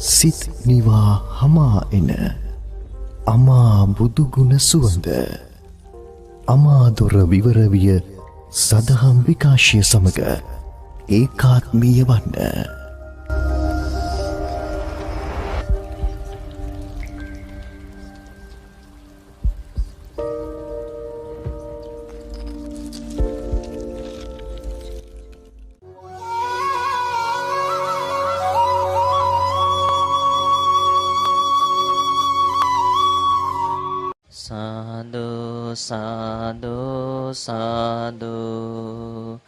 සිත් නිවා හමා එන අමා බුදුගුණ සුවඳ අමාදොර විවරවිය සදහම් විකාශය සමග ඒකාත්මීය වන්න. සාදු සාදු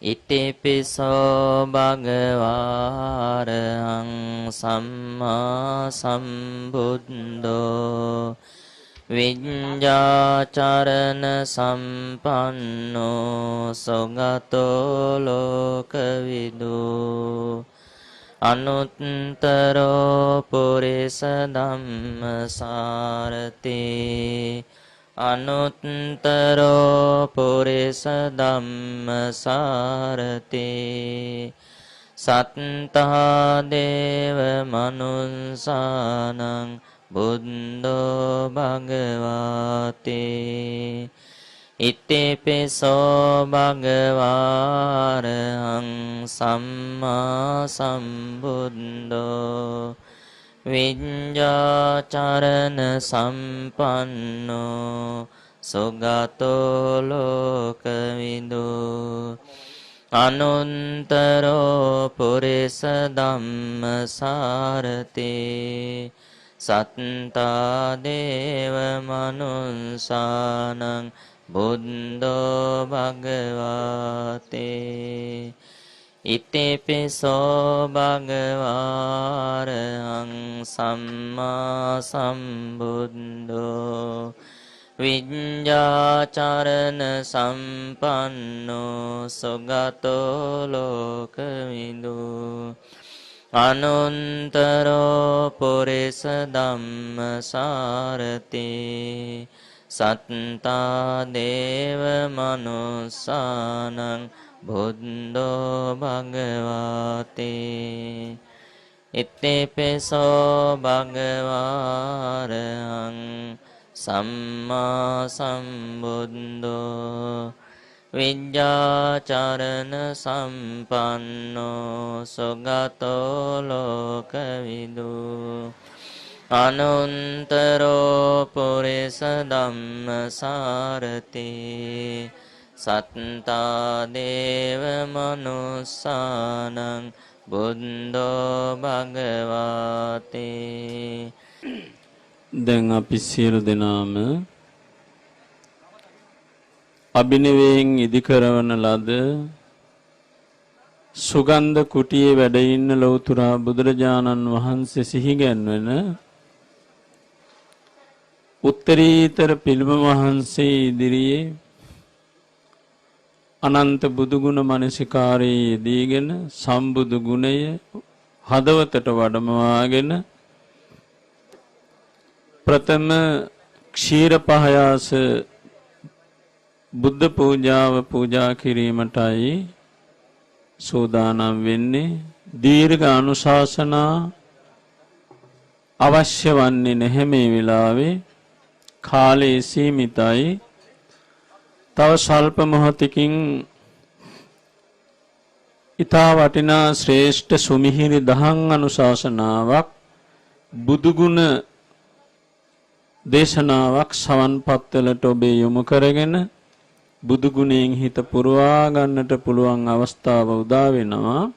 ඉතිපිසෝ භගවාරහං සම්මා සම්බුද්ධෝ විඤ්ඤාචරණ සම්පන්නෝ සුගතෝ ලෝකවිදු අනුත්තරෝ පුරිස ධම්මසාරති අනුත්තරෝ පුරිස ධම්මසාරති සත්තා දේව මනුස්සානං බුද්ධෝ භගවාති ඉතිපිසෝ භගවාරහං සම්මා සම්බුද්ධෝ විඤ්ඤාචරණ සම්පන්නෝ සුගතෝ ලෝකවිදු අනුත්තරෝ පුරිස ධම්මසාරති සත්තා දේව මනුස්සානං බුද්ධෝ භගවාති ඉතිපිසෝ භගවාරහං සම්මා සම්බුද්ධෝ විඤ්ඤාචරණ සම්පන්නෝ සුගතෝ ලෝකවිදු අනුත්තරෝ පුරිස ධම්මසාරති සත්තා දේව මනුස්සානං බුද්ධෝ භගවාති ඉතිපිසෝ භගවාරහං සම්මා සම්බුද්ධෝ විඤ්ඤාචරණ සම්පන්නෝ සුගතෝ ලෝකවිදු අනුත්තරෝ පුරිස ධම්මසාරති සත්තා දේව මනුස්සානං බුද්ධෝ භගවාති. දැන් අපි සියලු දෙනාම අභිනවයෙන් ඉදිකරවන ලද සුගන්ධ කුටියේ වැඩ ඉන්න ලෞතර බුදුරජාණන් වහන්සේ සිහිගැන්වෙන උත්තරීතර පිළිම වහන්සේ ඉදිරියේ අනන්ත බුදුගුණ මනසිකාරයේ යෙදීගෙන සම්බුදු ගුණය හදවතට වඩමවාගෙන ප්‍රථම ක්ෂීරපහයාස බුද්ධ පූජාව පූජා කිරීමටයි සූදානම් වෙන්නේ. දීර්ඝ අනුශාසනා අවශ්‍ය වන්නේ නැහැ මේ වෙලාවේ. කාලය සීමිතයි. තව සල්ප මොහොතකින් ඊතා වටිනා ශ්‍රේෂ්ඨ සුමිහිරි දහම් අනුශාසනාවක් බුදුගුණ දේශනාවක් සවන්පත්වලට ඔබේ යොමු කරගෙන බුදුගුණයෙන් හිත පුරවා ගන්නට පුළුවන් අවස්ථාව උදා වෙනවා.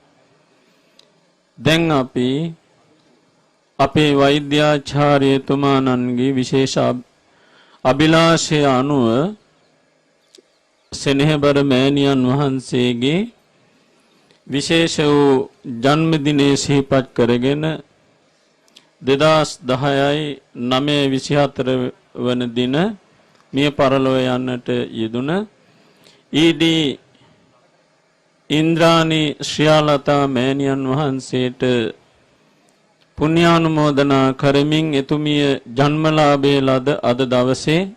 දැන් අපි අපේ වෛද්‍යාචාර්යතුමාණන්ගේ විශේෂ අභිලාෂය අනුව සෙනෙහබර මෑණියන් වහන්සේගේ විශේෂ වූ ජන්මදිනයේ සිහිපත් කරගෙන 2010/9/24 වන දින මිය පරලොව යන්නට යෙදුන ඊඩී ඉන්ද්‍රාණී ශ්‍රියාලතා මෑණියන් වහන්සේට පුණ්‍යානුමෝදනා කරමින් එතුමිය ජන්මලාභය ලද අද දවසේ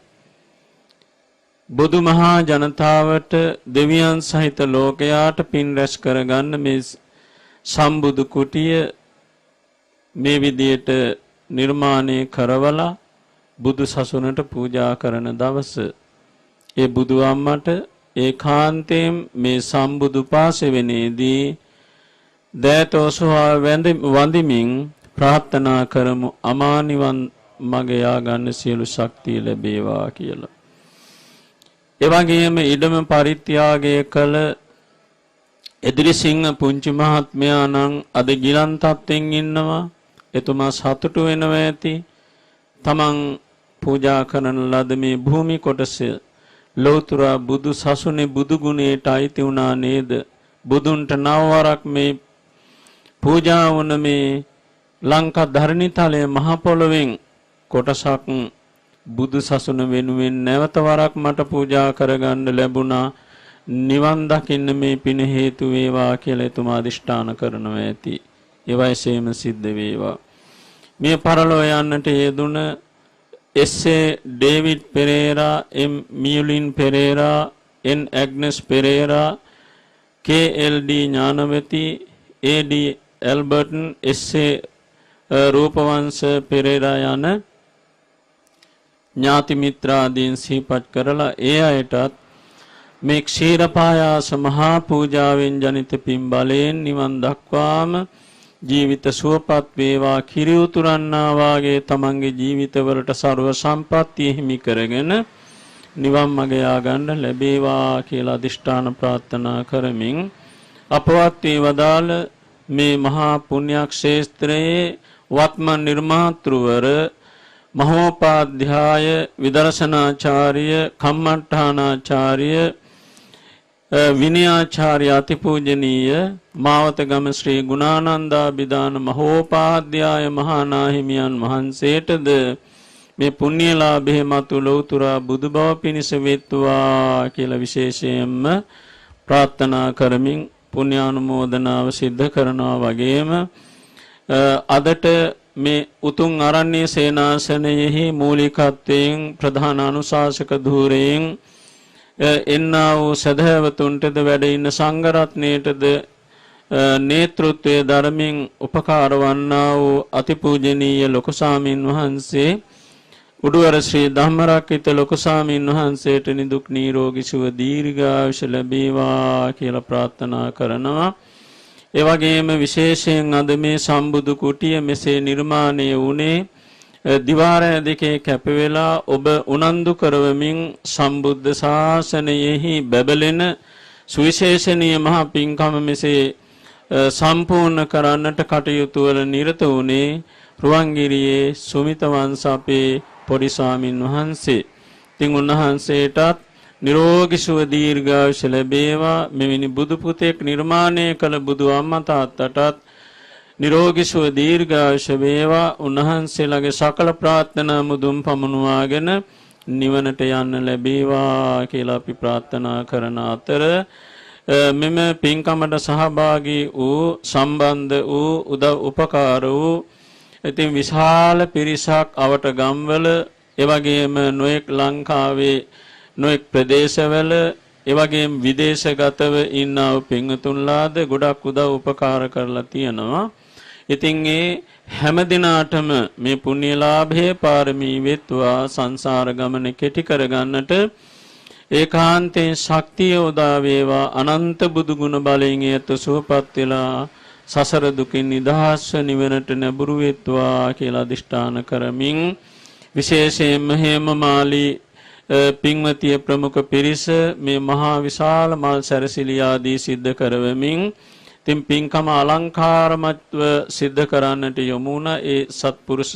බුදු මහා ජනතාවට දෙවියන් සහිත ලෝකයාට පින් රැස් කරගන්න මේ සම්බුදු කුටිය මේ විදියට නිර්මාණය කරවලා බුදු සසුනට පූජා කරන දවස ඒ බුදු අම්මට ඒකාන්තයෙන් මේ සම්බුදු පාසෙවෙනේදී දෑතෝසුවා වඳිමින් ප්‍රාර්ථනා කරමු අමා නිවන් මග යා ගන්න සියලු ශක්තිය ලැබේවා කියලා. ඒ වගේම ඉඩම පරිත්‍යාගය කළ එදිරිසිංහ පුංචි මහත්මයා නම් අද ගිලන් තත්ත්වෙන් ඉන්නවා. එතුමා සතුටු වෙනවා ඇති. තමන් පූජා කරන ලද මේ භූමි කොටස ලෞතර බුදු සසුනේ බුදු ගුණයට අයිති වුණා නේද? බුදුන්ට නව වරක් මේ පූජා වුණ මේ ලංකා ධරණිතලයේ මහ පොළොවෙන් කොටසක් බුදු සසුන වෙනුවෙන් නැවත වරක් මට පූජා කරගන්න ලැබුණා. නිවන් දකින්න මේ පින හේතු වේවා කියලා එතුමා අදිෂ්ඨාන කරනවා ඇති. ඒ වයසේම සිද්ධ වේවා. මේ පරලෝ යන්නට යෙදුන එස්.ඒ. ඩේවිඩ් පෙරේරා, එම්. මියුලින් පෙරේරා, එන්. ඇග්නස් පෙරේරා, කේ.එල්.ඩී. ඥානවති, ඒ.ඩී. ඇල්බර්ටන්, එස්.ඒ. රූපවංශ පෙරේරා යන ඥාති මිත්‍රාදීන් සිහිපත් කරලා ඒ අයටත් මේ ක්ෂීරපායාස මහා පූජාවෙන් ජනිත පින් බලයෙන් නිවන් දක්වාම ජීවිත සුවපත් වේවා කිරි උතුරන්නා වාගේ තමන්ගේ ජීවිතවලට ਸਰව සම්පත්තිය හිමි කරගෙන නිවන් මඟ යා ගන්න ලැබේවා කියලා අදිෂ්ඨාන ප්‍රාර්ථනා කරමින් අපවත් වේ වදාළ මේ මහා පුණ්‍ය ක්ෂේත්‍රයේ වත්මන් නිර්මාතෘවර මහෝපාධ්‍යාය විදර්ශනාචාර්ය කම්මඨානාචාර්ය විනයාචාර්ය අතිපූජනීය මාවතගම ශ්‍රී ගුණානන්දාභිදාන මහෝපාධ්‍යාය මහානාහිමියන් වහන්සේටද මේ පුණ්‍යලාභේ මතු ලෞතර බුදු බව පිණිස වේත්වා කියලා විශේෂයෙන්ම ප්‍රාර්ථනා කරමින් පුණ්‍යානුමෝදනාව සිද්ධ කරනවා වගේම අදට මේ උතුම් ආරණ්‍ය සේනාසනයෙහි මූලිකත්වයෙන් ප්‍රධාන අනුශාසක ධූරයෙන් එන්නා වූ සදහැවතුන්ටද වැඩ ඉන්න සංඝ රත්නයටද නේතෘත්වයේ ධර්මයෙන් උපකාර වන්නා වූ අතිපූජනීය ලොකු සාමින් වහන්සේ උඩුවර ශ්‍රී ධම්මරක්කිත ලොකු සාමින් වහන්සේට නිදුක් නිරෝගී සුව දීර්ඝායුෂ ලැබේවා කියලා ප්‍රාර්ථනා කරනවා. ඒ වගේම විශේෂයෙන් අද මේ සම්බුදු කුටිය මෙසේ නිර්මාණය වුණේ දිවාරය දෙකේ කැප වෙලා ඔබ උනන්දු කරවමින් සම්බුද්ධ ශාසනයෙහි බැබලෙන සුවිශේෂණීය මහ පින්කම මෙසේ සම්පූර්ණ කරන්නට කටයුතු වල නිරත වුණේ රුවන්ගිරියේ සුමිත වංශ අපේ පොඩි ස්වාමින් වහන්සේ. ඉතින් උන්වහන්සේටත් නිරෝගී සුව දීර්ඝායුෂ ලැබේවා. මෙවැනි බුදු පුතෙක් නිර්මාණය කළ බුදු අම්මා තාත්තටත් නිරෝගී සුව දීර්ඝායුෂ වේවා. උන්වහන්සේලාගේ සකල ප්‍රාර්ථනා මුදුන් පමුණුවාගෙන නිවනට යන්න ලැබේවා කියලා අපි ප්‍රාර්ථනා කරන අතර මෙම පින්කමට සහභාගී වූ සම්බන්ධ වූ උදව් උපකාර වූ ඉතින් විශාල පිරිසක් අවට ගම්වල එවැගේම නොඑක් ලංකාවේ නොඑක් ප්‍රදේශවල එවැගේම විදේශගතව ඉන්නව පින්තුන්ලාද ගොඩක් උදව් උපකාර කරලා තියෙනවා. ඉතින් ඒ හැම දිනාටම මේ පුණ්‍යලාභයේ පාරමී වෙත්වා සංසාර ගමන කෙටි කරගන්නට ඒකාන්තයෙන් ශක්තිය උදා වේවා. අනන්ත බුදු ගුණ බලයෙන් යත සුවපත් වෙලා සසර දුකින් නිදහස්ව නිවනට නැඹුරු වෙත්වා කියලා අදිෂ්ඨාන කරමින් විශේෂයෙන්ම හේමමාලී පින්වතිය ප්‍රමුඛ පිරිස මේ මහා විශාල මල් සැරසිලි ආදී සිද්ධ කරවමින් තින් පින්කම අලංකාරමත්ව සිද්ධ කරන්නට යොමු වුණ ඒ සත්පුරුෂ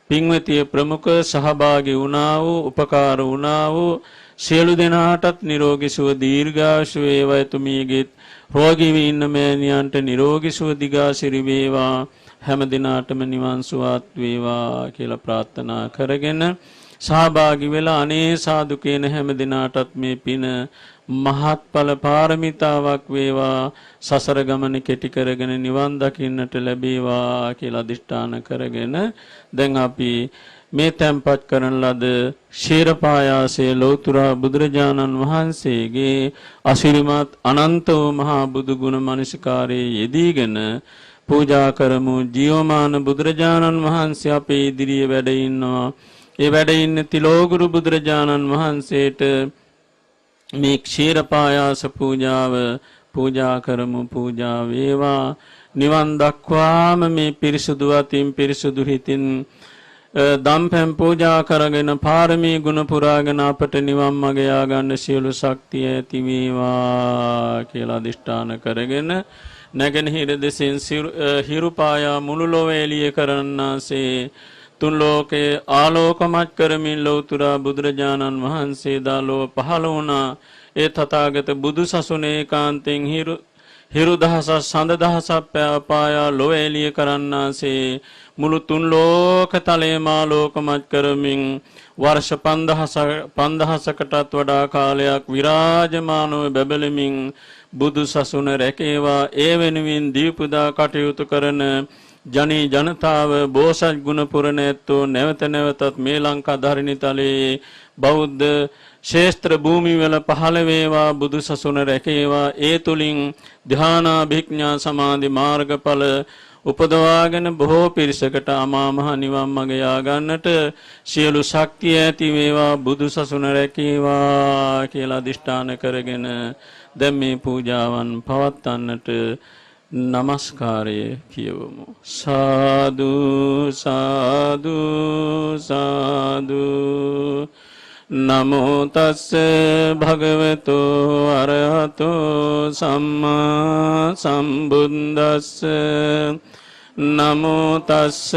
පින්වතිය ප්‍රමුඛ සහභාගී වුණා වූ උපකාර වුණා වූ සියලු දෙනාටත් නිරෝගී සුව දීර්ඝායුෂ වේවා. එතුමියගේ රෝගී වී ඉන්න මෑණියන්ට නිරෝගී සුව දිගාසිරි වේවා. හැම දිනාටම නිවන් සුවත් වේවා කියලා ප්‍රාර්ථනා කරගෙන සහභාගී වෙලා අනේ සාදු කියන හැම දිනාටත් මේ පින මහත්ඵල පාරමිතාවක් වේවා. සසර ගමන කෙටි කරගෙන නිවන් දකින්නට ලැබේවා කියලා අදිෂ්ඨාන කරගෙන දැන් අපි මේ තැන්පත් කරන ලද ශීරපායාසයේ ලෞතර බුදුරජාණන් වහන්සේගේ අසිරිමත් අනන්ත වූ මහා බුදු ගුණ මනසිකාරයේ යෙදීගෙන පූජා කරමු. ජීවමාන බුදුරජාණන් වහන්සේ අපේ ඉදිරියේ වැඩ ඉන්නවා. ඒ වැඩ ඉන්න තිලෝගුරු බුදුරජාණන් වහන්සේට මේ ක්ෂීර පායාස පූජාව පූජා කරමු. පූජා වේවා. නිවන් දක්වාම මේ පිරිසුදු අතින් පිරිසුදු හිතින් දම්පැන් පූජා කරගෙන පාරමී ගුණ පුරාගෙන අපට නිවන් මඟ යා ගන්න සියලු ශක්තිය ඇති වේවා කියලා අදිෂ්ඨාන කරගෙන නැගෙනහිර දෙසින් හිරු පායා මුළු ලොව එළිය කරන්නාසේ තුන් ලෝකේ ආලෝකමත් කරමින් ලෞතර බුදුරජාණන් වහන්සේ දාලෝ පහළ වුණා. ඒ තථාගත බුදු සසුනේ කාන්තෙන් හිරු දහසක් සඳ දහසක් පායා ලොව එළිය කරන්නාසේ මුළු තුන් ලෝක තලයේම ආලෝකමත් කරමින් වර්ෂ 5000කටත් වඩා කාලයක් විරාජමානව බැබලෙමින් බුදු සසුන රැකේවා. ඒ වෙනුවෙන් දීපුදා කටයුතු කරන ජනී ජනතාව බෝසත් ගුණ පුරණ ඇත්තෝ නැවත නැවතත් මේ ලංකා ධරණි තලයේ බෞද්ධ ශේෂ්ත්‍ර භූමි වල පහළ වේවා. බුදු සසුන රැකේවා. ඒ තුලින් ධානාභිඥා සමාධි මාර්ගඵල උපදවාගෙන බොහෝ පිරිසකට අමා මහ නිවන් මඟ යා ගන්නට සියලු ශක්තිය ඇති වේවා. බුදු සසුන රැකේවා කියලා අදිෂ්ඨාන කරගෙන දැන් මේ පූජාවන් පවත්වන්නට නමස්කාරය කියවමු. සාදු සාදු සාදු. නමෝ තස්ස භගවතෝ අරහතෝ සම්මා සම්බුද්දස්ස. නමෝ තස්ස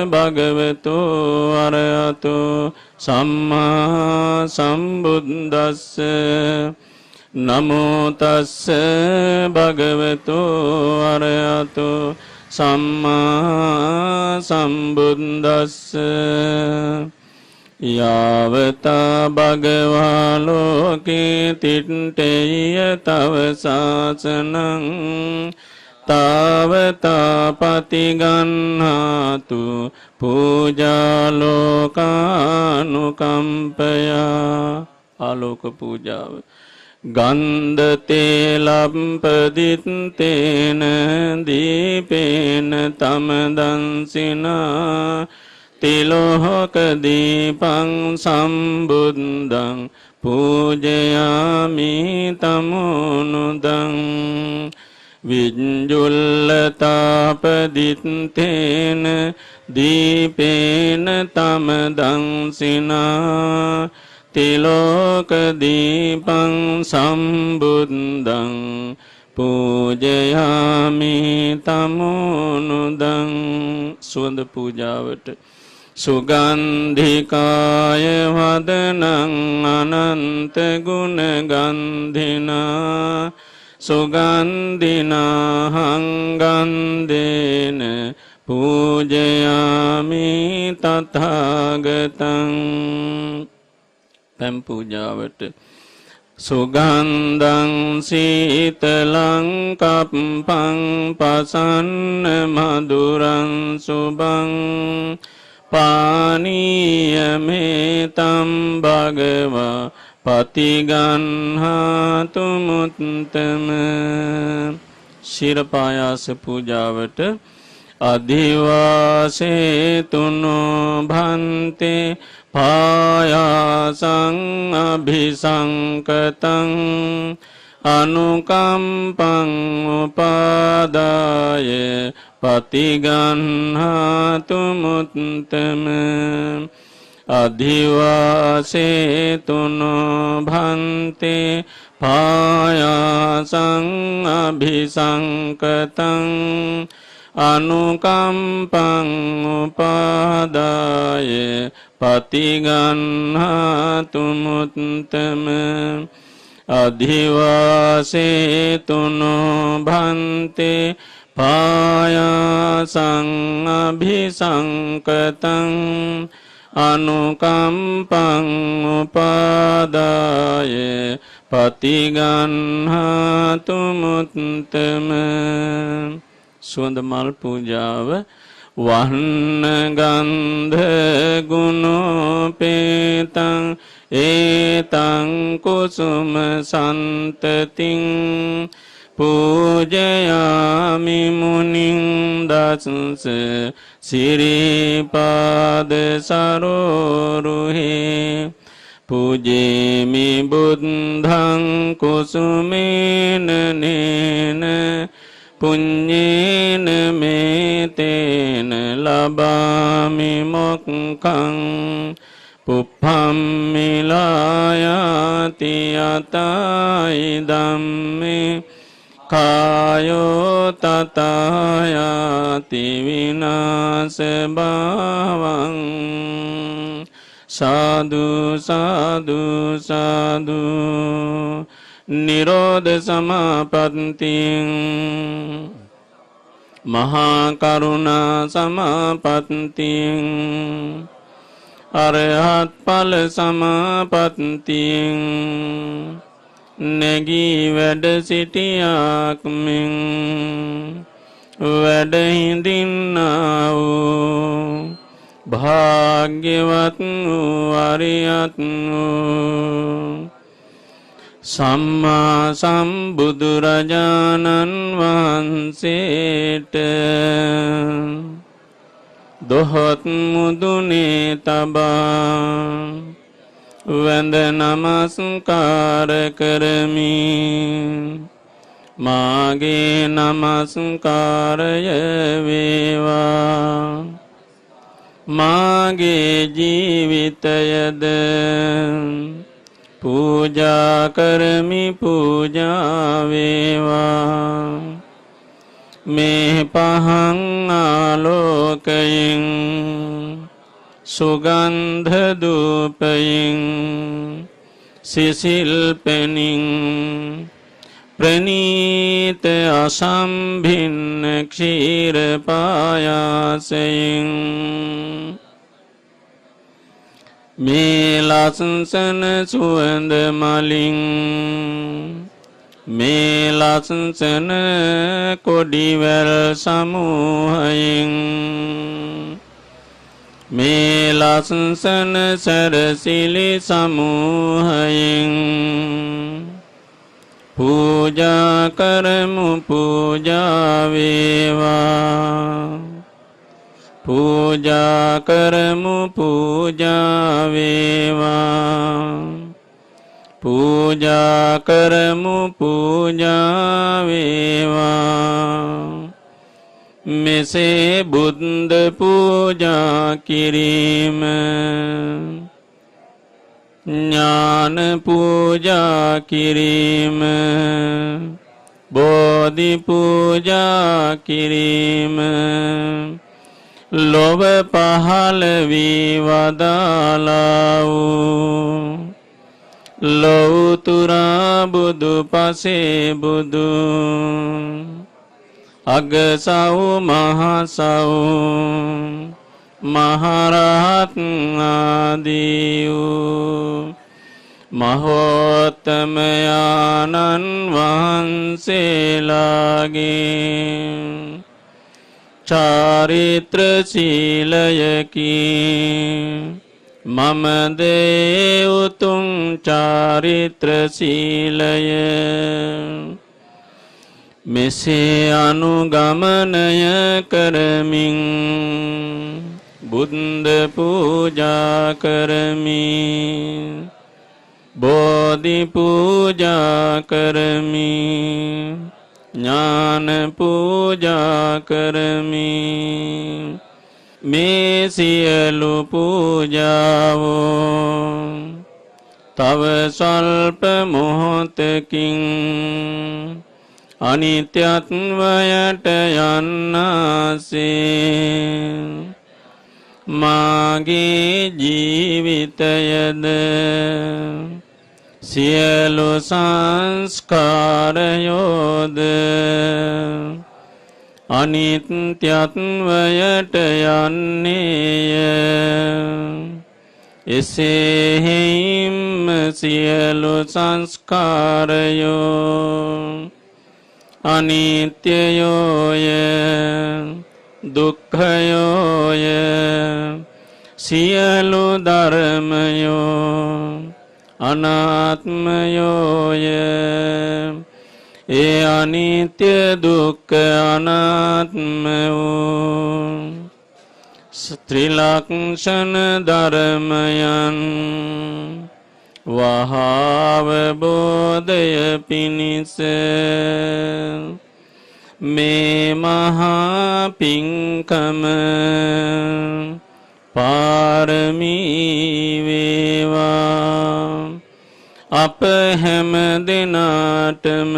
භගවතෝ අරහතෝ සම්මා සම්බුද්දස්ස. නමෝ තස්ස භගවතෝ අරහතෝ සම්මා සම්බුද්දස්ස. යාවතා භගවා ලෝකේ තිට්ඨේය තව සාසනං තාවතා පතිගන්හාතු පූජා ලෝකානුකම්පයා. ආලෝක පූජාව. ගන්ධ තේලම්පදිත්තේන දීපේන තමදන්සිනා තිලෝහක දීපං සම්බුද්ධං පූජයාමි තමුනුදං. විඤ්ජුල්ලතාපදිත්තේන දීපේන තමදන්සිනා තිලෝක දීපං සම්බුද්ධං පූජයාමි තමුනුදං. සුවඳ පූජාවට. සුගන්ධිකාය වදනං අනන්ත ගුණ ගන්ධිනා සුගන්ධිනා හංගන්දේන පූජයාමි තථාගතං. පැම් පූජාවට. සුගන්ධං සීතලං කප්පං පසන්න මధుරං සුභං පානීයමේතම් භගවා පතිගන්හාතු මුත්තම. ශිරපායාස පූජාවට. අධිවාසේතුනෝ භන්තේ පායාසං අභිසංකතං අනුකම්පං උපාදාය පතිගන්හාතු මුත්තම. අධිවාසේතුනෝ භන්තේ පායාසං අභිසංකතං අනුකම්පං උපාදාය පතිගන්හාතු මුත්තම. අධිවාසේතුනෝ භන්තේ පායාසං අභිසංකතං අනුකම්පං උපාදාය පතිගන්හාතු මුත්තම. සුවඳ මල් පූජාව. වන්න ගන්ධ ගුණෝපේතං ඒතං කුසුම සන්තතින් පූජයාමි මුනිං දසංස සිරිපාද සරෝරුහේ පූජේමි බුද්ධං කුසුමේන නේන පුඤ්ඤේන මේතේන ලබාමි මොක්ඛං පුප්පම් මිලායති යතයි ධම්මේ කායෝ තතයති විනාශ භවං සාදු සාදු සාදු නිරෝධ සමාපත්තිං මහා කරුණා සමාපත්තිං අරහත් ඵල සමාපත්තියෙන් නැගී වැඩ සිටියාක් මෙන් වැඩ හිඳින්නා වූ භාග්‍යවත් වූ අරියත් වූ සම්මා සම්බුදුරජාණන් වහන්සේට දොහොත් මුදුනේ තබා වන්ද නමස්කාර කරමි මාගේ නමස්කාරය වේවා මාගේ ජීවිතයද පූජා කරමි පූජා වේවා මේ පහන් ආලෝකයෙන් සුගන්ධ දූපයෙන් සිසිල් පෙනින් ප්‍රනීත අසම්භින්න ක්ෂීර පායාසයෙන් මේ ලස්සන සුවඳ මලින් මේ ලස්සන කොඩිවැල් සමූහයෙන් මේ ලස්සන සරසිලි සමූහයෙන් පූජා කරමු පූජා වේවා පූජා කරමු පූජා වේවා පූජා කරමු පූජා වේවා මෙසේ බුද්ධ පූජා කිරීම ඥාන පූජා කිරීම බෝධි පූජා කිරීම ලොව පහළ වී වදාලා වූ ලෞතුරා බුදු පසේ බුදු අගසව් මහසව් මහරහත් ආදී වූ මහෝත්තමයාණන් වහන්සේලාගේ චාරිත්‍ර සීලයකි මම දේ උතුම් චාරිත්‍ර සීලය මෙසේ අනුගමනය කරමින් බුද්ධ පූජා කරමි බෝධි පූජා කරමි ඥාන පූජා කරමි මේ සියලු පූජාවෝ තව ස්වල්ප මොහොතකින් අනිත්‍යත්වයට යන්නාසේ මාගේ ජීවිතයද සියලු සංස්කාරයෝද අනිත්‍යත්වයට යන්නේය එසේහිම සියලු සංස්කාරයෝ අනිත්‍යයෝය දුක්ඛයෝය සියලු ධර්මයෝ අනාත්මයෝය ඒ අනිත්‍ය දුක්ඛ අනාත්ම වූ ත්‍රිලක්ෂණ ධර්මයන් වහාවබෝධය පිණිස මේ මහා පිංකම පාරමී වේවා. අප හැම දෙනාටම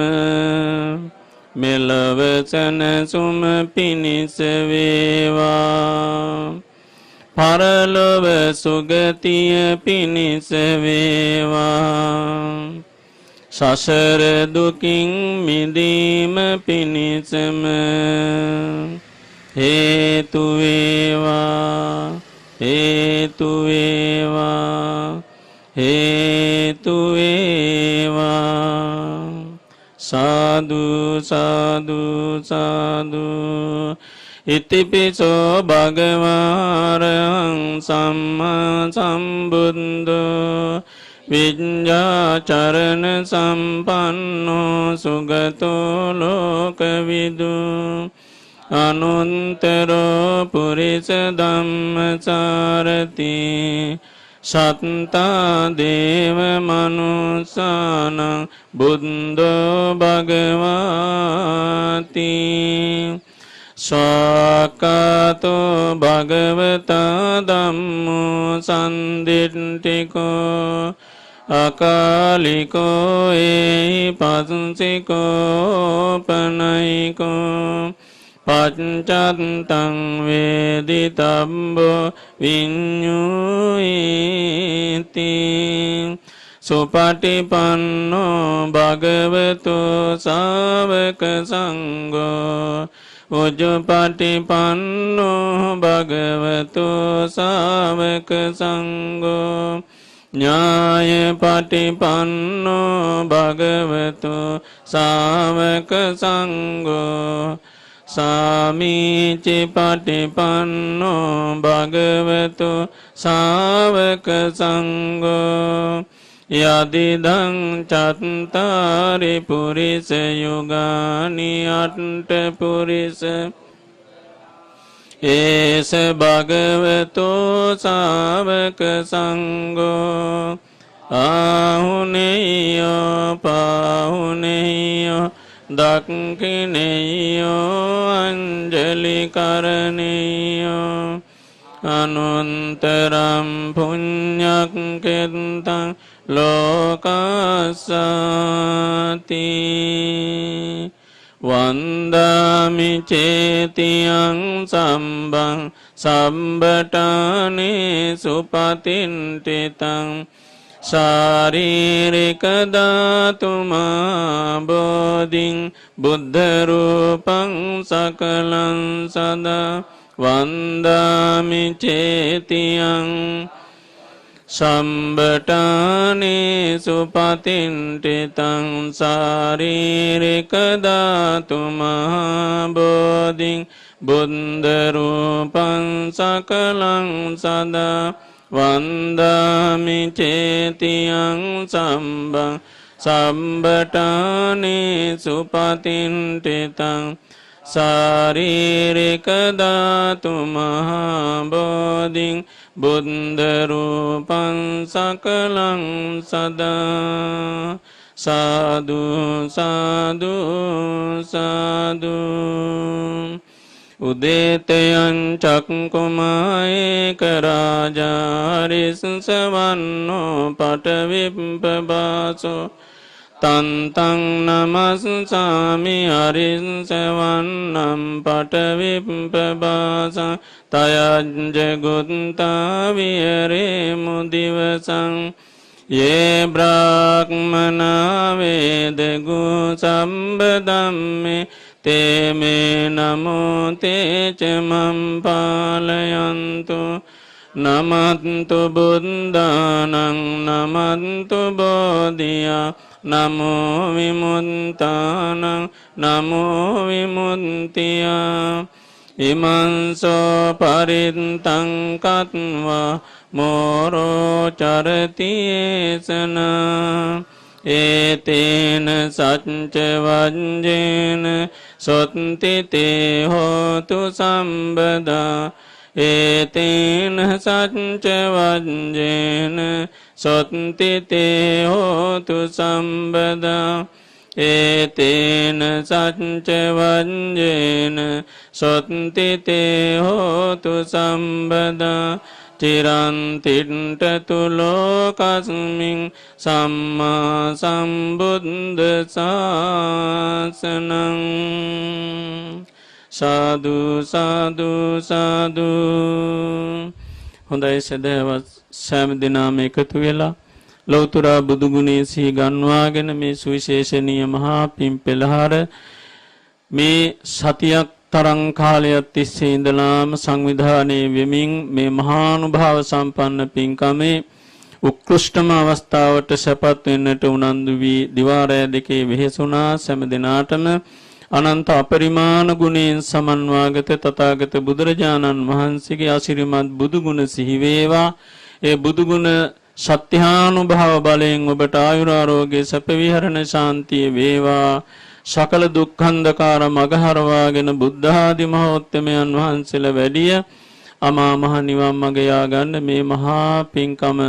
මෙලොව සැනසුම පිණිස වේවා. පරලොව සුගතිය පිණිස වේවා. සසර දුකින් මිදීම පිණිසම හේතු වේවා. හේතු වේවා. හේතු වේවා. සාදු සාදු සාදු. ඉතිපිසෝ භගවාරහං සම්මා සම්බුද්ධෝ විඤ්ඤාචරණ සම්පන්නෝ සුගතෝ ලෝකවිදු අනුත්තරෝ පුරිස ධම්මසාරති සත්තා දේව මනුස්සානං බුද්ධෝ භගවාති ස්වාක්ඛාතෝ භගවතා ධම්මෝ සම්දිට්ඨිකෝ අකාලිකෝ ඒහි පස්සිකෝ පනයිකෝ පච්චත්තං වේදිතබ්බෝ විඤ්ඤුයිති සුපටිපන්නෝ භගවතෝ ශාවක සංඝෝ උජ්ජපටිපන්නෝ භගවතෝ ශාවක සංඝෝ ඥායපටිපන්නෝ භගවතෝ ශාවක සංඝෝ සාමීචි පටිපන්නෝ භගවතෝ ශාවක සංඝෝ යදිදං චත්තාරි පුරිස යුගානි අට්ඨ පුරිස ඒස භගවතෝ ශාවක සංඝෝ ආහුනේයෝ පාහුනේයෝ දක්ඛිනේයෝ අංජලි කරණේයෝ අනුන්තරම් පුඤ්ඤක් කෙත්තං ලෝකස්සාති වන්දාමි චේතියං සම්බං සම්බටානේ සුපතින්ඨිතං ශාරීරික ධාතුමා බෝධින් බුද්ධ රූපං සකලං සදා වන්දාමි චේතියං සම්බටානේ සුපතින්ඨිතං ශාරීරික ධාතුමා බෝධින් බුද්ධ රූපං සකලං සදා වන්දාමි චේතියං සම්බං සම්බටානේ සුපතින්ඨිතං ශාරීරික ධාතු මහා බෝධින් බුද්ධ රූපං සකලං සදා සාදු සාදු සාදු උදේතයං චක්කුමායේක රාජාරිස්සවන්නෝ පටවිප්පබාසෝ තන්තං නමස්සාමි අරිස්සවන්නම් පටවිප්පබාසං තයංජ ගුත්තා විහෙරේ මුදිවසං යේ බ්‍රාහ්මනා වේදගු සම්බදම්මේ තේමේ නමෝ තේච මම් පාලයන්තු නමන්තු බුද්ධානං නමන්තු බෝධියා නමෝ විමුක්තානං නමෝ විමුක්තියා ඉමංසෝ පරිත්තං කତ୍වා මෝරෝ චරති ඒසන ඒතේන සච්ච වජ්ජේන සොත්ති තේ හෝතු සම්බදා ඒතේන සච්ච වජ්ජේන සොත්ති තේ හෝතු සම්බදා ඒතේන සච්ච වජ්ජේන සොත්ති තේ හෝතු සම්බදා චිරන්තිට්ඨ තුලෝකස්මින් සම්මා සම්බුද්ධ ශාසනං සාදු සාදු සාදු. හොඳයි සදහවත් සෑම දිනම එකතු වෙලා ලෞතර බුදු ගුණයේ සිහි ගන්වාගෙන මේ සුවිශේෂණීය මහා පින් පෙළහර මේ සතියක් තරං කාලයක් තිස්සේ ඉඳලාම සංවිධානය වෙමින් මේ මහානුභාව සම්පන්න පින්කමේ උත්කෘෂ්ඨම අවස්ථාවට සැපත් වෙන්නට උනන්දු වී දිවාරය දෙකේ වෙහෙසුණා. සෑම දිනාටම අනන්ත අපරිමාණ ගුණයෙන් සමන්වාගත තථාගත බුදුරජාණන් වහන්සේගේ ආශිර්වාද බුදු ගුණ සිහි වේවා. ඒ බුදු ගුණ සත්‍යානුභව බලයෙන් ඔබට ආයුර ආරෝග්‍ය සැප විහරණ ශාන්තිය වේවා. සකල දුක්ඛන්ධකාර මගහරවාගෙන බුද්ධ ආදී මහෝත්තමයන් වහන්සේලා වැඩිය අමා මහ නිවන් මඟ යා ගන්න මේ මහා පින්කම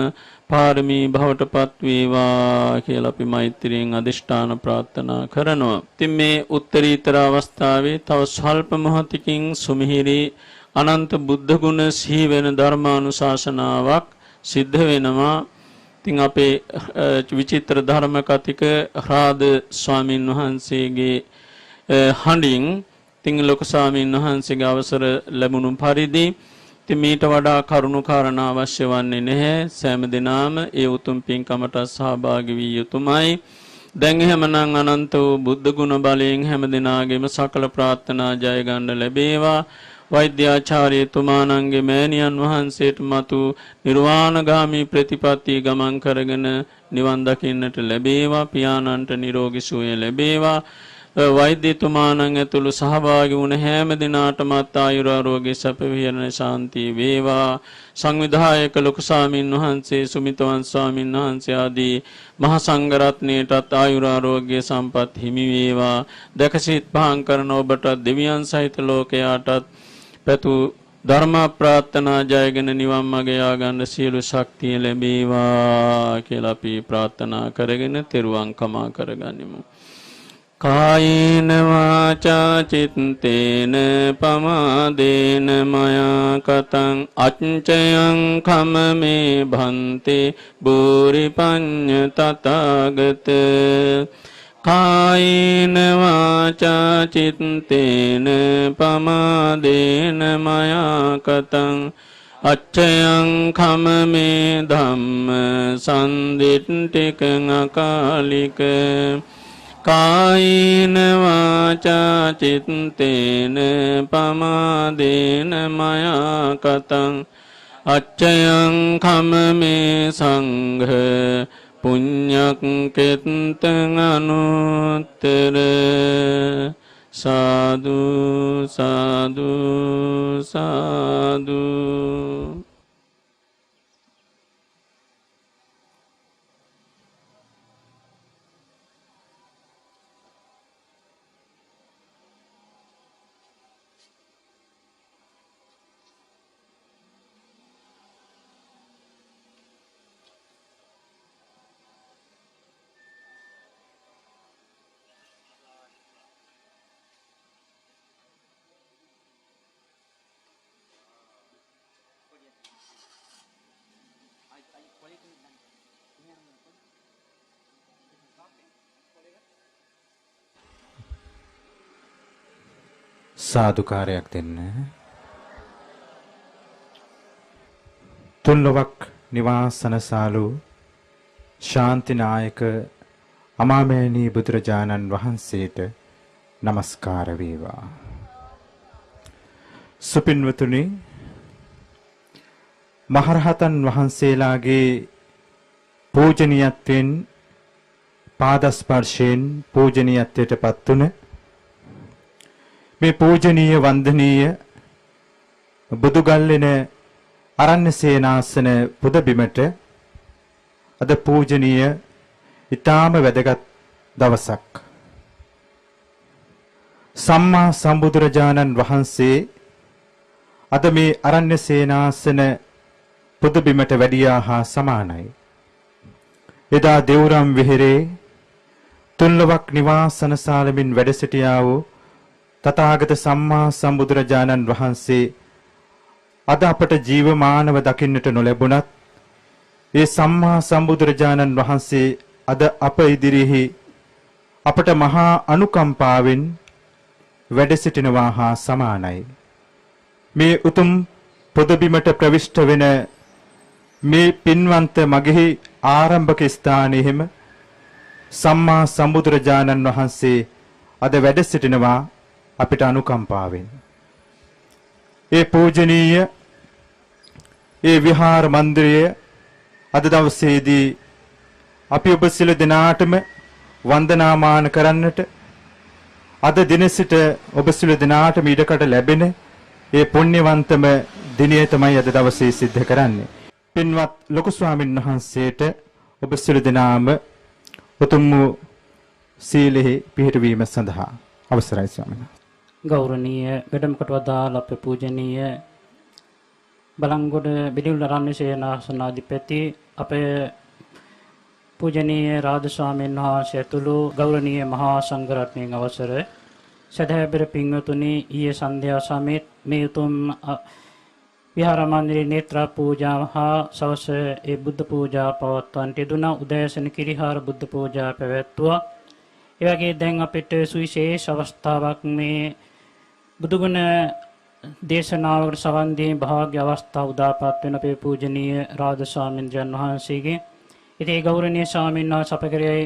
පාරමී භවටපත් වේවා කියලා අපි මෛත්‍රියෙන් අදිෂ්ඨාන ප්‍රාර්ථනා කරනවා. ඉතින් මේ උත්තරීතර අවස්ථාවේ තව ස්වල්ප මොහොතකින් සුමිහිරි අනන්ත බුද්ධ ගුණ සිහි වෙන ධර්මානුශාසනාවක් සිද්ධ වෙනවා. ඉතින් අපේ විචිත්‍ර ධර්ම කතික රාද ස්වාමින් වහන්සේගේ හඬින් ඉතින් ලොකු ස්වාමින් වහන්සේගේ අවසර ලැබුණු පරිදි ඉතින් මීට වඩා කරුණු කාරණා අවශ්‍ය වන්නේ නැහැ. සෑම දිනම ඒ උතුම් පින්කමට සහභාගී විය යුතුමයි. දැන් එහෙමනම් අනන්ත වූ බුද්ධ ගුණ බලයෙන් හැම දිනාගෙම සකල ප්‍රාර්ථනා ජය ගන්න ලැබේවා. වෛද්‍යාචාර්යතුමාණන්ගේ මෑණියන් වහන්සේට මතු නිර්වාණගාමී ප්‍රතිපත්තිය ගමන් කරගෙන නිවන් දකින්නට ලැබේවා. පියාණන්ට නිරෝගී සුවය ලැබේවා. වෛද්‍යතුමාණන් ඇතුළු සහභාගී වුණ හැම දිනාටමත් ආයුර ආරෝග්‍ය සැප විහරණ ශාන්තිය වේවා. සංවිධායක ලොකු ස්වාමින් වහන්සේ සුමිතවන් ස්වාමින් වහන්සේ ආදී මහා සංඝරත්නයටත් ආයුර ආරෝග්‍ය සම්පත් හිමි වේවා. දැකසිත පහන් කරන ඔබට දෙවියන් සහිත ලෝකයාටත් පැතු ධර්ම ප්‍රාර්ථනා ජයගෙන නිවන් මඟ යා ගන්න සියලු ශක්තිය ලැබේවා කියලා අපි ප්‍රාර්ථනා කරගෙන තෙරුවන් කමා කරගනිමු. කායේන වාචා චිත්තේන පමාදේන මයා කතං අච්චයං කමමේ භන්තේ බෝරි පඤ්ඤ තථාගත. කායේන වාචා චිත්තේන පමාදේන මයා කතං අච්චයං කමමේ ධම්ම සම්දිට්ඨිකං අකාලික. කායේන වාචා චිත්තේන පමාදේන මයා කතං අච්චයං කමමේ සංඝ පුඤ්ඤක් කෙත්තං අනුත්තර. සාදු සාදු සාදු. සාදුකාරයක් දෙන්න. තුන්ලොවක් නිවාසනසාලු ශාන්තිනායක අමාමෑණී බුදුරජාණන් වහන්සේට නමස්කාර වේවා. සුපින්වතුනි, මහරහතන් වහන්සේලාගේ පූජනීයත්වයෙන් පාදස්පර්ශයෙන් පූජනීයත්වයට පත් වුණ මේ පූජනීය වන්දනීය බුදුගල්ලෙන අරණ්‍ය සේනාසන පුදබිමට අද පූජනීය ඊටාම වැදගත් දවසක්. සම්මා සම්බුදුරජාණන් වහන්සේ අද මේ අරණ්‍ය සේනාසන පුදබිමට වැඩියා හා සමානයි. එදා දෙවුරම් විහෙරේ තුන්ලොවක් නිවාසන සාලමින් වැඩ සිටියා වූ තථාගත සම්මා සම්බුදුරජාණන් වහන්සේ අද අපට ජීවමානව දකින්නට නොලැබුණත් ඒ සම්මා සම්බුදුරජාණන් වහන්සේ අද අප ඉදිරියේ අපට මහා අනුකම්පාවෙන් වැඩ සිටිනවා හා සමානයි. මේ උතුම් පොදබිමට ප්‍රවිෂ්ඨ වෙන මේ පින්වන්ත මගෙහි ආරම්භක ස්ථානයේම සම්මා සම්බුදුරජාණන් වහන්සේ අද වැඩ සිටිනවා අපිට අනුකම්පාවෙන්. ඒ පූජනීය ඒ විහාර මන්දිරය අද දවසේදී අපි ඔබ සියලු දෙනාටම වන්දනාමාන කරන්නට අද දින සිට ඔබ සියලු දෙනාටම ඉඩකට ලැබෙන ඒ පුණ්‍යවන්තම දිනය තමයි අද දවසේ සිද්ධ කරන්නේ. පින්වත් ලොකු ස්වාමීන් වහන්සේට ඔබ සියලු දෙනාම උතුම් සීලෙහි පිහිටවීම සඳහා අවසරයි ස්වාමීන් වහන්සේ. ගෞරවනීය වැඩමකට වදාළ අපේ පූජනීය බලංගොඩ බිලිවුල් අරණ්‍ය සේනාසනාධිපති අපේ පූජනීය රාජ ස්වාමීන් වහන්සේ ඇතුළු ගෞරවනීය මහා සංඝරත්නයන් අවසර සදහැබර පින්වතුනි ඊයේ සන්ධ්‍යා සමෙත් මේ උතුම් විහාර මන්දිරේ නේත්‍රා පූජාව හා සවස ඒ බුද්ධ පූජා පවත්වන්නට යෙදුණා. උදෑසන කිරිහාර බුද්ධ පූජා පැවැත්වුවා. ඒ වගේ දැන් අපිට සුවිශේෂ අවස්ථාවක් මේ බුදුගුණ දේශනාවකට සවන් දීමේ භාග්‍ය අවස්ථාව උදාපත් වෙන අපේ පූජනීය රාජ ස්වාමීන් වහන්සේගේ ඉතින් ගෞරවනීය ස්වාමීන් වහන්සේ අප කෙරෙහි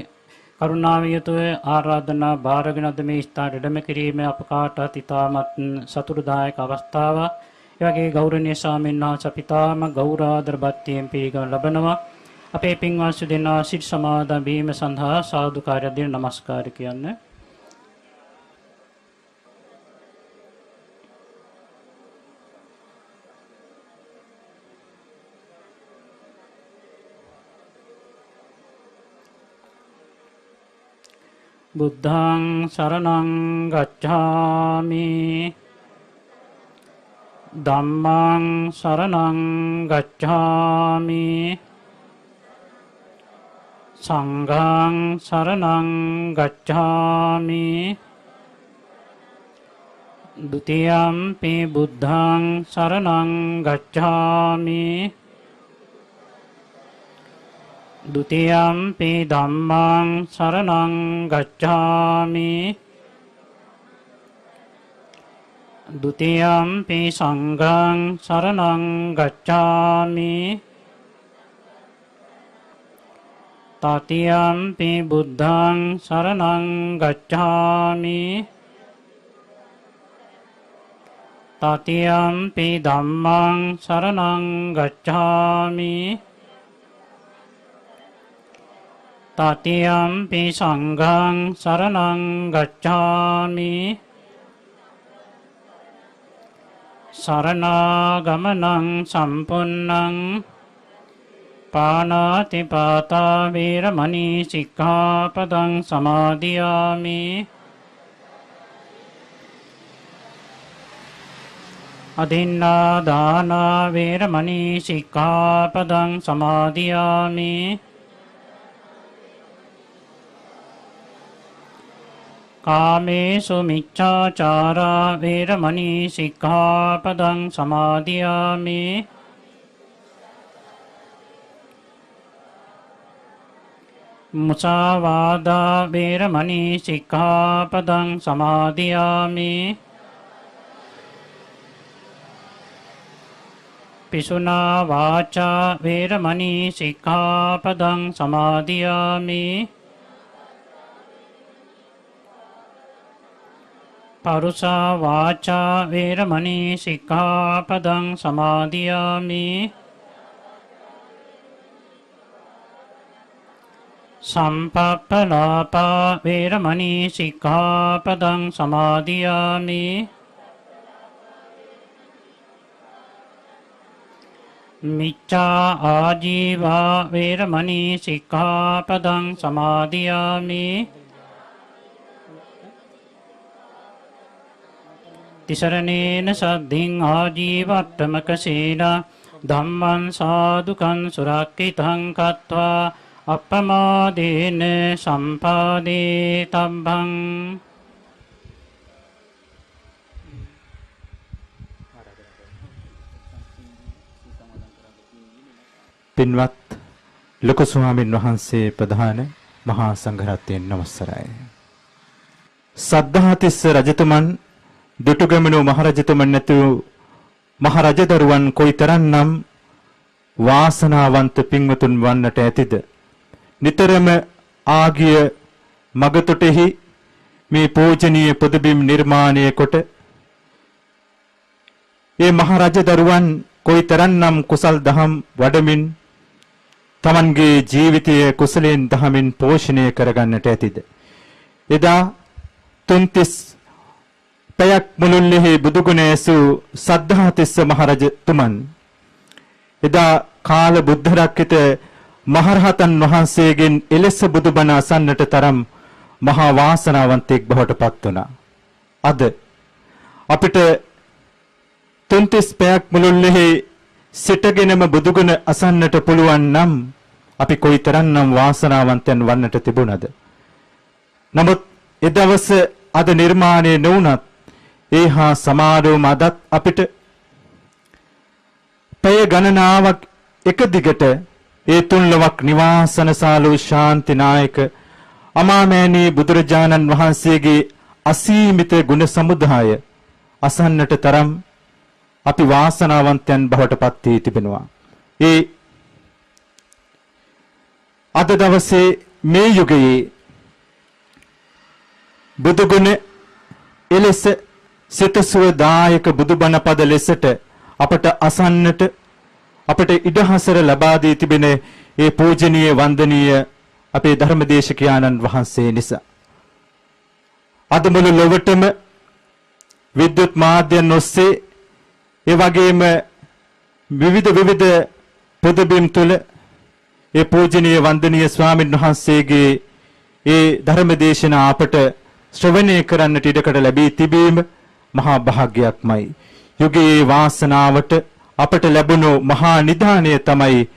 කරුණාවෙන් යුතුව ආරාධනා බාරගෙන අද මේ ස්ථානට වැඩම කිරීම අප කාටත් ඉතාමත් සතුටුදායක අවස්ථාවක්. ඒ වගේ ගෞරවනීය ස්වාමීන් වහන්සේ පිතාම ගෞරවාදර බත්තියෙන් පිළිගනු ලබනවා. අපේ පින්වත් දෙනා සිල් සමාදන් වීම සඳහා සාදුකාරය දෙන නමස්කාර කියන්නේ. බුද්ධං සරණං ගච්ඡාමි ධම්මං සරණං ගච්ඡාමි සංඝං සරණං ගච්ඡාමි ဒ ුතියම්පි බුද්ධං සරණං ගච්ඡාමි ဒ ුතියම්පි ධම්මං සරණං ගච්ඡාමි ဒ ුතියම්පි සංඝං සරණං ගච්ඡාමි තතියම්පි බුද්ධං සරණං ගච්ඡාමි තතියම්පි ධම්මං සරණං ගච්ඡාමි තතියම්පි සංඝං සරණං ගච්ඡාමි සරණාගමනං සම්පුන්නං පාණාති පාතා වේරමණී සික්ඛාපදං සමාදියාමි අදින්නා දාන වේරමණී සික්ඛාපදං සමාදියාමි කාමේසු මිච්ඡාචාරා වේරමණී සික්ඛාපදං සමාදියාමි මුසාවාදා වේරමණී සික්ඛාපදං සමාදියාමි පිසුනා වාචා වේරමණී සික්ඛාපදං සමාදියාමි පරුසා වාචා වේරමණී සික්ඛාපදං සමාදියාමි සම්පප්පලාපා වේරමණී සික්ඛාපදං සමාදියාමි මිච්ඡා ආජීවා වේරමණී සික්ඛාපදං සමාදියාමි. තිසරණේන සද්ධින් ආජීවට්ඨමක සීලා ධම්මං සාදුකං සුරක්ඛිතං කତ୍වා අප්පමාදේන සම්පාදේ තබ්බං. පින්වත් ලොකු ස්වාමීන් වහන්සේ ප්‍රධාන මහා සංඝරත්නයන් නමස්කාරයි. සද්ධාතිස්ස රජතුමන් දුටුගැමුණු මහරජතුමන් නැතු මහරජදරුවන් කොයිතරම්නම් වාසනාවන්ත පින්වතුන් වන්නට ඇතිද. නිතරම ආගිය මගතොටෙහි මේ පූජනීය පොදුබිම් නිර්මාණය කොට ඒ මහරජදරුවන් කොයිතරම්නම් කුසල් දහම් වඩමින් තමන්ගේ ජීවිතය කුසලයෙන් දහමින් පෝෂණය කරගන්නට ඇතිද. එදා 33 පැයක් මුළුල්ලෙහි බුදුගුණ ඇසූ සද්ධාතිස්ස මහරජතුමන් එදා කාල බුද්ධ රක්කිත මහරහතන් වහන්සේගෙන් එලෙස බුදුබණ අසන්නට තරම් මහා වාසනාවන්තයෙක් බවට පත් වුණා. අද අපිට 33 පැයක් මුළුල්ලෙහි සිටගෙනම බුදුගුණ අසන්නට පුළුවන් නම් අපි කොයිතරම්නම් වාසනාවන්තයන් වන්නට තිබුණද. නමුත් ඒ දවස අද නිර්මාණය නොවුනත් ඒ හා සමානවම අදත් අපිට පැය ගණනාවක් එක දිගට ඒ තුන්ලොවක් නිවාසනසාලු ශාන්තිනායක අමාමෑණී බුදුරජාණන් වහන්සේගේ අසීමිත ගුණ සමුදාය අසන්නට තරම් අපි වාසනාවන්තයන් බවට පත් වී තිබෙනවා. ඒ අද දවසේ මේ යුගයේ බුදුගුණ එලෙස සිතසුවදායක බුදුබණ පද ලෙසට අපට අසන්නට අපට ඉඩහසර ලබා දී තිබෙන ඒ පූජනීය වන්දනීය අපේ ධර්මදේශකයාණන් වහන්සේ නිසා අද මුළු ලොවටම විද්‍යුත් මාධ්‍යයන් ඔස්සේ ඒ වගේම විවිධ පොදුබිම් තුළ ඒ පූජනීය වන්දනීය ස්වාමීන් වහන්සේගේ ඒ ධර්මදේශනා අපට ශ්‍රවණය කරන්නට ඉඩකඩ ලැබී තිබීම මහා භාග්‍යයක්මයි. යුගයේ වාසනාවට අපට ලැබුණු මහා නිධානය තමයි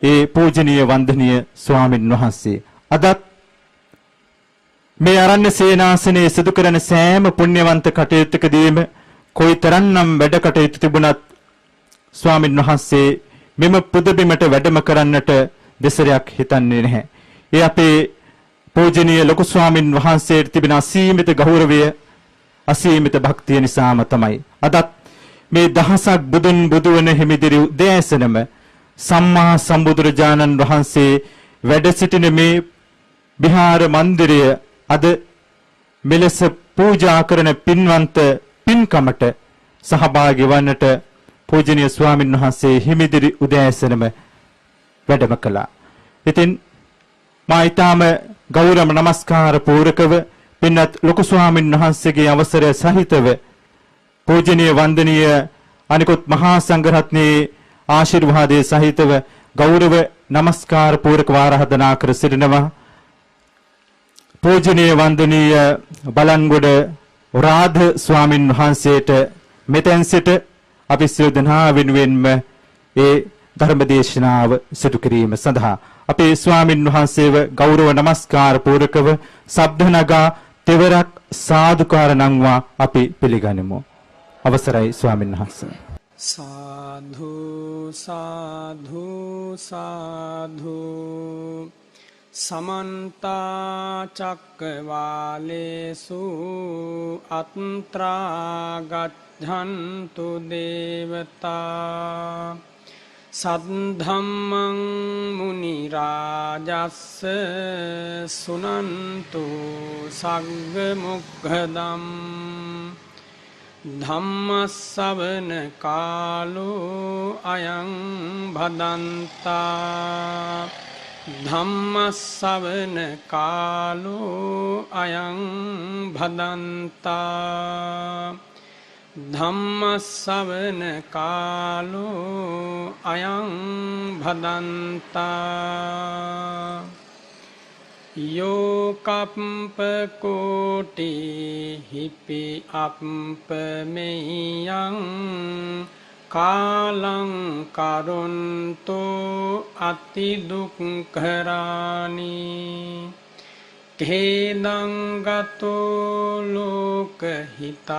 ඒ පූජනීය වන්දනීය ස්වාමීන් වහන්සේ. අදත් මේ ආරණ්‍ය සේනාසනයේ සිදු කරන සෑම පුණ්‍යවන්ත කටයුත්තකදීම කොයිතරම්නම් වැඩ කටයුතු තිබුණත් ස්වාමීන් වහන්සේ මෙම පුදබිමට වැඩම කරන්නට දෙසරයක් හිතන්නේ නැහැ. ඒ අපේ පූජනීය ලොකු ස්වාමීන් වහන්සේට තිබෙන අසීමිත ගෞරවය අසීමිත භක්තිය නිසාම තමයි. අදත් මේ දහසක් බුදුන් බුදුවන හිමිදිරි උදෑසනම සම්මා සම්බුදුරජාණන් වහන්සේ වැඩ සිටින මේ විහාර මන්දිරය අද මෙලෙස පූජා කරන පින්වන්ත පින්කමට සහභාගී වන්නට පූජනීය ස්වාමීන් වහන්සේ හිමිදිරි උදෑසනම වැඩම කළා. ඉතින් මා ඊටාම ගෞරව නමස්කාර පූරකව පින්වත් ලොකු ස්වාමීන් වහන්සේගේ අවසරය සහිතව පූජනීය වන්දනීය අනිකුත් මහා සංඝරත්නයේ ආශිර්වාදයේ සහිතව ගෞරව නමස්කාර පූරකව ආරාධනා කර සිටිනවා. පූජනීය වන්දනීය බලන්ගොඩ රාධ ස්වාමීන් වහන්සේට මෙතෙන් සිට අපි සියලු දෙනා වෙනුවෙන්ම ඒ ධර්මදේශනාව සිදු කිරීම සඳහා අපේ ස්වාමීන් වහන්සේව ගෞරව නමස්කාර පූරකව ශබ්ද නගා තෙවරක් සාදුකාර නංවා අපි පිළිගනිමු. අවසරයි ස්වාමීන් වහන්සේ. සාධු සාධු සාධු සමන්ත චක්කවාලේසු අත්‍රා ගච්ඡන්තු දේවතා සද්ධම්මං මුනි රාජස්ස සුනන්තු සග්ග මොක්ඛදම් ධම්මස්සවන කාලෝ අයං භදන්තා ධම්මස්සවන කාලෝ අයං භදන්තා ධම්මස්සවන කාලෝ අයං භදන්තා යෝකප්පකෝටි හිපි අප්පමෙයං කාලං කරුන්තෝ අති දුක්ඛරානි ඛේදං ගතෝ ලෝකහිතාය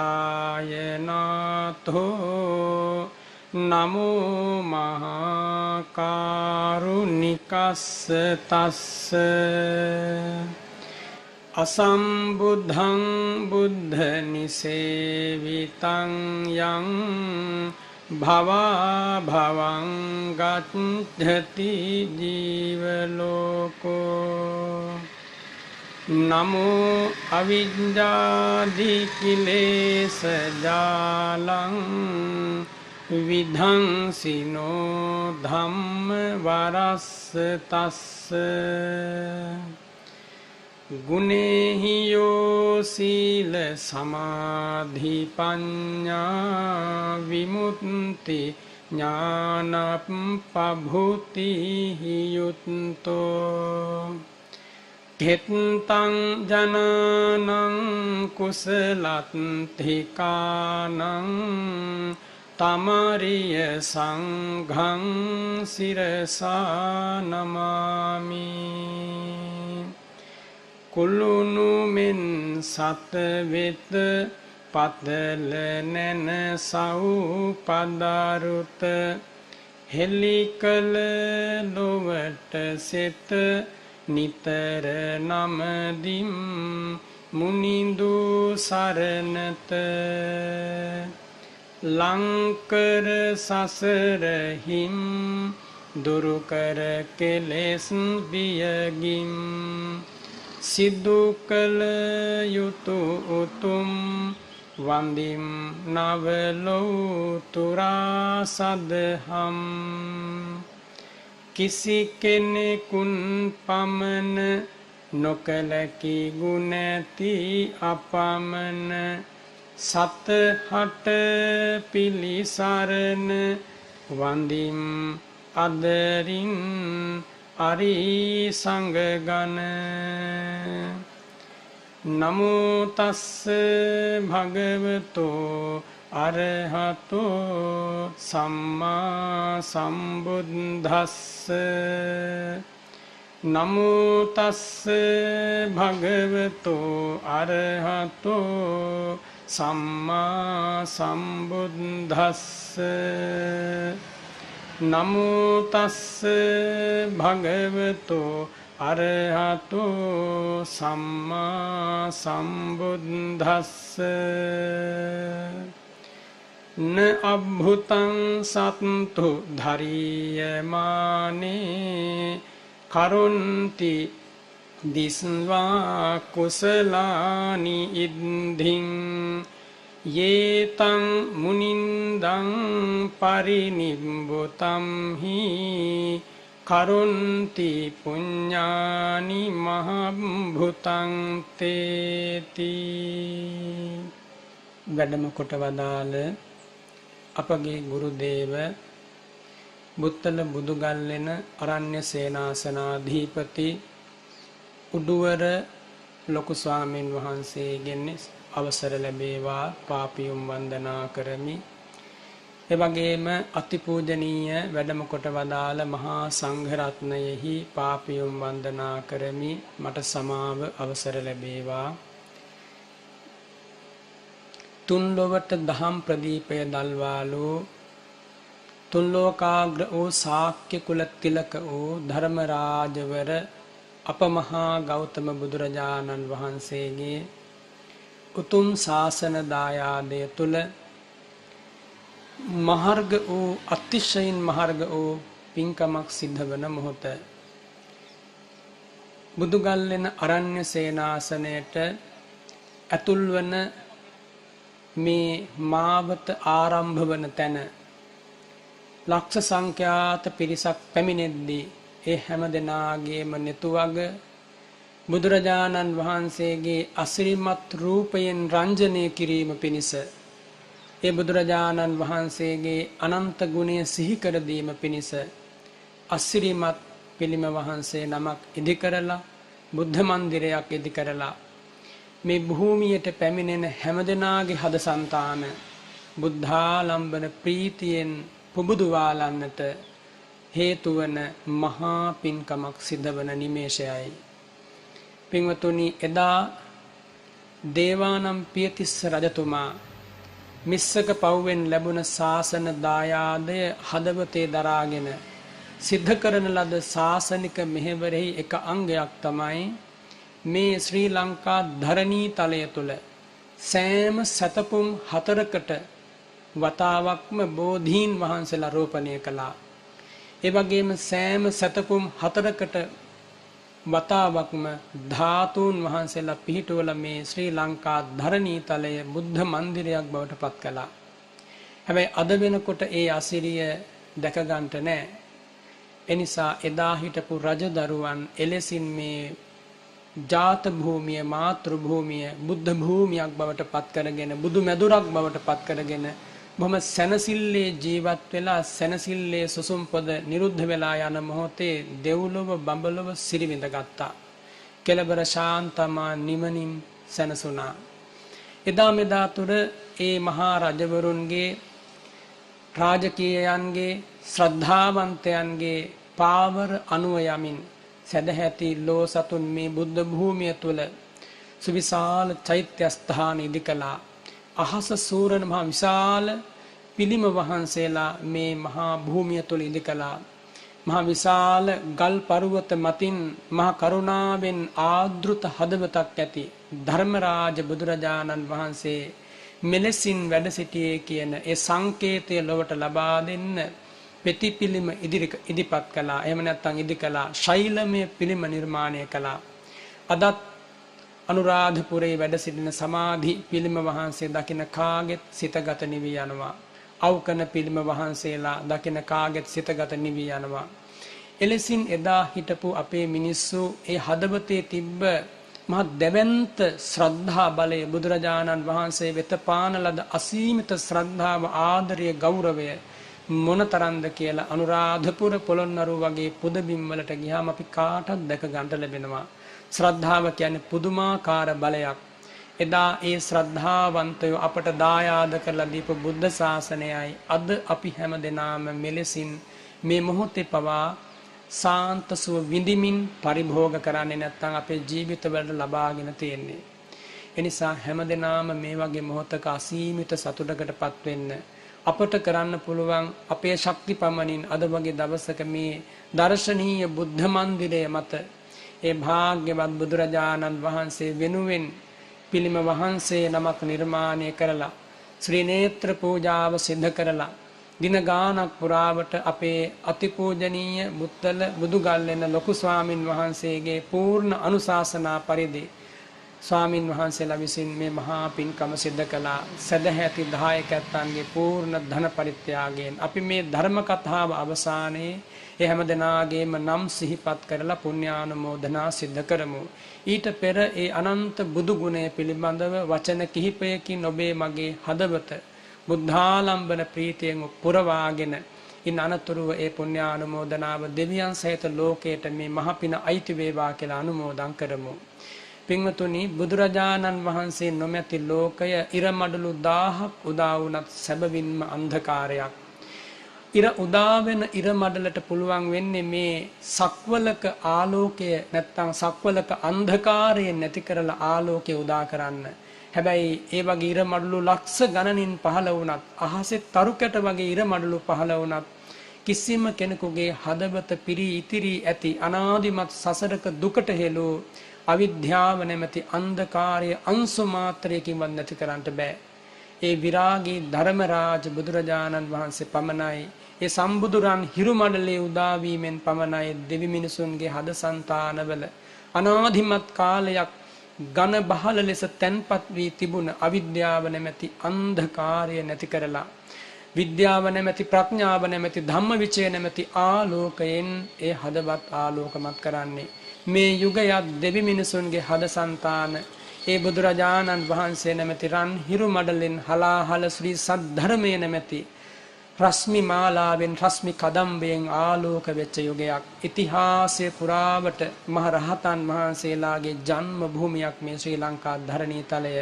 නාථෝ නමෝ මහා කරුණිකස්ස තස්ස අසම්බුද්ධං බුද්ධ නිසේවිතං යං භවා භවං ගච්ඡති ජීවලෝකෝ නමෝ අවිජ්ජාදි කිලේස ජාලං විධංසිනෝ ධම්ම වරස්ස තස්ස ගුණේහි යෝ සීල සමාධි පඤ්ඤා විමුක්ති ඥානප්පභූති යුත්තෝ හෙත්තං ජනනං කුසලත්ථිකානං තමරිය සංඝං සිරසා නමාමි කුලුණු මෙන් සත වෙත පතල නැන සව් පදරුත හෙලිකල ලොවට සෙත නිතර නමදිම් මුනිඳු සරණත ලංකර සසරහිම් දුරුකර කෙලෙස් බියගිම් සිදු කළ යුතු උතුම් වන්දිම් නවලෝතුරා සදහම් කිසි කෙනෙකුන් පමණ නොකලකි ගුණැති අපමණ සතහට පිලිසරණ වන්දිම් අදරින් අරි සංගගන නමෝ තස්ස භගවතෝ අරහතෝ සම්මා සම්බුද්දස්ස නමෝ තස්ස භගවතෝ අරහතෝ සම්මා සම්බුද්දස්ස නමෝ තස්ස භගවතෝ අරහතෝ සම්මා සම්බුද්දස්ස න අබ්භුතං සත්තු ධරියමානේ කරුන්ති දිස්වා කුසලානි ඉද්ධින් යේතං මුනින්දං පරිනිබ්බුතම් හි කරුන්ති පුඤ්ඤානි මහබ්භුතං තේති වැඩම කොට වදාළ අපගේ ගුරු දේව බුත්තල බුදුගල්ලෙන අරණ්‍ය සේනාසනාධිපති උඩුවර ලොකු ස්වාමීන් වහන්සේගෙන් අවසර ලැබේවා පාපියුම් වන්දනා කරමි. එවැගේම අතිපූජනීය වැඩම කොට වදාළ මහා සංඝ රත්නයෙහි පාපියුම් වන්දනා කරමි. මට සමාව අවසර ලැබේවා. තුන් ලොවට දහම් ප්‍රදීපය දල්වාලෝ තුන් ලෝකාග්‍ර වූ ශාක්‍ය කුල තිලක වූ ධර්මරාජවර අපමහා ගෞතම බුදුරජාණන් වහන්සේගේ උතුම් ශාසන දායාදය තුල මහර්ග වූ අතිශයින් මහර්ග වූ පින්කමක් සිද්ධ වන මොහොත බුදුගල්ලෙන අරණ්‍ය සේනාසනයට ඇතුල් වන මේ මාවත ආරම්භ වන තැන ලක්ෂ සංඛ්‍යාත පිරිසක් පැමිණෙද්දී ඒ හැම දෙනාගේම නෙතුවග බුදුරජාණන් වහන්සේගේ අසිරිමත් රූපයෙන් රංජනය කිරීම පිණිස ඒ බුදුරජාණන් වහන්සේගේ අනන්ත ගුණය සිහි කර දීම පිණිස අසිරිමත් පිළිම වහන්සේ නමක් ඉදි කරලා බුද්ධ මන්දිරයක් ඉදි කරලා මේ භූමියට පැමිණෙන හැමදෙනාගේ හදසන්තාන බුද්ධාලම්බන ප්‍රීතියෙන් පුබුදුවාලන්නට හේතු වන මහා පින්කමක් සිද්ධ වන නිමේෂයයි. පින්වතුනි, එදා දේවානම් පියතිස්ස රජතුමා මිස්සක පව්වෙන් ලැබුණ ශාසන දායාදය හදවතේ දරාගෙන සිද්ධ කරන ලද ශාසනික මෙහෙවරෙහි එක අංගයක් තමයි මේ ශ්‍රී ලංකා ධරණී තලය තුල සෑම සතපුම් 4කට වතාවක්ම බෝධීන් වහන්සේලා රෝපණය කළා. ඒ වගේම සෑම සතපුම් 4කට වතාවක්ම ධාතුන් වහන්සේලා පිහිටුවලා මේ ශ්‍රී ලංකා ධරණී තලය බුද්ධ මන්දිරයක් බවට පත් කළා. හැබැයි අද වෙනකොට ඒ අසිරිය දැක ගන්නට නැහැ. එනිසා එදා හිටපු රජදරුවන් එලෙසින් මේ ජාත භූමිය මාතෘ භූමිය බුද්ධ භූමියක් බවට පත් කරගෙන බුදු මැදුරක් බවට පත් කරගෙන බොහොම සැනසille ජීවත් වෙලා සැනසille සුසුම් පොද නිරුද්ධ වෙලා යන මොහොතේ දෙව්ලොව බඹලොව සිරිවිඳ ගත්තා. කෙලබර ශාන්තමා නිමනින් සැනසුණා. එදා මෙදා තුර ඒ මහා රජවරුන්ගේ රාජකීයයන්ගේ ශ්‍රද්ධාවන්තයන්ගේ පාවර අනුව යමින් සදැහැති ලෝ සතුන් මේ බුද්ධ භූමිය තුල සුවිශාල චෛත්‍ය ස්ථාන ඉදි කළා. අහස සූරන මහා විශාල පිළිම වහන්සේලා මේ මහා භූමිය තුල ඉදි කළා. මහා විශාල ගල් පර්වත මතින් මහා කරුණාවෙන් ආදෘත හදවතක් ඇති ධර්මරාජ බුදුරජාණන් වහන්සේ මෙලෙසින් වැඩ සිටියේ කියන ඒ සංකේතය ලොවට ලබා දෙන්න පෙති පිළිම ඉදිරිපත් කළා. එහෙම නැත්නම් ඉදි කළා. ශෛලමය පිළිම නිර්මාණය කළා. අදත් අනුරාධපුරේ වැඩ සිටින සමාධි පිළිම වහන්සේ දකින කාගෙත් සිතගත නිවි යනවා. අවකන පිළිම වහන්සේලා දකින කාගෙත් සිතගත නිවි යනවා. එලෙසින් එදා හිටපු අපේ මිනිස්සු ඒ හදවතේ තිබ්බ මහත් දැවැන්ත ශ්‍රද්ධා බලය බුදුරජාණන් වහන්සේ වෙත පාන ලද අසීමිත ශ්‍රද්ධාව ආදරය ගෞරවය මොනතරම්ද කියලා අනුරාධපුර පොළොන්නරුව වගේ පුදබිම් වලට ගියාම අපි කාටවත් දැක ගන්න ලැබෙනවා. ශ්‍රද්ධාව කියන්නේ පුදුමාකාර බලයක්. එදා ඒ ශ්‍රද්ධාවන්තයෝ අපට දායාද කරලා දීපු බුද්ධ ශාසනයයි අද අපි හැම දෙනාම මෙලෙසින් මේ මොහොතේ පවා සාන්ත සුව විඳිමින් පරිභෝග කරන්නේ නැත්නම් අපේ ජීවිතවලට ලබාගෙන තියෙන්නේ. එනිසා හැම දෙනාම මේ වගේ මොහොතක අසීමිත සතුටකටපත් වෙන්න අපට කරන්න පුළුවන් අපේ ශක්ති පමණින් අද වගේ දවසක මේ දර්ශනීය බුද්ධ මන්දිරය මත ඒ භාග්‍යවත් බුදුරජාණන් වහන්සේ වෙනුවෙන් පිළිම වහන්සේ නමක් නිර්මාණය කරලා ශ්‍රී නේත්‍ර පූජාව සිද්ධ කරලා දින ගානක් පුරාවට අපේ අතිපූජනීය මුත්තල බුදුගල්ලෙන ලොකු ස්වාමින් වහන්සේගේ පූර්ණ අනුශාසනා පරිදි ස්වාමින් වහන්සේලා විසින් මේ මහා පින්කම සිද්ධ කළා. සදැහැති දායකයන්ගේ පූර්ණ ධන පරිත්‍යාගයෙන් අපි මේ ධර්ම කතාව අවසානයේ ඒ හැම දෙනාගේම නම් සිහිපත් කරලා පුණ්‍යානුමෝදනා සිද්ධ කරමු. ඊට පෙර ඒ අනන්ත බුදු ගුණය පිළිබඳව වචන කිහිපයකින් ඔබේ මගේ හදවත බුද්ධාලම්බන ප්‍රීතියෙන් පුරවාගෙන ඉන් අනතුරුව ඒ පුණ්‍යානුමෝදනාව දෙවියන් සහිත ලෝකයට මේ මහ පින අයිති වේවා කියලා අනුමෝදන් කරමු. පින්වතුනි, බුදුරජාණන් වහන්සේ නොමැති ලෝකය ඉරමඩලු 1000ක් උදා වුණත් සැබවින්ම අන්ධකාරයක්. ඉර උදා වෙන ඉරමඩලට පුළුවන් වෙන්නේ මේ සක්වලක ආලෝකය නැත්තම් සක්වලක අන්ධකාරය නැති කරලා ආලෝකය උදා කරන්න. හැබැයි ඒ වගේ ඉරමඩලු ලක්ෂ ගණනින් පහළ වුණත් අහසේ තරුකැට වගේ ඉරමඩලු පහළ වුණත් කිසිම කෙනෙකුගේ හදවත පිරී ඉතිරී ඇති අනාදිමත් සසරක දුකට හෙළූ අවිද්‍යාව නැමැති අන්ධකාරය අංශු මාත්‍රයකින්වත් නැති කරන්නට බෑ. ඒ විරාගී ධර්මරාජ බුදුරජාණන් වහන්සේ පමණයි ඒ සම්බුදුරන් හිරුමඩලේ උදා වීමෙන් පමණයි දෙවි මිනිසුන්ගේ හදසන්තානවල අනාදිමත් කාලයක් ඝන බහල ලෙස තැන්පත් වී තිබුණ අවිද්‍යාව නැමැති අන්ධකාරය නැති කරලා විද්‍යාව නැමැති ප්‍රඥාව නැමැති ධම්මවිචය නැමැති ආලෝකයෙන් ඒ හදවත් ආලෝකමත් කරන්නේ. මේ යුගයත් දෙවි මිනිසුන්ගේ හදසන්තාන ඒ බුදුරජාණන් වහන්සේ නැමැති රන් හිරු මඩලෙන් හලාහල ශ්‍රී සද්ධර්මයේ නැමැති රශ්මි මාලාවෙන් රශ්මි කදම්බයෙන් ආලෝක වෙච්ච යුගයක්. ඉතිහාසයේ පුරාවට මහ රහතන් වහන්සේලාගේ ජන්ම භූමියක් මේ ශ්‍රී ලංකා ධරණී තලය.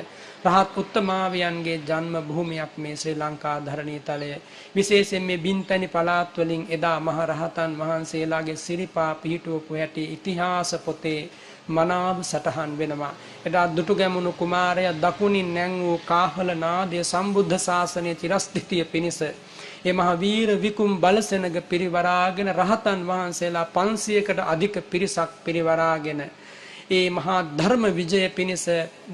රහත් උත්තමාවියන්ගේ ජන්ම භූමියක් මේ ශ්‍රී ලංකා ධරණී තලය. විශේෂයෙන් මේ බින්තැනි පළාත් වලින් එදා මහ රහතන් වහන්සේලාගේ සිරිපා පිහිටුවපු හැටි ඉතිහාස පොතේ මනාව සටහන් වෙනවා. එදා දුටුගැමුණු කුමාරයා දකුණින් නැං වූ කාහල නාදය සම්බුද්ධ ශාසනයේ චිරස්ථිතිය පිණිස ඒ මහ වීර විකුම් බලසෙනග පිරිවරාගෙන රහතන් වහන්සේලා 500කට අධික පිරිසක් පිරිවරාගෙන ඒ මහා ධර්ම විජය පිණිස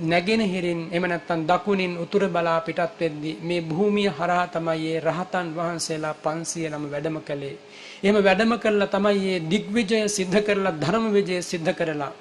නැගෙනහිරින් එම නැත්තම් දකුණින් උතුර බලා පිටත් වෙද්දී මේ භූමිය හරහා තමයි මේ රහතන් වහන්සේලා 500 නම වැඩම කළේ. එහෙම වැඩම කළා තමයි මේ දිග්විජය සිද්ධ කරලා ධර්ම විජය සිද්ධ කරලා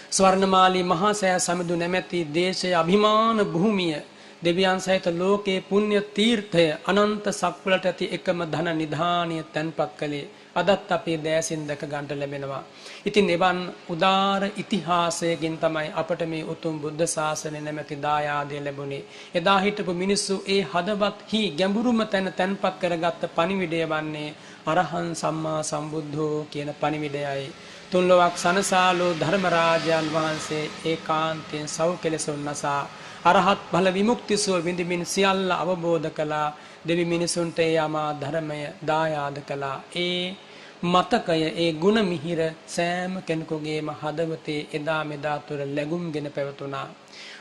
ස්වර්ණමාලී මහා සෑ සමිඳු නැමැති දේශයේ අභිමාන භූමිය දෙවියන් සහිත ලෝකේ පුණ්‍ය තීර්ථය අනන්ත සක්වලට ඇති එකම ධන නිධානිය තැන්පත් කළේ අදත් අපේ දෑසින් දැක ගන්නට ලැබෙනවා. ඉතින් එවන් උදාර ඉතිහාසයකින් තමයි අපට මේ උතුම් බුද්ධ ශාසනය නැමැති දායාදය ලැබුණේ. එදා හිටපු මිනිස්සු ඒ හදවත්හි ගැඹුරුම තැන තැන්පත් කරගත්ත පණිවිඩය වන්නේ අරහං සම්මා සම්බුද්ධෝ කියන පණිවිඩයයි. තුන්ලොවක් සනසාලෝ ධර්මරාජයන් වහන්සේ ඒකාන්තයෙන් සව් කෙලෙසුන් නසා අරහත් ඵල විමුක්ති සුව විඳිමින් සියල්ල අවබෝධ කළා. දෙවි මිනිසුන්ට යමා ධර්මය දායාද කළා. ඒ මතකය ඒ ගුණ මිහිර සෑම කෙනෙකුගේම හදවතේ එදා මෙදා තුර ලැබුම්ගෙන පැවතුණා.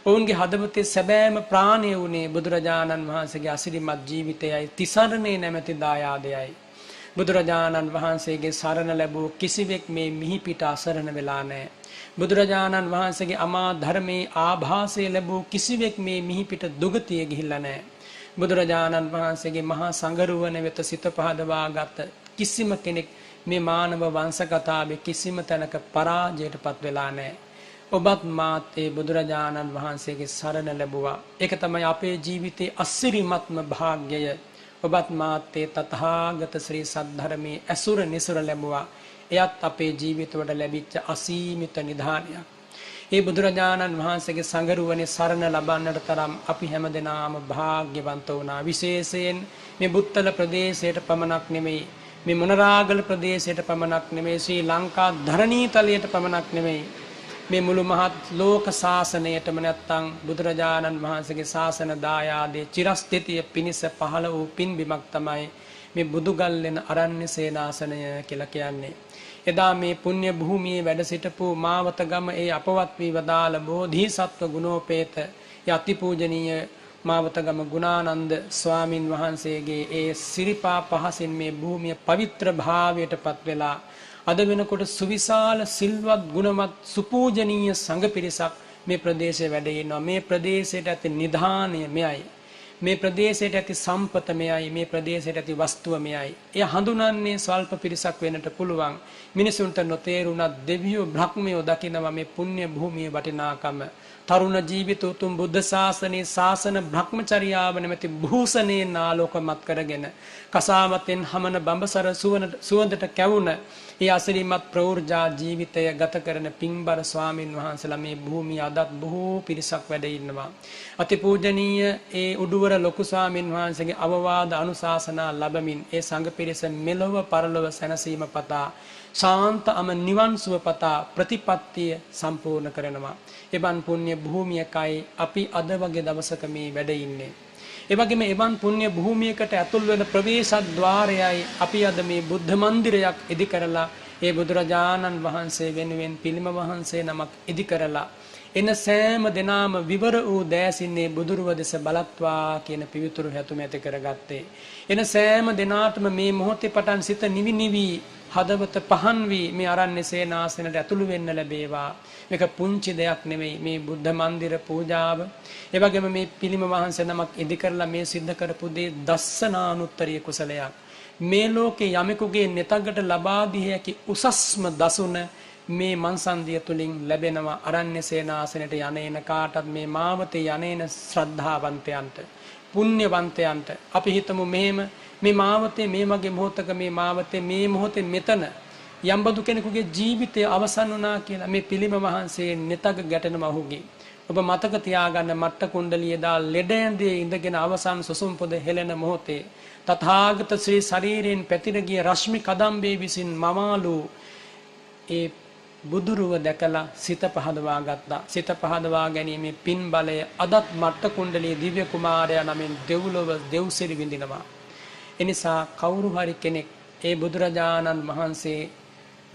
ඔවුන්ගේ හදවතේ සැබෑම ප්‍රාණය වුණේ බුදුරජාණන් වහන්සේගේ අසිරිමත් ජීවිතයයි තිසරණේ නැමැති දායාදයයි. බුදුරජාණන් වහන්සේගේ සරණ ලැබූ කිසිවෙක් මේ මිහිපිට අසරණ වෙලා නැහැ. බුදුරජාණන් වහන්සේගේ අමා ධර්මයේ ආභාසය ලැබූ කිසිවෙක් මේ මිහිපිට දුගතිය ගිහිල්ලා නැහැ. බුදුරජාණන් වහන්සේගේ මහා සංගරුවන වෙත සිත පහදවා ගත කිසිම කෙනෙක් මේ මානව වංශ කතාවේ කිසිම තැනක පරාජයටපත් වෙලා නැහැ. ඔබත් මාත් ඒ බුදුරජාණන් වහන්සේගේ සරණ ලැබුවා. ඒක තමයි අපේ ජීවිතයේ අසිරිමත්ම භාග්‍යය. ඔබත් මාත් ඒ තථාගත ශ්‍රී සද්ධර්මයේ ඇසුර නිසුර ලැබුවා. එයත් අපේ ජීවිතවල ලැබිච්ච අසීමිත නිධානයක්. ඒ බුදුරජාණන් වහන්සේගේ සංගරුවනේ සරණ ලබන්නට තරම් අපි හැමදෙනාම භාග්‍යවන්ත වුණා. විශේෂයෙන් මේ බුත්තල ප්‍රදේශයට පමණක් නෙමෙයි, මේ මොනරාගල ප්‍රදේශයට පමණක් නෙමෙයි, ශ්‍රී ලංකා ධරණී තලයට පමණක් නෙමෙයි, මේ මුළු මහත් ලෝක ශාසනයටම නැත්තම් බුදුරජාණන් වහන්සේගේ ශාසන දායාදේ චිරස්ථිතිය පිණිස පහළ වූ පින්බිමක් තමයි මේ බුදුගල්ලෙන අරණ්‍ය සේනාසනය කියලා කියන්නේ. එදා මේ පුණ්‍ය භූමියේ වැඩ සිටපු මාවතගම ඒ අපවත් වී වදාළ බෝධිසත්ව ගුණෝපේත යතිපූජනීය මාවතගම ගුණානන්ද ස්වාමින් වහන්සේගේ ඒ සිරිපා පහසින් මේ භූමිය පවිත්‍ර භාවයට පත් වෙලා අද වෙනකොට සුවිශාල සිල්වත් ගුණවත් සුපූජනීය සංඝ පිරිසක් මේ ප්‍රදේශයේ වැඩ ඉන්නවා. මේ ප්‍රදේශයට ඇති නිධානය මෙයයි. මේ ප්‍රදේශයට ඇති සම්පත මෙයයි. මේ ප්‍රදේශයට ඇති වස්තුව මෙයයි. එය හඳුනන්නේ ස්වල්ප පිරිසක් වෙන්නට පුළුවන්. මිනිසුන්ට නොතේරුණත් දෙවියෝ බ්‍රහ්මයෝ දකිනවා මේ පුණ්‍ය භූමියේ වටිනාකම. තරුණ ජීවිත උතුම් බුද්ධ ශාසනයේ ශාසන භ්‍රමචර්යාව නැමැති භූෂණයෙන් ආලෝකමත් කරගෙන කසාවතෙන් හමන බඹසර සුවඳට කැවුන ඒ අසිරිමත් ප්‍රෞර්ජා ජීවිතය ගත කරන පින්බර ස්වාමින් වහන්සේලා මේ භූමිය අදත් බොහෝ පිරිසක් වැඩ ඉන්නවා. අතිපූජනීය ඒ උඩුවර ලොකු ස්වාමින් වහන්සේගේ අවවාද අනුශාසනා ලැබමින් ඒ සංඝ පිරිස මෙලොව පරලොව සැනසීම පතා ශාන්තම නිවන් සුව පතා ප්‍රතිපත්තිය සම්පූර්ණ කරනවා. එවන් පුණ්‍ය භූමියකයි අපි අද වගේ දවසක මේ වැඩ ඉන්නේ. ඒ වගේම එවන් පුණ්‍ය භූමියකට ඇතුල් වෙන ප්‍රවේශද්්වාරයයි අපි අද මේ බුද්ධ මන්දිරයක් ඉදි කරලා ඒ බුදුරජාණන් වහන්සේ වෙනුවෙන් පිළිම වහන්සේ නමක් ඉදි කරලා එන සෑම දිනාම විවර වූ දෑසින්නේ බුදුරුව දෙස බලත්වා කියන පිවිතුරු හැතුම ඇති කරගත්තේ. එන සෑම දිනාටම මේ මොහොතේ පටන් සිත නිවි නිවි හදවත පහන් වී මේ අරණ්‍ය සේනාසනයට ඇතුළු වෙන්න ලැබේවා. මේක පුංචි දෙයක් නෙමෙයි. මේ බුද්ධ මන්දිර පූජාව, ඒ වගේම මේ පිළිම වහන්සේ නමක් ඉදි කරලා මේ සිද්ධ කරපු දේ දස්සනානුත්තරීය කුසලයක්. මේ ලෝකේ යමෙකුගේ නෙතකට ලබා දී හැකි උසස්ම දසුන මේ මන්සන්දිය තුලින් ලැබෙනවා. අරණ්‍ය සේනාසනයට යන්නේන කාටත් මේ මාවතේ යන්නේන ශ්‍රද්ධාවන්තයන්ට, පුණ්‍යවන්තයන්ට අපි හිතමු මෙහෙම මේ මාවතේ මේ මගේ මොහොතක මේ මාවතේ මේ මොහොතේ මෙතන යම්බදු කෙනෙකුගේ ජීවිතය අවසන් වුණා කියලා මේ පිළිම වහන්සේ නෙතක ගැටෙනම ඔහුගේ ඔබ මතක තියාගන්න මට්ට කුණ්ඩලිය දා ලෙඩ ඇඳේ ඉඳගෙන අවසන් සුසුම් පොද හෙළෙන මොහොතේ තථාගත ශ්‍රී ශරීරයෙන් පැතිර ගිය රශ්මි කදම්බේ විසින් මමාලු ඒ බුදුරුව දැකලා සිත පහදවා ගත්තා. සිත පහදවා ගැනීමේ පින් බලය අදත් මට්ට කුණ්ඩලිය දිව්‍ය කුමාරයා නමින් දෙව්ලොව දෙව්සිරි විඳිනවා. එනිසා කවුරු හරි කෙනෙක් ඒ බුදුරජාණන් වහන්සේ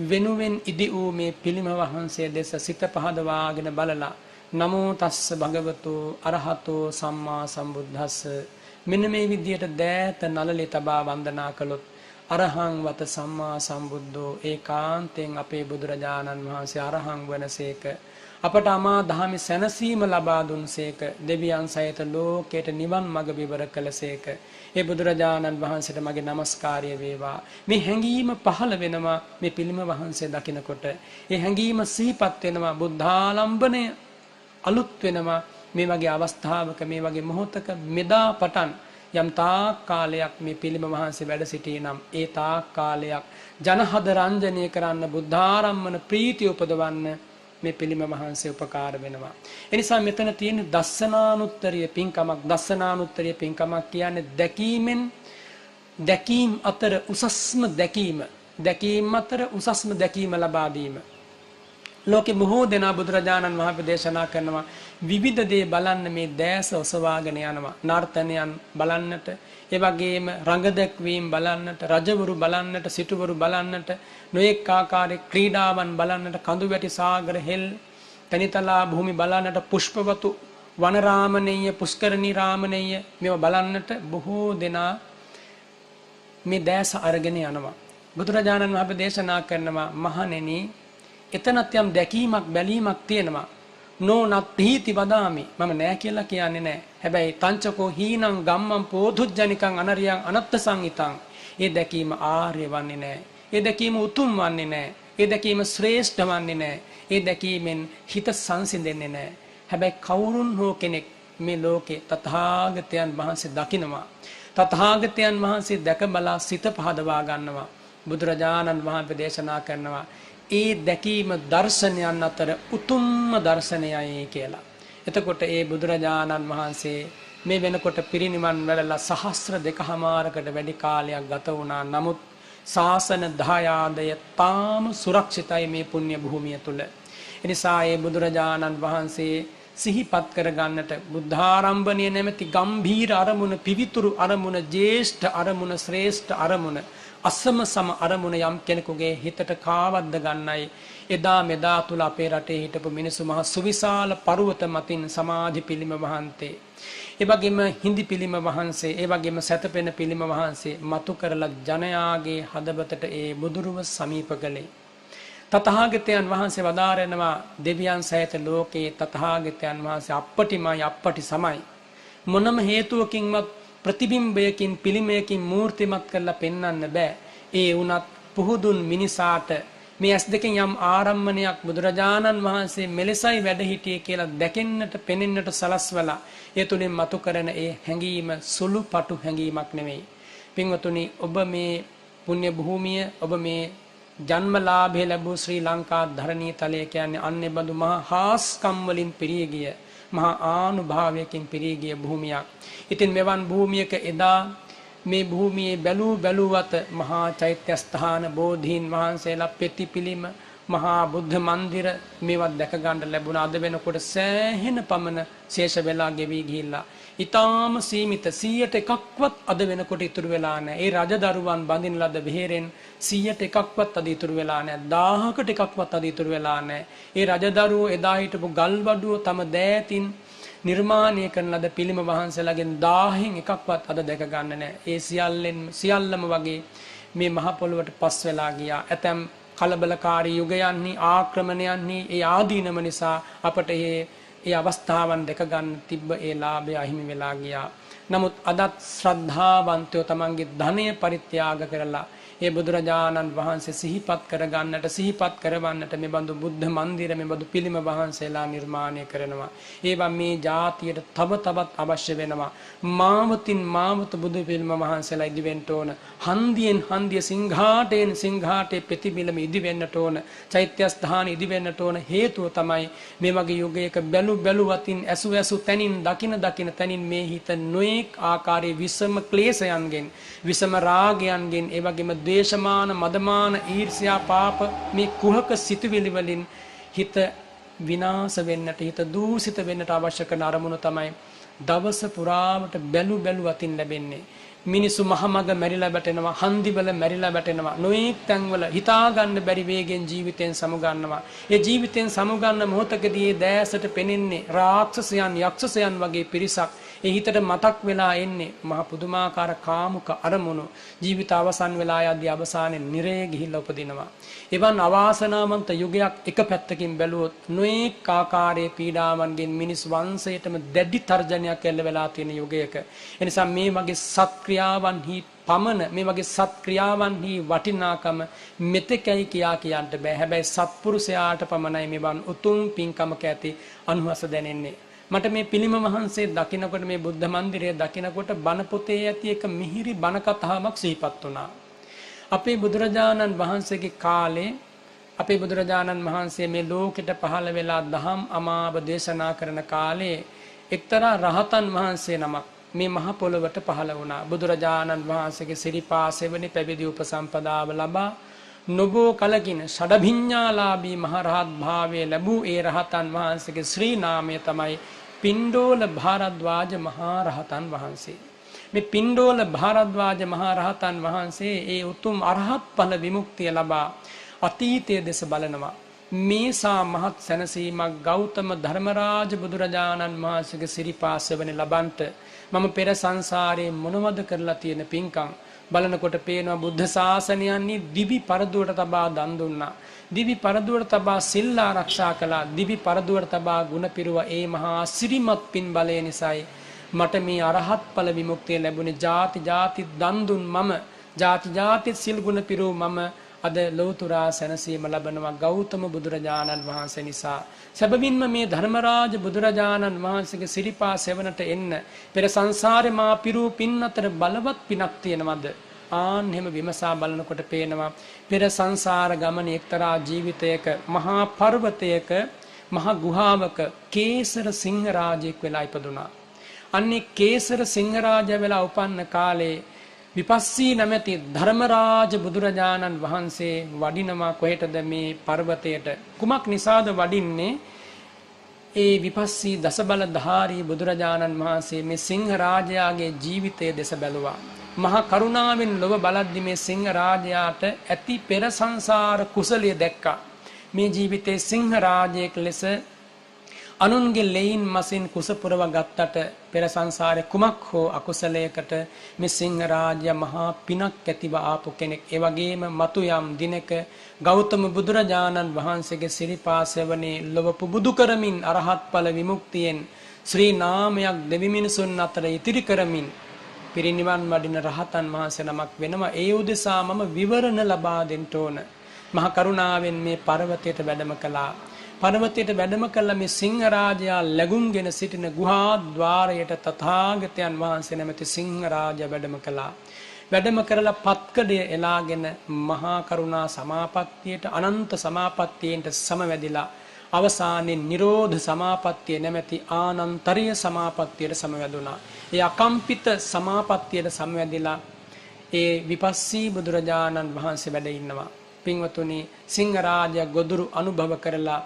වෙනුවෙන් ඉදි වූ මේ පිළිම වහන්සේ දෙස සිත පහදවාගෙන බලලා නමෝ තස්ස භගවතු අරහතෝ සම්මා සම්බුද්දස්ස මෙන්න මේ විදියට දෑත නළලේ තබා වන්දනා කළොත් අරහං වත සම්මා සම්බුද්ධෝ ඒකාන්තයෙන් අපේ බුදුරජාණන් වහන්සේ අරහං වනසේක අපට අමා දහමේ සැනසීම ලබා දුන්සේක දෙවියන් සහිත ලෝකයට නිවන් මඟ විවර කළසේක ඒ බුදුරජාණන් වහන්සේට මගේ নমස්කාරය වේවා මේ හැඟීම පහළ වෙනවා මේ පිළිම වහන්සේ දකිනකොට ඒ හැඟීම සිහිපත් වෙනවා බුද්ධාලම්බණය අලුත් වෙනවා මේ වගේ අවස්ථාවක මේ වගේ මොහොතක මෙදා පටන් යම් තාක් කාලයක් මේ පිළිම වහන්සේ වැඩ සිටියේ නම් ඒ තාක් කාලයක් ජනහද රංජනය කරන්න බුද්ධාරම්මන ප්‍රීතිය උපදවන්න මේ පිළිම වහන්සේ උපකාර වෙනවා. ඒ නිසා මෙතන තියෙන දස්සනානුත්තරීය පින්කමක්. දස්සනානුත්තරීය පින්කමක් කියන්නේ දැකීම අතර උසස්ම දැකීම අතර උසස්ම දැකීම ලබා දීම. ලෝකෙ බොහෝ දෙනා බුදුරජාණන් වහන්සේ දේශනා කරනවා විවිධ දේ බලන්න මේ දැස ඔසවාගෙන යනවා. නර්තනයන් බලන්නට, ඒ වගේම රංග දැක්වීම බලන්නට, රජවරු බලන්නට, සිටුවරු බලන්නට, නොඑක ආකාරයේ ක්‍රීඩාවන් බලන්නට, කඳු වැටි සාගර හෙල්, තනිතලා භූමි බලන්නට, පුෂ්පවතු වනරාමණීය, පුස්කරණී රාමණීය මේවා බලන්නට බොහෝ දෙනා මේ දැස අරගෙන යනවා. බුදුරජාණන් වහන්සේ දේශනා කරනවා මහණෙනි එතනත් යම් දැකීමක් බැලීමක් තියෙනවා. නෝනත්ථීති වදාමි මම නෑ කියලා කියන්නේ නෑ. හැබැයි තංචකෝ හීනං ගම්මං පෝධුජ්ජනිකං අනරියං අනත්ත සංහිතං. ඒ දැකීම ආර්ය වන්නේ නෑ. ඒ දැකීම උතුම් වන්නේ නෑ. ඒ දැකීම ශ්‍රේෂ්ඨ වන්නේ නෑ. ඒ දැකීමෙන් හිත සංසිඳෙන්නේ නෑ. හැබැයි කවුරුන් හෝ කෙනෙක් මේ ලෝකේ තථාගතයන් වහන්සේ දකිනවා. තථාගතයන් වහන්සේ දැක බලා සිත පහදවා ගන්නවා. බුදුරජාණන් වහන්සේ දේශනා කරනවා ඒ දැකීම දර්ශනයන් අතර උතුම්ම දර්ශනයයි කියලා. එතකොට ඒ බුදුරජාණන් වහන්සේ මේ වෙනකොට පිරිනිවන් වැළලා සහස්‍ර 2කමාරකට වැඩි කාලයක් ගත වුණා. නමුත් ශාසන දායාදය තාම සුරක්ෂිතයි මේ පුණ්‍ය භූමිය තුල. එනිසා ඒ බුදුරජාණන් වහන්සේ සිහිපත් කරගන්නට බුද්ධාරම්භණය නැමැති ගම්භීර අරමුණ, පිවිතුරු අරමුණ, ජේෂ්ඨ අරමුණ, ශ්‍රේෂ්ඨ අරමුණ, අසම සම අරමුණ යම් කෙනෙකුගේ හිතට කාවද්ද ගන්නයි එදා මෙදා තුල අපේ රටේ හිටපු මිනිසු මහ සුවිශාල පර්වත මතින් සමාධි පිළිම වහන්සේ, ඒ වගේම හිඳි පිළිම වහන්සේ, ඒ වගේම සැතපෙන පිළිම වහන්සේ මතු කරලා ජනයාගේ හදවතට ඒ බුදුරුව සමීප කළේ. තථාගතයන් වහන්සේ වදාරනවා දෙවියන් සහිත ලෝකේ තථාගතයන් වහන්සේ අප්පටිමයි අප්පටි සමයි. මොනම හේතුවකින්වත් ප්‍රතිබිම්බයකින් පිළිමයකින් මූර්තිමත් කරලා පෙන්වන්න බෑ. ඒ වුණත් පුහුදුන් මිනිසාට මේ ඇස් දෙකෙන් යම් ආරම්මණයක් බුදුරජාණන් වහන්සේ මෙලෙසයි වැඩ හිටියේ කියලා දැකෙන්නට පෙනෙන්නට සලස්වලා ඒ තුලින් මතු කරන ඒ හැඟීම සුළු පටු හැඟීමක් නෙමෙයි. පින්වතුනි, ඔබ මේ පුණ්‍ය භූමිය, ඔබ මේ ජන්මලාභය ලැබූ ශ්‍රී ලංකා ධරණී තලය කියන්නේ අන්නේ බඳු මහා හාස්කම් වලින් පිරී ගිය, මහා ආනුභාවයකින් පිරී ගිය භූමියක්. ඉතින් මෙවන් භූමියක එදා මේ භූමියේ බැලුවත මහා චෛත්‍ය ස්ථාන, බෝධීන් වහන්සේලා, පෙති පිළිම, මහා බුද්ධ මන්දිර මේවත් දැක ගන්න ලැබුණා. අද වෙනකොට සෑහෙන පමණ ශේෂ වෙලා ගෙවි ගිහිල්ලා ඊටාම සීමිත 100ට එකක්වත් අද වෙනකොට ඉතුරු වෙලා නැහැ. ඒ රජදරුවන් බඳින ලද වෙහෙරෙන් 100ට එකක්වත් අද ඉතුරු වෙලා නැහැ. 1000කට එකක්වත් අද ඉතුරු වෙලා නැහැ. ඒ රජදරුවෝ එදා හිටපු ගල්වඩුව තම දෑතින් නිර්මාණය කරන ලද පිළිම වහන්සේලාගෙන් 1000න් එකක්වත් අද දැක ගන්න නැහැ. ඒ සියල්ලම වගේ මේ මහ පොළොවට පස් වෙලා ගියා. ඇතැම් කලබලකාරී යුගයන්හි, ආක්‍රමණයන්හි ඒ ආදීනම නිසා අපට ඒ අවස්ථාවන් දැක ගන්න තිබ්බ ඒ ලාභය අහිමි වෙලා ගියා. නමුත් අදත් ශ්‍රද්ධාවන්තයෝ තමන්ගේ ධනය පරිත්‍යාග කරලා ඒ බුදුරජාණන් වහන්සේ සිහිපත් කරගන්නට සිහිපත් කරවන්නට මේ බඳු බුද්ධ මන්දිර මේ බඳු පිළිම වහන්සේලා නිර්මාණය කරනවා. ඒවා මේ ජාතියට තව තවත් අවශ්‍ය වෙනවා. මාවතින් මාවත බුදු පිළිම වහන්සේලා ඉදි වෙන්න ඕන. හන්දියෙන් හන්දිය සිංහාටයෙන් සිංහාටේ ප්‍රතිබිලම ඉදි වෙන්නට ඕන. චෛත්‍ය ස්ථාන ඉදි වෙන්නට ඕන. හේතුව තමයි මේ වගේ යුගයක බැලු වතින් ඇසු තැනින් දකින තැනින් මේ හිත නොඑක් ආකාරයේ විසම ක්ලේශයන්ගෙන් විසම රාගයන්ගෙන් ඒ වගේම ද්වේෂමාන මදමාන ඊර්ෂ්‍යා පාප මේ කුහක සිතුවිලි වලින් හිත විනාශ වෙන්නට හිත දූෂිත වෙන්නට අවශ්‍ය කරන අරමුණ තමයි දවස පුරාවට බැලු අතින් ලැබෙන්නේ. මිනිසු මහමග මැරිලා වැටෙනවා, හන්දිවල මැරිලා වැටෙනවා, නොඑක් තැන්වල හිතා ගන්න බැරි වේගෙන් ජීවිතෙන් සමුගන්නවා. ඒ ජීවිතෙන් සමුගන්න මොහොතකදී දැසට පෙනෙන්නේ රාක්ෂසයන් යක්ෂසයන් වගේ පිරිසක්. ඒ හිතට මතක් වෙලා එන්නේ මහ පුදුමාකාර කාමුක අරමුණු. ජීවිත අවසන් වෙලා යද්දී අවසානයේ නිරේ ගිහිල්ලා උපදිනවා. එවන් අවාසනාවන්ත යුගයක් එක පැත්තකින් බැලුවොත් නොඑක් ආකාරයේ පීඩාවන්ගෙන් මිනිස් වංශයටම දැඩි තර්ජනයක් එල්ල වෙලා තියෙන යුගයක. එනිසා මේ වගේ සත්ක්‍රියාවන්හි පමණ මේ වගේ සත්ක්‍රියාවන්හි වටිනාකම මෙතෙකයි කියන්න බෑ. හැබැයි සත්පුරුෂයාට පමණයි මෙවන් උතුම් පින්කමක ඇති අනුහස දැනෙන්නේ. මට මේ පිළිම වහන්සේ දකිනකොට මේ බුද්ධ මන්දිරය දකිනකොට බණ පොතේ ඇති එක මිහිරි බණ කතාවක් සිහිපත් වුණා. අපේ බුදුරජාණන් වහන්සේගේ කාලේ අපේ බුදුරජාණන් වහන්සේ මේ ලෝකෙට පහළ වෙලා දහම් අමාව දේශනා කරන කාලේ එක්තරා රහතන් වහන්සේ නමක් මේ මහ පොළොවට පහළ වුණා. බුදුරජාණන් වහන්සේගේ සිරිපා සෙවණි පැවිදි උපසම්පදාව ලබා නොබෝ කලකින් ෂඩභිඤ්ඤාලාභී මහරහත් භාවයේ ලැබූ ඒ රහතන් වහන්සේගේ ශ්‍රී නාමය තමයි පිණ්ඩෝල භාරද්වාජ මහරහතන් වහන්සේ. මේ පිණ්ඩෝල භාරද්වාජ මහරහතන් වහන්සේ ඒ උතුම් අරහත් ඵල විමුක්තිය ලබා අතීතයේ දෙස බලනවා. මේසා මහත් සැනසීමක් ගෞතම ධර්මරාජ බුදුරජාණන් වහන්සේගේ සිරිපා සෙවණි ලබන්ට මම පෙර සංසාරේ මොනවද කරලා තියෙන පින්කම් බලනකොට පේනවා බුද්ධ ශාසනයන්හි දිවි පරදුවට තබා දන් දුන්නා. දිවි පරදුවට තබා සිල් ආරක්ෂා කළා. දිවි පරදුවට තබා ගුණ පිරුව ඒ මහා සිරිමත් පින් බලය නිසායි මට මේ අරහත් ඵල විමුක්තිය ලැබුණේ. ಜಾති ಜಾති දන් දුන් මම ಜಾති ಜಾති සිල් ගුණ පිරුව මම අද ලෞතුරා සැනසීම ලබනවා ගෞතම බුදුරජාණන් වහන්සේ නිසා. සැබවින්ම මේ ධර්මරාජ බුදුරජාණන් වහන්සේගේ සිරිපා සෙවණට එන්න පෙර සංසාරේ මා පිරූ පින් අතර බලවත් පිනක් තියෙනවද? ආන් එහෙම විමසා බලනකොට පේනවා පෙර සංසාර ගමනේ එක්තරා ජීවිතයක මහා පර්වතයක මහා ගුහාවක කේසර සිංහ රාජෙක් වෙලා ඉපදුනා. අන්නේ කේසර සිංහ රාජයා වෙලා උපන්න කාලේ විපස්සී නැමැති ධර්මරාජ බුදුරජාණන් වහන්සේ වඩිනවා කොහෙටද මේ පර්වතයට. කුමක් නිසාද වඩින්නේ? ඒ විපස්සී දසබලධාරී බුදුරජාණන් වහන්සේ මේ සිංහ රාජයාගේ ජීවිතය දෙස බැලුවා. මහා කරුණාවෙන් ලොව බලද්දි මේ සිංහ රාජයාට ඇති පෙර සංසාර කුසලයේ දැක්කා. මේ ජීවිතේ සිංහ රාජයෙක් ලෙස අනුන්ගේ ලෙයින් මසින් කුස පුරව ගත්තට පෙර සංසාරේ කුමක් හෝ අකුසලයකට මේ සිංහ රාජ්‍ය මහා පිනක් ඇතිව ආපු කෙනෙක්. ඒ වගේම මතු යම් දිනක ගෞතම බුදුරජාණන් වහන්සේගේ සිරිපා සෙවණේ ලොව පුබුදු කරමින් අරහත් ඵල විමුක්තියෙන් ශ්‍රී නාමයක් දෙවි මිනිසුන් අතර ඉතිරි කරමින් පිරිනිවන් වඩින රහතන් වහන්සේ නමක් වෙනවා. ඒ උදෙසා මම විවරණ ලබා දෙන්න ඕන. මහා කරුණාවෙන් මේ පර්වතයට වැඩම කළා. පර්වතයට වැඩම කළ මේ සිංහ රාජයා ලැබුම්ගෙන සිටින ගුහා ద్వාරයට තථාගතයන් වහන්සේ නැමැති සිංහ රාජයා වැඩම කළා. වැඩම කරලා පත්කඩය එලාගෙන මහා කරුණා සමාපත්තියට අනන්ත සමාපත්තියෙන්ට සමවැදිලා අවසානයේ නිරෝධ සමාපත්තිය නැමැති ආනන්තරීය සමාපත්තියට සමවැදුණා. ඒ අකම්පිත සමාපත්තියට සමවැදිලා ඒ විපස්සී බුදුරජාණන් වහන්සේ වැඩ ඉන්නවා. පින්වතුනි, සිංහ රාජයා ගොදුරු අනුභව කරලා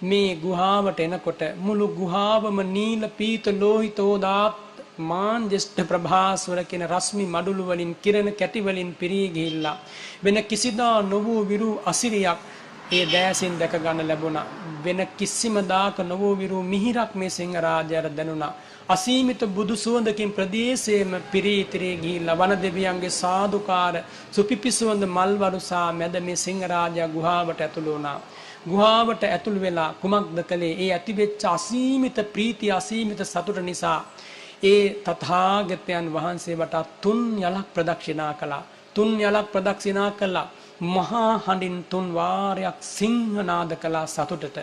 මේ ගුහාවට එනකොට මුළු ගුහාවම නීල පීත ලෝහිතෝදාත් මාන් ජෙෂ්ඨ ප්‍රභාස්වර කියන රශ්මි මඩුළු වලින් කිරණ කැටි වලින් පිරී ගිහිල්ලා වෙන කිසිදා නොවූ විරු අසිරියක් ඒ දෑසින් දැක ගන්න ලැබුණා. වෙන කිසිම දාක නොවූ විරු මිහිරක් මේ සිංහ රාජයාට දැනුණා. අසීමිත බුදු සුවඳකින් ප්‍රදේශයේම පිරී ඉතිරී ගිහිල්ලා වන දෙවියන්ගේ සාදුකාර සුපිපිසුවඳ මල් වරුසා මැද මේ සිංහ රාජයා ගුහාවට ඇතුළු වුණා. ගුහාවට ඇතුළු වෙලා කුමක්ද කළේ? ඒ ඇතිවෙච්ච අසීමිත ප්‍රීතිය අසීමිත සතුට නිසා ඒ තථාගතයන් වහන්සේ වටා 3 යලක් ප්‍රදක්ෂිනා කළා. තුන් යලක් ප්‍රදක්ෂිනා කළා. මහා හඬින් 3 වාරයක් සිංහනාද කළා සතුටට.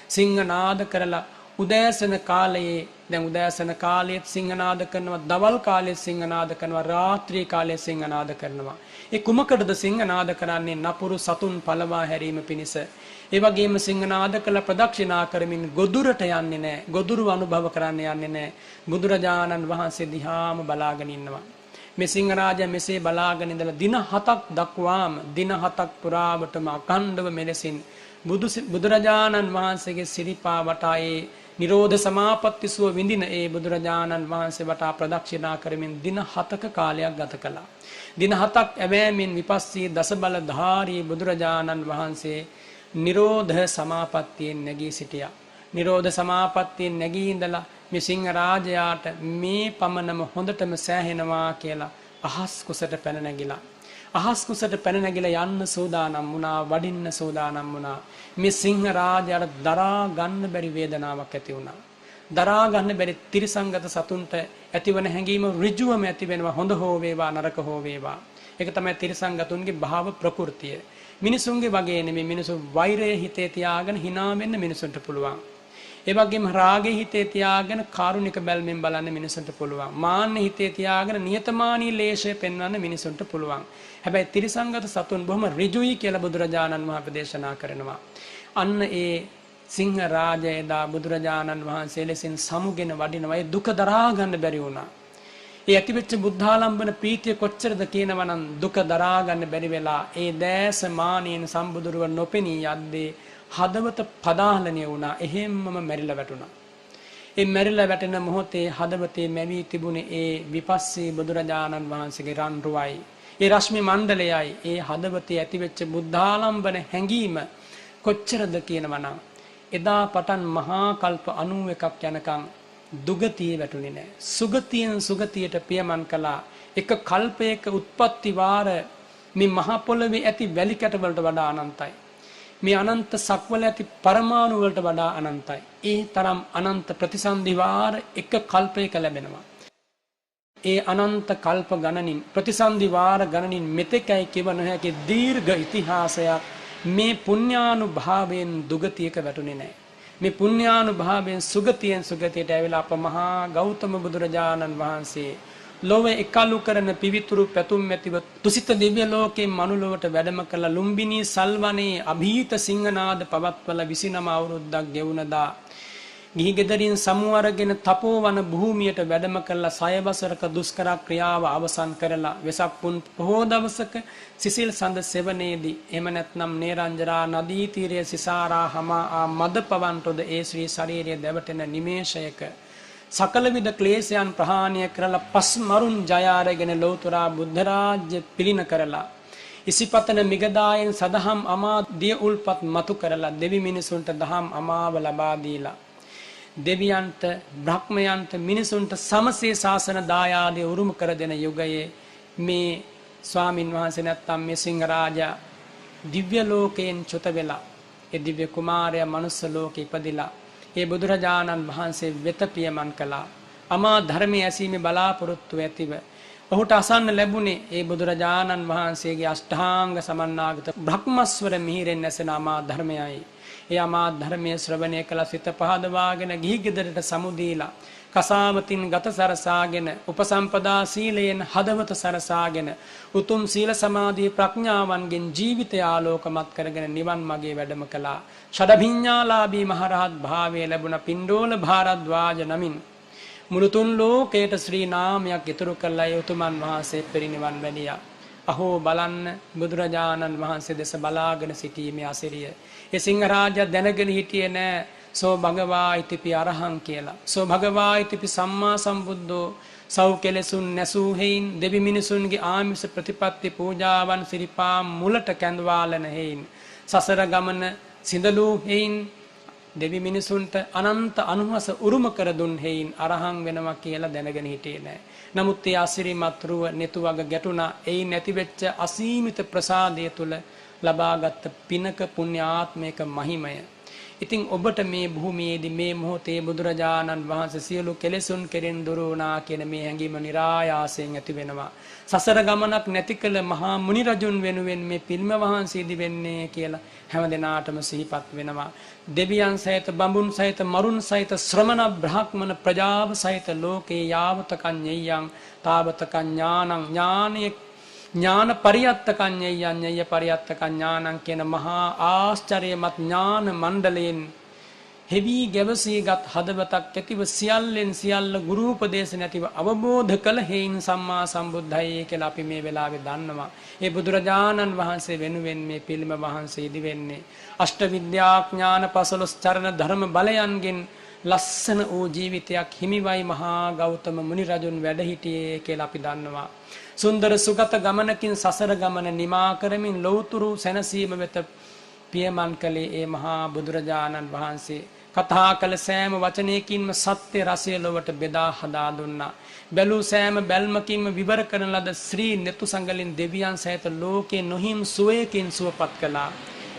සිංහනාද කරලා උදෑසන කාලයේ දැන් උදෑසන කාලයේත් සිංහනාද කරනවා, දවල් කාලයේත් සිංහනාද කරනවා, රාත්‍රී කාලයේත් සිංහනාද කරනවා. ඒ කුමකටද සිංහනාද කරන්නේ? නපුරු සතුන් පළවා හැරීම පිණිස. ඒ වගේම සිංහනාද කළ ප්‍රදක්ෂිනා කරමින් ගොදුරට යන්නේ නැහැ. ගොදුරු අනුභව කරන්න යන්නේ නැහැ. බුදුරජාණන් වහන්සේ දිහාම බලාගෙන ඉන්නවා. මේ සිංහරාජයා මෙසේ බලාගෙන ඉඳලා දින 7ක් දක්වාම දින 7ක් පුරාවටම අඛණ්ඩව මෙලෙසින් බුදුරජාණන් වහන්සේගේ සිරිපා වටා ඒ නිරෝධ සමාපatti සුව විඳින ඒ බුදුරජාණන් වහන්සේ වටා ප්‍රදක්ෂිනා කරමින් දින 7ක කාලයක් ගත කළා. දින 7ක් ඇවෑමෙන් විපස්සී දසබලධාරී බුදුරජාණන් වහන්සේ නිරෝධ සමාපත්තියෙන් නැගී සිටියා. නිරෝධ සමාපත්තියෙන් නැගී ඉඳලා මේ සිංහ රාජයාට මේ පමණම හොඳටම සෑහෙනවා කියලා අහස් කුසට පැන නැගිලා. අහස් කුසට පැන නැගිලා යන්න සූදානම් වුණා, වඩින්න සූදානම් වුණා. මේ සිංහ රාජයාට දරා ගන්න බැරි වේදනාවක් ඇති වුණා. දරා ගන්න බැරි තිරිසංගත සතුන්ට ඇතිවන හැඟීම ඍජුවම ඇති වෙනවා, හොඳ හෝ වේවා නරක හෝ වේවා. ඒක තමයි තිරිසංගතුන්ගේ භාව ප්‍රകൃතිය. මිනිසුන්ගේ වගේ නෙමෙයි. මිනිසු වෛරය හිතේ තියාගෙන hina වෙන්න මිනිසුන්ට පුළුවන්. ඒ වගේම රාගය හිතේ තියාගෙන කාරුණික බැල්මෙන් බලන්න මිනිසුන්ට පුළුවන්. මාන්න හිතේ තියාගෙන නියතමානී ලේෂය පෙන්වන්න මිනිසුන්ට පුළුවන්. හැබැයි තිරිසංගත සතුන් බොහොම ඍජුයි කියලා බුදුරජාණන් වහන්සේ දේශනා කරනවා. අන්න ඒ සිංහ රාජය එදා බුදුරජාණන් වහන්සේ ලෙසින් සමුගෙන වඩිනවා. ඒ දුක දරා ගන්න බැරි වුණා. ඒ ඇතිවෙච්ච බුද්ධාලම්බන ප්‍රීතිය කොච්චරද කියනවනම් දුක දරා ගන්න බැරි වෙලා ඒ දැස මානෙන් සම්බුදුරුව නොපෙනී යද්දී හදවත පදාහලණය වුණා. එහෙම්මම මැරිලා වැටුණා. ඒ මැරිලා වැටෙන මොහොතේ හදවතේ මැවී තිබුණේ ඒ විපස්සී බුදුරජාණන් වහන්සේගේ රන් රුවයි. ඒ රශ්මි මණ්ඩලයයි. ඒ හදවතේ ඇතිවෙච්ච බුද්ධාලම්බන හැඟීම කොච්චරද කියනවනම් එදා පටන් මහා කල්ප 91ක් යනකම් දුගතිය වැටුනේ නැහැ. සුගතියෙන් සුගතියට පියමන් කළා. එක කල්පයක උත්පත්ති වාර මේ මහ පොළවේ ඇති වැලි කැට වලට වඩා අනන්තයි. මේ අනන්ත සක්වල ඇති පරමාණු වලට වඩා අනන්තයි. ඒ තරම් අනන්ත ප්‍රතිසන්දි වාර එක කල්පයක ලැබෙනවා. ඒ අනන්ත කල්ප ගණනින් ප්‍රතිසන්දි වාර ගණනින් මෙතෙකයි කිව නොහැකි දීර්ඝ ඉතිහාසයක් මේ පුණ්‍යානුභාවයෙන් දුගතියක වැටුනේ නැහැ. මේ පුණ්‍යානුභාවයෙන් සුගතියෙන් සුගතියට ඇවිල්ලා අප මහා ගෞතම බුදුරජාණන් වහන්සේ ලෝවේ එකලු කරන පිවිතුරු පැතුම් ඇතිව තුසිත දිව්‍ය ලෝකේ මනුලොවට වැඩම කළ ලුම්බිනී සල්වනේ අභීත සිංහනාද පවත්වල 29 අවුරුද්දක් ගෙවුනදා ගිහි ගෙදරින් සමු අරගෙන තපෝවන භූමියට වැඩම කළ 6 වසරක දුෂ්කර ක්‍රියාව අවසන් කරලා වෙසක් පුන් පොහෝ දවසක සිසිල් සඳ සෙවණේදී එහෙම නැත්නම් නේරංජරා නදී තීරයේ සිසාරා හමා මද පවන්ටොද ඒ ශ්‍රී ශරීරයේ දැවටෙන නිමේෂයක සකල විද ක්ලේශයන් ප්‍රහාණය කරලා පස්මරුන් ජය අරගෙන ලෞතර බුද්ධ රාජ්‍ය පිළින කරලා ඉසිපතන මිගදායෙන් සදහම් අමා දිය උල්පත් මතු කරලා දෙවි මිනිසුන්ට දහම් අමාව ලබා දීලා දෙවියන්ට බ්‍රහ්මයන්ට මිනිසුන්ට සමසේ ශාසන දායාදේ උරුම කර දෙන යුගයේ මේ ස්වාමින් වහන්සේ නැත්තම් මේ සිංහ රාජා දිව්‍ය ලෝකයෙන් චුත වෙලා ඒ දිව්‍ය කුමාරයා මනුස්ස ලෝකෙ ඉපදිලා ඒ බුදුරජාණන් වහන්සේ වෙත පියමන් කළා. අමා ධර්මයේ ඇසීමේ බලාපොරොත්තු ඇතිව ඔහුට අසන්න ලැබුණේ ඒ බුදුරජාණන් වහන්සේගේ අෂ්ටාංග සමන්නාගත බ්‍රහ්මස්වර මිහිරෙන් ඇසෙන අමා ධර්මයයි. ඒ අමා ධර්මයේ ශ්‍රවණය කළ සිත පහදවාගෙන ගිහි ගෙදරට සමුදීලා කසාවතින් ගත සරසාගෙන උපසම්පදා සීලයෙන් හදවත සරසාගෙන උතුම් සීල සමාධි ප්‍රඥාවන්ගෙන් ජීවිතය ආලෝකමත් කරගෙන නිවන් මාගේ වැඩම කළා. ෂඩභිඤ්ඤාලාභී මහරහත් භාවයේ ලැබුණ පිණ්ඩෝල භාරද්වාජ නමින් මුළු තුන් ලෝකයට ශ්‍රී නාමයක් ඉතුරු කළා. උතුමන් වහන්සේ පිරිනිවන් වැළියා. අහෝ බලන්න බුදුරජාණන් වහන්සේ දෙස බලාගෙන සිටීමේ අසිරිය. ඒ සිංහ රාජයා දැනගෙන හිටියේ නෑ සෝ භගවා ඉතිපි අරහං කියලා. සෝ භගවා ඉතිපි සම්මා සම්බුද්ධෝ සව් කෙලෙසුන් නැසූ හේයින් දෙවි මිනිසුන්ගේ ආමිෂ ප්‍රතිපත්ති පූජාවන් සිරිපා මුලට කැඳවාලන හේයින් සසර ගමන සිඳලූ හේයින් දෙවි මිනිසුන්ට අනන්ත අනුහස උරුම කර දුන් හේයින් අරහං වෙනවා කියලා දැනගෙන හිටියේ නෑ. නමුත් ඒ අසිරිමත් රුව netuwaga ගැටුණා. එයි නැතිවෙච්ච අසීමිත ප්‍රසාදය තුල ලබාගත් පිනක පුණ්‍යාත්මයක මහිමය. ඉතින් ඔබට මේ භූමියේදී මේ මොහොතේ බුදුරජාණන් වහන්සේ සියලු කෙලෙසුන් කෙරෙන් දුරු වුණා කියන මේ හැඟීම નિરાයාසයෙන් ඇති වෙනවා. සසර ගමනක් නැති කළ මහා මුනි රජුන් වෙනුවෙන් මේ පිළිම වහන්සේ ඉදි වෙන්නේ කියලා හැම දිනාටම සිහිපත් වෙනවා. දෙවියන් සහිත බඹුන් සහිත මරුන් සහිත ශ්‍රමණ බ්‍රහ්මණ ප්‍රජාව සහිත ලෝකේ යාවත කඤ්ඤයං තාවත කඤ්ඤානං ඥානෙ ඥාන පරියත්ත කඤ්ඤයං ඤය පරියත්ත කඤ්ඤානං කියන මහා ආශ්චර්යමත් ඥාන මණ්ඩලයෙන් හෙවි ගැවසීගත් හදවතක් ඇතිව සියල්ලෙන් සියල්ල ගුරු උපදේශ නැතිව අවබෝධ කළ හේයින් සම්මා සම්බුද්ධයි කියලා අපි මේ වෙලාවේ දන්නවා. ඒ බුදුරජාණන් වහන්සේ වෙනුවෙන් මේ පිළිම වහන්සේ ඉදි වෙන්නේ අෂ්ට විද්‍යා ඥාන 15 චරණ ධර්ම බලයන්ගෙන් ලස්සන වූ ජීවිතයක් හිමිවයි මහා ගෞතම මුනි රජුන් වැඩ සිටියේ කියලා අපි දන්නවා. සුන්දර සුගත ගමනකින් සසර ගමන නිමා කරමින් ලෞතුරු සැනසීම වෙත පියමන් කළේ ඒ මහා බුදුරජාණන් වහන්සේ. කතා කළ සෑම වචනයකින්ම සත්‍ය රසය ලොවට බෙදා හදා දුන්නා. බැලූ සෑම බැල්මකින්ම විවර කරන ලද ශ්‍රී නෙතු සංගලින් දෙවියන් සහිත ලෝකේ නොහිම් සුවයකින් සුවපත් කළා.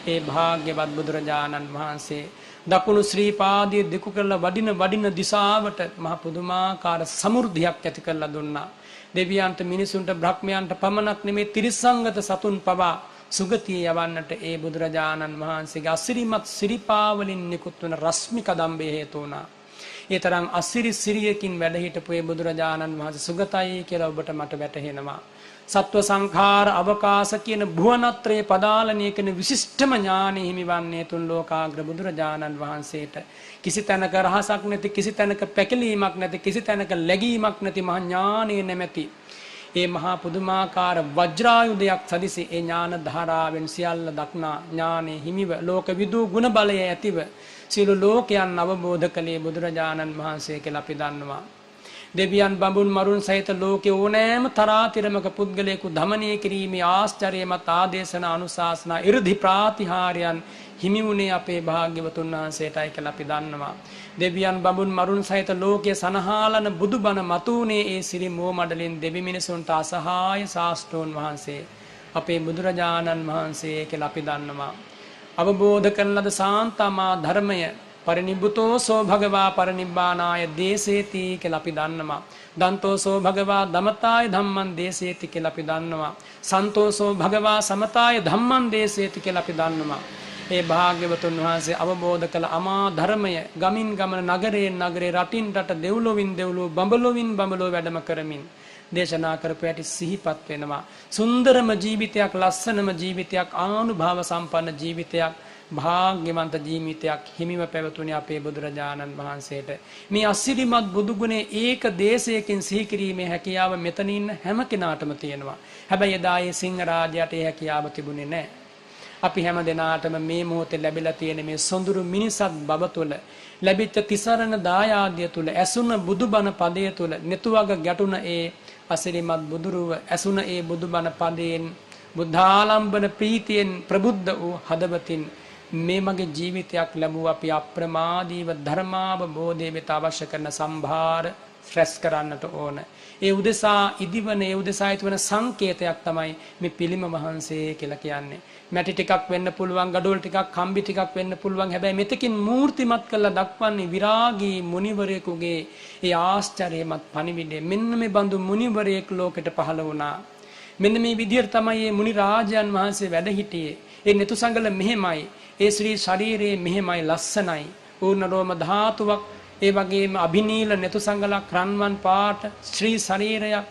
ඒ භාග්‍යවත් බුදුරජාණන් වහන්සේ දකුණු ශ්‍රී පාදයේ දෙකු කරලා වඩින දිශාවට මහ පුදුමාකාර සමෘද්ධියක් ඇති කරලා දුන්නා. දෙවියන්ට මිනිසුන්ට බ්‍රහ්මයන්ට පමණක් නෙමේ තිරිසංගත සතුන් පවා සුගතිය යවන්නට ඒ බුදුරජාණන් වහන්සේගේ අසිරිමත් සිරිපාවලින් නිකුත් වන රශ්මි කදම්බය හේතු වුණා. ඒ තරම් අසිරි සිරියකින් වැඩ හිටපු ඒ බුදුරජාණන් වහන්සේ සුගතයි කියලා ඔබට මට වැටහෙනවා. සත්ව සංඛාර අවකාශ කියන භුවනත්‍රයේ පදාලනය කරන විශිෂ්ටම ඥානෙ හිමිවන්නේ තුන් ලෝකාග්‍ර බුදුරජාණන් වහන්සේට. කිසි තැනක රහසක් නැති, කිසි තැනක පැකිලීමක් නැති, කිසි තැනක läගීමක් නැති මහා ඥානෙ නැමැති ඒ මහා පුදුමාකාර වජ්‍රායුධයක් සදිසි ඒ ඥාන ධාරාවෙන් සියල්ල දක්නා ඥානෙ හිමිව ලෝක විදූ ගුණ බලය ඇතිව සියලු ලෝකයන් අවබෝධ කළේ බුදුරජාණන් වහන්සේ කියලා අපි දන්නවා. දෙවියන් බඹුන් මරුන් සහිත ලෝකේ ඕනෑම තරාතිරමක පුද්ගලයෙකු දමනය කිරීමේ ආශ්චර්යමත් ආදේශන අනුශාසනා 이르දි ප්‍රාතිහාර්යයන් හිමි වුණේ අපේ භාග්‍යවතුන් වහන්සේටයි කියලා අපි දන්නවා. දෙවියන් බඹුන් මරුන් සහිත ලෝකයේ සනහාලන බුදුබණ මතුනේ ඒ සිරි මෝ මඩලින් දෙවි මිනිසුන්ට අසහාය ශාස්ත්‍රෝන් වහන්සේ අපේ බුදුරජාණන් වහන්සේ කියලා අපි දන්නවා. අවබෝධ කරන ලද සාන්තමා ධර්මය පරිනිබ්බුතෝ සෝ භගවා පරිනිබ්බානාය දේසේති කියලා අපි දන්නවා. දන්තෝසෝ භගවා දමතාය ධම්මං දේසේති කියලා අපි දන්නවා. සන්තෝසෝ භගවා සමතාය ධම්මං දේසේති කියලා අපි දන්නවා. ඒ භාග්‍යවතුන් වහන්සේ අවබෝධ කළ අමා ධර්මය ගමින් ගමන නගරයෙන් නගරේ රටින් රට දෙව්ලොවින් දෙව්ලොව බඹලොවින් බඹලොව වැඩම කරමින් දේශනා කරපු ඇති සිහිපත් වෙනවා. සුන්දරම ජීවිතයක්, ලස්සනම ජීවිතයක්, ආනුභාව සම්පන්න ජීවිතයක්, භාග්‍යවන්ත ජීවිතයක් හිමිව පැවතුනේ අපේ බුදුරජාණන් වහන්සේට. මේ අසිරිමත් බුදුගුණේ ඒක දේශයකින් සිහි කිරීමේ හැකියාව මෙතන ඉන්න හැම කෙනාටම තියෙනවා. හැබැයි එදා ඒ සිංහ රාජයාට ඒ හැකියාව තිබුණේ නැහැ. අපි හැම දිනාටම මේ මොහොතේ ලැබිලා තියෙන මේ සොඳුරු මිනිසත් බව තුළ ලැබිච්ච තිසරණ දායාදිය තුළ ඇසුන බුදුබණ පදය තුළ netuwaga ගැටුණ ඒ අසිරිමත් බුදුරුව ඇසුන ඒ බුදුබණ පදයෙන් බුද්ධාලම්බන ප්‍රීතියෙන් ප්‍රබුද්ධ වූ හදවතින් මේ මගේ ජීවිතයක් ලැබුව අපි අප්‍රමාදීව ධර්මාවබෝධය වෙත අවශ්‍ය කරන සම්භාර ෆ්‍රෙස් කරන්නට ඕන. ඒ උදෙසා ඉදිවන ඒ උදෙසා ඇතිවන සංකේතයක් තමයි මේ පිළිම වහන්සේ කියලා කියන්නේ. මැටි ටිකක් වෙන්න පුළුවන්, ගඩොල් ටිකක්, කම්බි ටිකක් වෙන්න පුළුවන්. හැබැයි මෙතකින් මූර්තිමත් කරලා දක්වන්නේ විරාගී මුනිවරයෙකුගේ ඒ ආශ්චර්යමත් පණිවිඩය. මෙන්න මේ බඳු මුනිවරයෙක් ලෝකෙට පහළ වුණා. මෙන්න මේ විදිහට තමයි මේ මුනි රාජයන් වහන්සේ වැඩ හිටියේ. ඒ නෙතු සංගල මෙහෙමයි. ඒ ශ්‍රී ශරීරයේ මෙහෙමයි ලස්සනයි. ඌර්ණ රෝම ධාතුවක්, ඒ වගේම අභිනීල නෙතු සංගලක්, රන්වන් පාට ශ්‍රී ශරීරයක්,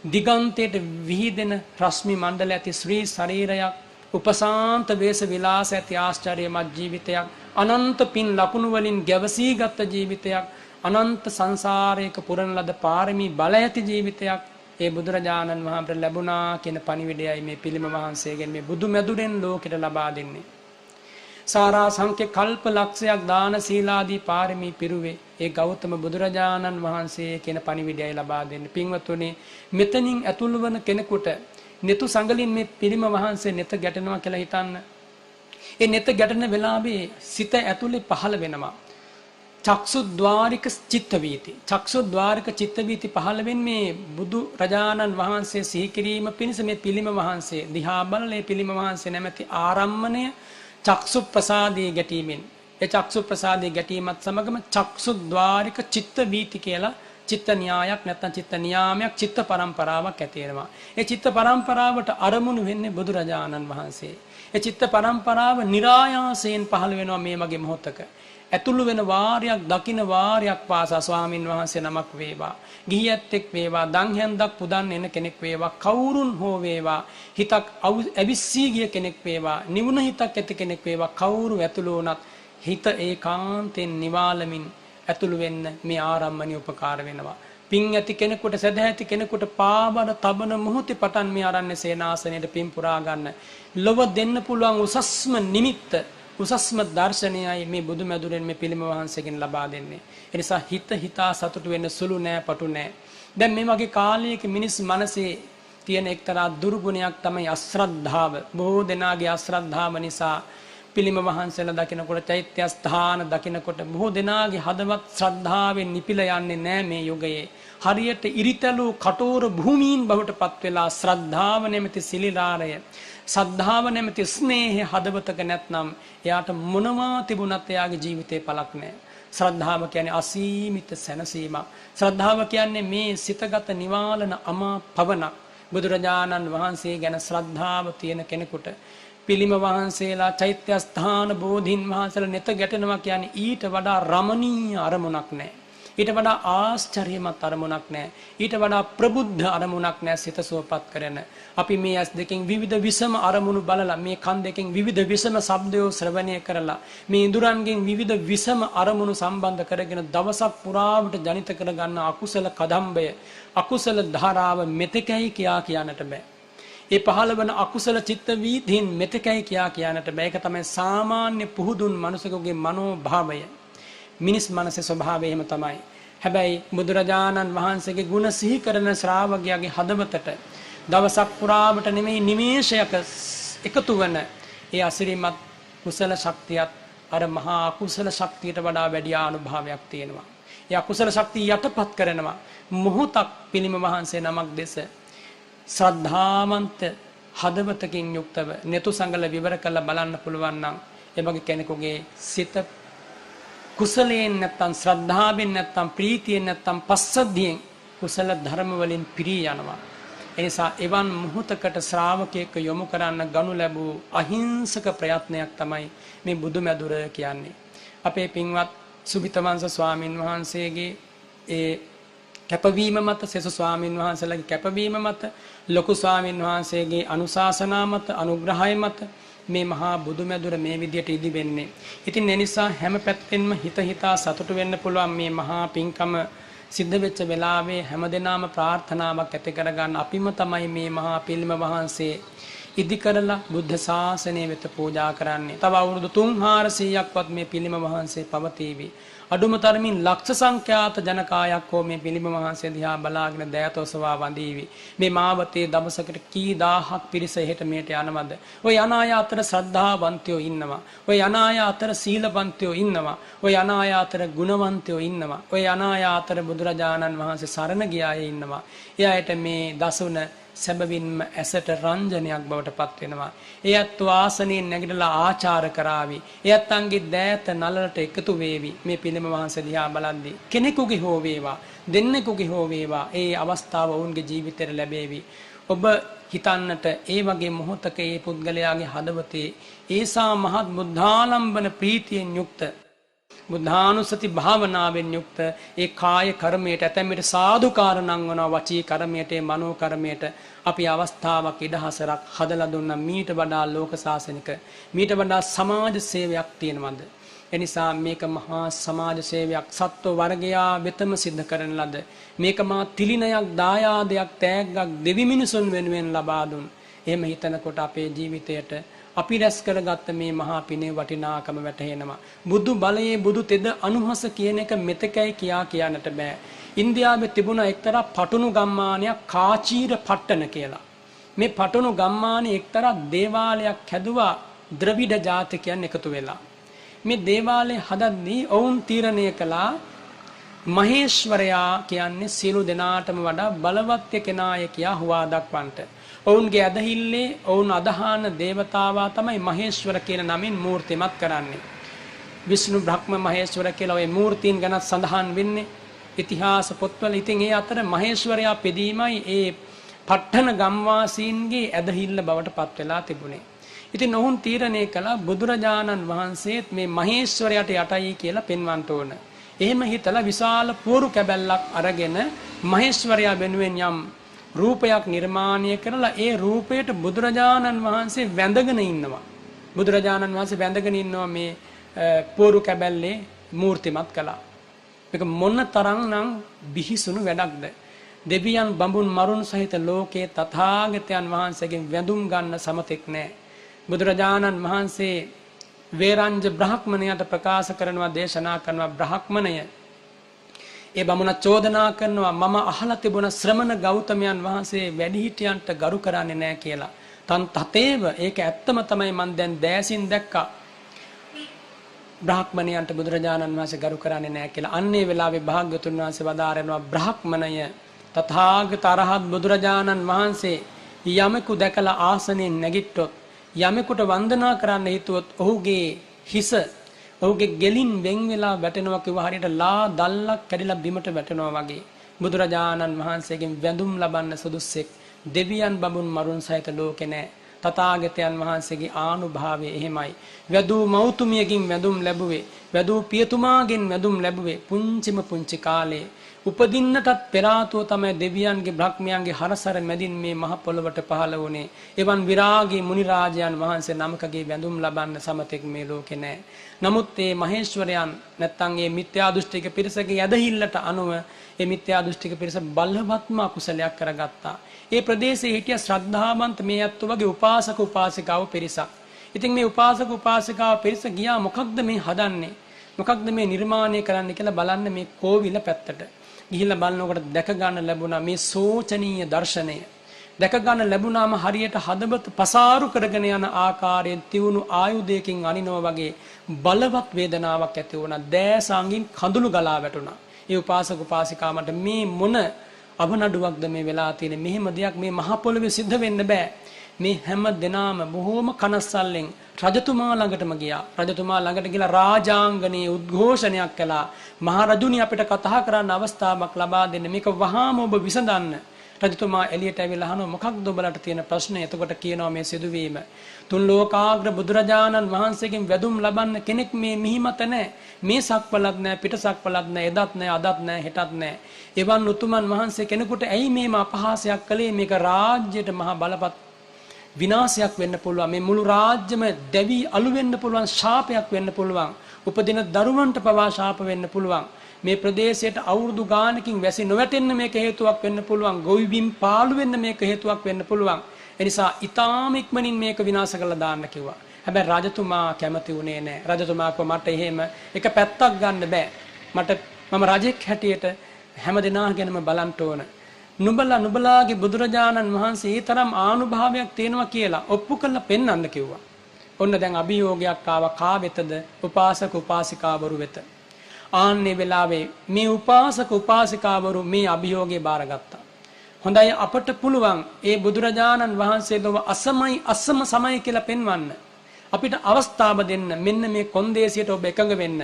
දිගන්තයට විහිදෙන රශ්මි මණ්ඩල ඇති ශ්‍රී ශරීරයක්, උපසාන්ත වේශ විලාස ඇති ආශ්චර්යමත් ජීවිතයක්, අනන්ත පින් ලකුණු වලින් ගැවසී ගත් ජීවිතයක්, අනන්ත සංසාරයක පුරන ලද පාරමී බල ඇති ජීවිතයක් ඒ බුදුරජාණන් වහන්සේට ලැබුණා කියන පණිවිඩයයි මේ පිළිම වහන්සේගෙන් මේ බුදු මැදුරෙන් ලෝකෙට ලබා දෙන්නේ. සාරා සංඛ්‍ය කල්ප ලක්ෂයක් දාන සීලාදී පාරමී පිරුවේ ඒ ගෞතම බුදුරජාණන් වහන්සේ කියන පණිවිඩයයි ලබා දෙන්නේ. පින්වත්නි, මෙතනින් ඇතුළු වන කෙනෙකුට නෙතු සංගලින් මේ පිළිම වහන්සේ නෙත ගැටෙනවා කියලා හිතන්න. ඒ නෙත ගැටෙන වෙලාවේ සිත ඇතුලේ පහළ වෙනවා චක්සුද්්වාරික චිත්තවීති. චක්සුද්්වාරික චිත්තවීති පහළ වෙන්නේ බුදු රජාණන් වහන්සේ සිහි කිරීම පිණිස මේ පිළිම වහන්සේ දිහා බලලා පිළිම වහන්සේ නැමැති ආරම්මණය චක්සු ප්‍රසාදයේ ගැටීමෙන් ඒ චක්සු ප්‍රසාදයේ ගැටීමත් සමගම චක්සුද්්වාරික චිත්ත වීති කියලා චිත්ත න්‍යායක් නැත්නම් චිත්ත නියාමයක් චිත්ත පරම්පරාවක් ඇති වෙනවා. ඒ චිත්ත පරම්පරාවට අරමුණු වෙන්නේ බුදුරජාණන් වහන්සේ. ඒ චිත්ත පරම්පරාව નિરાයාසයෙන් පහළ වෙනවා මේ වගේ මොහොතක. ඇතුළු වෙන වාරයක් දකින්න වාරයක් පාසා ස්වාමින් වහන්සේ නමක් වේවා, ගිහියත් එක් වේවා, දන් හැන්දක් පුදන් එන කෙනෙක් වේවා, කවුරුන් හෝ වේවා, හිතක් ඇවිස්සී ගිය කෙනෙක් වේවා, නිවුන හිතක් ඇති කෙනෙක් වේවා, කවුරු ඇතුළු වුණත් හිත ඒකාන්තයෙන් නිවාලමින් ඇතුළු වෙන්න මේ ආරම්මණය උපකාර වෙනවා. පින් ඇති කෙනෙකුට, සදහ ඇති කෙනෙකුට පාබන තබන මොහොතේ පටන් මේ ආරණ්‍ය සේනාසනයේ පින් පුරා ගන්න ලොව දෙන්න පුළුවන් උසස්ම නිමිත්ත, උසස්ම දර්ශනයයි මේ බුදුමැදුරෙන් මේ පිළිම වහන්සේගෙන් ලබා දෙන්නේ. ඒ නිසා හිත හිතා සතුටු වෙන්න සුළු නෑ, පටු නෑ. දැන් මේ වගේ කාලයක මිනිස් මනසේ තියෙන එක්තරා දුර්ගුණයක් තමයි අශ්‍රද්ධාව. බොහෝ දෙනාගේ අශ්‍රද්ධාව නිසා පිළිම වහන්සේලා දකිනකොට, චෛත්‍ය ස්ථාන දකිනකොට බොහෝ දෙනාගේ හදවත් ශ්‍රද්ධාවෙන් නිපිල යන්නේ නෑ මේ යුගයේ. හරියට ඉරිතලු කටෝර භූමීන් බවට පත් වෙලා ශ්‍රද්ධාව නැමැති සිලිලාරය, සද්ධාව නැමැති ස්නේහය හදවතක නැත්නම් එයාට මොනවා තිබුණත් එයාගේ ජීවිතේ පළක් නැහැ. ශ්‍රද්ධාව කියන්නේ අසීමිත සැනසීමක්. ශ්‍රද්ධාව කියන්නේ මේ සිතගත නිවාලන අමා පවණක්. බුදුරජාණන් වහන්සේ ගැන ශ්‍රද්ධාව තියෙන කෙනෙකුට පිළිම වහන්සේලා, චෛත්‍ය ස්ථාන, බෝධීන් වහන්සේලා නෙත ගැටෙනවා කියන්නේ ඊට වඩා රමණීය අරමුණක් නැහැ. ඊට වඩා ආශ්චර්යමත් අරමුණක් නැහැ. ඊට වඩා ප්‍රබුද්ධ අරමුණක් නැහැ සිත සුවපත් කරන. අපි මේ ඇස් දෙකෙන් විවිධ විසම අරමුණු බලලා, මේ කන් දෙකෙන් විවිධ විසම ශබ්දයෝ ශ්‍රවණය කරලා, මේ ඉඳුරන්ගෙන් විවිධ විසම අරමුණු සම්බන්ධ කරගෙන දවසක් පුරාවට ජනිත කරගන්න අකුසල කදම්බය, අකුසල ධාරාව මෙතෙකයි කියා කියන්නට බෑ. ඒ පහළ වන අකුසල චිත්ත වීදීන් මෙතෙකයි කියා කියන්නට බෑ. ඒක තමයි සාමාන්‍ය පුහුදුන් මනුස්සකගේ මනෝභාවය. මිනිස් මනසේ ස්වභාවය එහෙම තමයි. හැබැයි බුදුරජාණන් වහන්සේගේ ගුණ සිහි කරන ශ්‍රාවකයාගේ හදවතට දවසක් පුරාවට නෙමෙයි නිමේෂයක එකතු වෙන ඒ අසිරිමත් කුසල ශක්තියත් අර මහා අකුසල ශක්තියට වඩා වැඩි අනුභවයක් තියෙනවා. ඒ අකුසල ශක්තිය යටපත් කරනවා. මොහොතක් පිළිම වහන්සේ නමක් දෙස ශ්‍රද්ධාවන්ත හදවතකින් යුක්තව netu සංගල විවර කළ බලන්න පුළුවන් නම් ඒ වගේ කෙනෙකුගේ සිත කුසලයෙන් නැත්තම්, ශ්‍රද්ධාවෙන් නැත්තම්, ප්‍රීතියෙන් නැත්තම්, පස්සද්ධියෙන් කුසල ධර්ම වලින් පිරී යනවා. ඒ නිසා එවන් මොහොතකට ශ්‍රාවකයෙක් යොමු කරන්න ගනු ලැබූ අහිංසක ප්‍රයත්නයක් තමයි මේ බුදුමැදුර කියන්නේ. අපේ පින්වත් සුභිතවංශ ස්වාමින් වහන්සේගේ ඒ කැපවීම මත, සෙසු ස්වාමින් වහන්සේලාගේ කැපවීම මත, ලොකු ස්වාමින් වහන්සේගේ අනුශාසනා මත, අනුග්‍රහය මත මේ මහා බුදුමැදුර මේ විදියට ඉදි වෙන්නේ. ඉතින් ඒ නිසා හැම පැත්තෙන්ම හිත හිතා සතුටු වෙන්න පුළුවන් මේ මහා පින්කම සිද්ධ වෙච්ච වෙලාවේ හැමදෙනාම ප්‍රාර්ථනාවක් ඇති කරගන්න අපිම තමයි මේ මහා පිළිම වහන්සේ ඉදි කරලා බුද්ධ ශාසනය වෙත පූජා කරන්නේ. තව අවුරුදු 300ක්වත් මේ පිළිම වහන්සේ පවතිවි. අඩුම තරමින් ලක්ෂ සංඛ්‍යාත ජනකායක් හෝ මේ පිළිම වහන්සේ දිහා බලාගෙන දයතොසවා වඳීවි. මේ මාවතේ දවසකට කී දහහක් පිරිස එහෙට මෙහෙට යනවද? ඔය යන අය අතර ශ්‍රද්ධාවන්තයෝ ඉන්නවා. ඔය යන අය අතර සීලවන්තයෝ ඉන්නවා. ඔය යන අය අතර ගුණවන්තයෝ ඉන්නවා. ඔය යන අය අතර බුදුරජාණන් වහන්සේ සරණ ගිය අය ඉන්නවා. එයාට මේ දසුන සැබවින්ම ඇසට රංජනයක් බවට පත් වෙනවා. එයත් වාසනයෙන් නැගිටලා ආචාර කරાવી. එයත් අංගේ දෑත නලලට එකතු වේවි. මේ පිළිම වහන්සේ දිහා බලද්දී කෙනෙකුගේ හෝ වේවා, දෙන්නෙකුගේ හෝ වේවා, ඒ අවස්ථාව ඔවුන්ගේ ජීවිතේට ලැබේවි. ඔබ හිතන්නට ඒ වගේ මොහොතක ඒ පුද්ගලයාගේ හදවතේ ඒසා මහත් බුද්ධාලම්බන ප්‍රීතියෙන් යුක්ත, බුද්ධානුස්සති භාවනාවෙන් යුක්ත ඒ කාය කර්මයට ඇතැම්මට සාදුකාර නංවනවා, වචී කර්මයට, මනෝ කර්මයට අපි අවස්ථාවක් ඉඩහසරක් හදලා දුන්නා. මීට වඩා ලෝක සාසනික, මීට වඩා සමාජ සේවයක් තියෙනවද? එනිසා මේක මහා සමාජ සේවයක්, සත්ව වර්ගයා වෙතම සිද්ධ කරන ලද මේක මා තිලිනයක්, දායාදයක්, තෑග්ගක් දෙවි මිනිසුන් වෙනුවෙන් ලබා දුන්. එහෙම හිතනකොට අපේ ජීවිතයට අපි රැස් කරගත්ත මේ මහා පිනේ වටිනාකම වැටහෙනවා. බුදු බලයේ බුදු තෙද අනුහස කියන එක මෙතකයි කියා කියන්නට බෑ. ඉන්දියාවේ තිබුණ එක්තරා පටුණු ගම්මානයක් කාචීර පට්ටන කියලා. මේ පටුණු ගම්මානයේ එක්තරා දේවාලයක් හැදුවා ද්‍රවිඩ ජාතිකයන් එකතු වෙලා. මේ දේවාලය හදද්දී ඔවුන් තීරණය කළා මහේශ්වරයා කියන්නේ සියලු දෙනාටම වඩා බලවත් කෙනාය කියා හුවා දක්වන්නට. ඔවුන්ගේ ඇදහිල්ලේ ඔවුන් අදහන දේවතාවා තමයි මහේශ්වර කියන නමින් මූර්තිමත් කරන්නේ. විෂ්ණු බ්‍රහ්ම මහේශ්වර කියලා ওই මූර්තීන් ගැන සඳහන් වෙන්නේ ඉතිහාස පොත්වල. ඉතින් ඒ අතර මහේශ්වරයා පෙදීමයි ඒ පට්ටන ගම්වාසීන්ගේ ඇදහිල්ල බවට පත් වෙලා තිබුණේ. ඉතින් ඔවුන් තීරණය කළා බුදුරජාණන් වහන්සේත් මේ මහේශ්වරයට යටයි කියලා පෙන්වන්න ඕන. එහෙම හිතලා විශාල පුවරු කැබැල්ලක් අරගෙන මහේශ්වරයා වෙනුවෙන් යම් රූපයක් නිර්මාණය කරලා ඒ රූපයට බුදුරජාණන් වහන්සේ වැඳගෙන ඉන්නවා. බුදුරජාණන් වහන්සේ වැඳගෙන ඉන්නවා මේ පුවරු කැබැල්ලේ මූර්තිමත් කළා. මේක මොන තරම්නම් බිහිසුණු වැඩක්ද? දෙවියන් බඹුන් මරුන් සහිත ලෝකේ තථාගතයන් වහන්සේගෙන් වැඳුම් ගන්න සමතෙක් නැහැ. බුදුරජාණන් වහන්සේ වේරංජ බ්‍රාහ්මණයට ප්‍රකාශ කරනවා, දේශනා කරනවා, බ්‍රාහ්මණය ඒ බමුණ චෝදනා කරනවා මම අහලා තිබුණ ශ්‍රමණ ගෞතමයන් වහන්සේ වැඩිහිටියන්ට ගරු කරන්නේ නැහැ කියලා. තන් තතේව ඒක ඇත්තම තමයි මම දැන් දෑසින් දැක්කා. බ්‍රාහ්මණයන්ට බුදුරජාණන් වහන්සේ ගරු කරන්නේ නැහැ කියලා. අන්නේ වෙලාවේ භාග්‍යතුන් වහන්සේ වදාරනවා බ්‍රාහ්මණය තථාගත අරහත් බුදුරජාණන් වහන්සේ යමෙකු දැකලා ආසනෙන් නැගිට්ටොත් යමෙකුට වන්දනා කරන්න හිතුවොත් ඔහුගේ හිස ඔහුගේ ගෙලින් වෙන් වෙලා වැටෙනවා කිව්ව හරියට ලා දල්ලක් කැඩිලා බිමට වැටෙනවා වගේ බුදුරජාණන් වහන්සේගෙන් වැඳුම් ලබන්න සුදුස්සෙක් දෙවියන් බඹුන් මරුන් සහිත ලෝකේ නැහැ. තථාගතයන් වහන්සේගේ ආනුභාවය එහෙමයි. වැදූ මෞතුමියකින් වැඳුම් ලැබුවේ, වැදූ පියතුමාගෙන් වැඳුම් ලැබුවේ පුංචිම පුංචි කාලේ. උපදින්නටත් පෙර ආතුව තමයි දෙවියන්ගේ බ්‍රහ්මයන්ගේ හරසර මැදින් මේ මහ පොළවට පහළ වුණේ. එවන් විරාගී මුනි රාජයන් වහන්සේ නමකගේ වැඳුම් ලබන්න සමතෙක් මේ ලෝකේ නැහැ. නමුත් මේ මහේශ්වරයන් නැත්තම් මේ මිත්‍යා දෘෂ්ටික පිරිසගේ ඇදහිල්ලට අනුව මේ මිත්‍යා දෘෂ්ටික පිරිස බලවත්ම අකුසලයක් කරගත්තා. ඒ ප්‍රදේශයේ හිටිය ශ්‍රද්ධාවන්ත මේ අත්තු වගේ උපාසක උපාසිකාව පිරිසක්. ඉතින් මේ උපාසක උපාසිකාව පිරිස ගියා මොකක්ද මේ හදන්නේ? මොකක්ද මේ නිර්මාණය කරන්න කියලා බලන්න මේ කෝවිල පැත්තට. ගිහිල්ලා බලනකොට දැක ගන්න ලැබුණා මේ සෝචනීය දර්ශනය. දැක ගන්න ලැබුණාම හරියට හදවත පසාරු කරගෙන යන ආකාරයෙන් තියුණු ආයුධයකින් අනිනවා වගේ බලවත් වේදනාවක් ඇති වුණා. දෑසාංගින් කඳුළු ගලා වැටුණා. ඒ උපාසක උපාසිකාමට මේ මොන අවනඩුවක්ද මේ වෙලා තියෙන්නේ? මෙහෙම දෙයක් මේ මහ පොළොවේ සිද්ධ වෙන්න බෑ. මේ හැම දිනාම බොහෝම කනස්සල්ලෙන් රජතුමා ළඟටම ගියා. රජතුමා ළඟට ගිහලා රාජාංගනයේ උද්ඝෝෂණයක් කළා. මහරජුනි අපිට කතා කරන්න අවස්ථාවක් ලබා දෙන්න. මේක වහාම ඔබ විසඳන්න. රජතුමා එළියට ඇවිල්ලා අහනවා මොකක්ද ඔබලට තියෙන ප්‍රශ්නේ? එතකොට කියනවා මේ සිදුවීම. තුන් ලෝකාග්‍ර බුදුරජාණන් වහන්සේගෙන් වැඳුම් ලබන්න කෙනෙක් මේ මිහිමත නැහැ. මේ සක්වලක් නැහැ, පිට සක්වලක් නැහැ, එදත් නැහැ, අදත් නැහැ, හෙටත් නැහැ. එවන් උතුමන් වහන්සේ කෙනෙකුට ඇයි මේම අපහාසයක් කළේ? මේක රාජ්‍යයට මහා බලපත් විනාශයක් වෙන්න පුළුවන්. මේ මුළු රාජ්‍යම දැවි අලු වෙන්න පුළුවන්, ශාපයක් වෙන්න පුළුවන්. උපදින දරුවන්ට පවා ශාප වෙන්න පුළුවන්. මේ ප්‍රදේශයට අවුරුදු ගානකින් වැසි නොවැටෙන්න මේක හේතුවක් වෙන්න පුළුවන්. ගොවිබිම් පාළු වෙන්න මේක හේතුවක් වෙන්න පුළුවන්. ඒ නිසා ඊටාම ඉක්මනින් මේක විනාශ කරලා දාන්න කිව්වා. හැබැයි රජතුමා කැමති වුණේ නැහැ. රජතුමා කිව්වා මට එහෙම එක පැත්තක් ගන්න බෑ. මම රජෙක් හැටියට හැම දිනාගෙනම බලන්න ඕන. නුඹලාගේ බුදුරජාණන් වහන්සේ ඒ තරම් ආනුභාවයක් තියෙනවා කියලා ඔප්පු කරලා පෙන්වන්න කිව්වා. ඔන්න දැන් අභියෝගයක් ආවා. කා වෙතද? උපාසක උපාසිකාවරු වෙත. ආන්නේ වෙලාවේ මේ උපාසක උපාසිකාවරු මේ අභියෝගේ බාරගත්තා. හොඳයි අපට පුළුවන් ඒ බුදුරජාණන් වහන්සේ ලොව අසම සමයි කියලා පෙන්වන්න. අපිට අවස්ථාව දෙන්න. මෙන්න මේ කොන්දේසියට ඔබ එකඟ වෙන්න.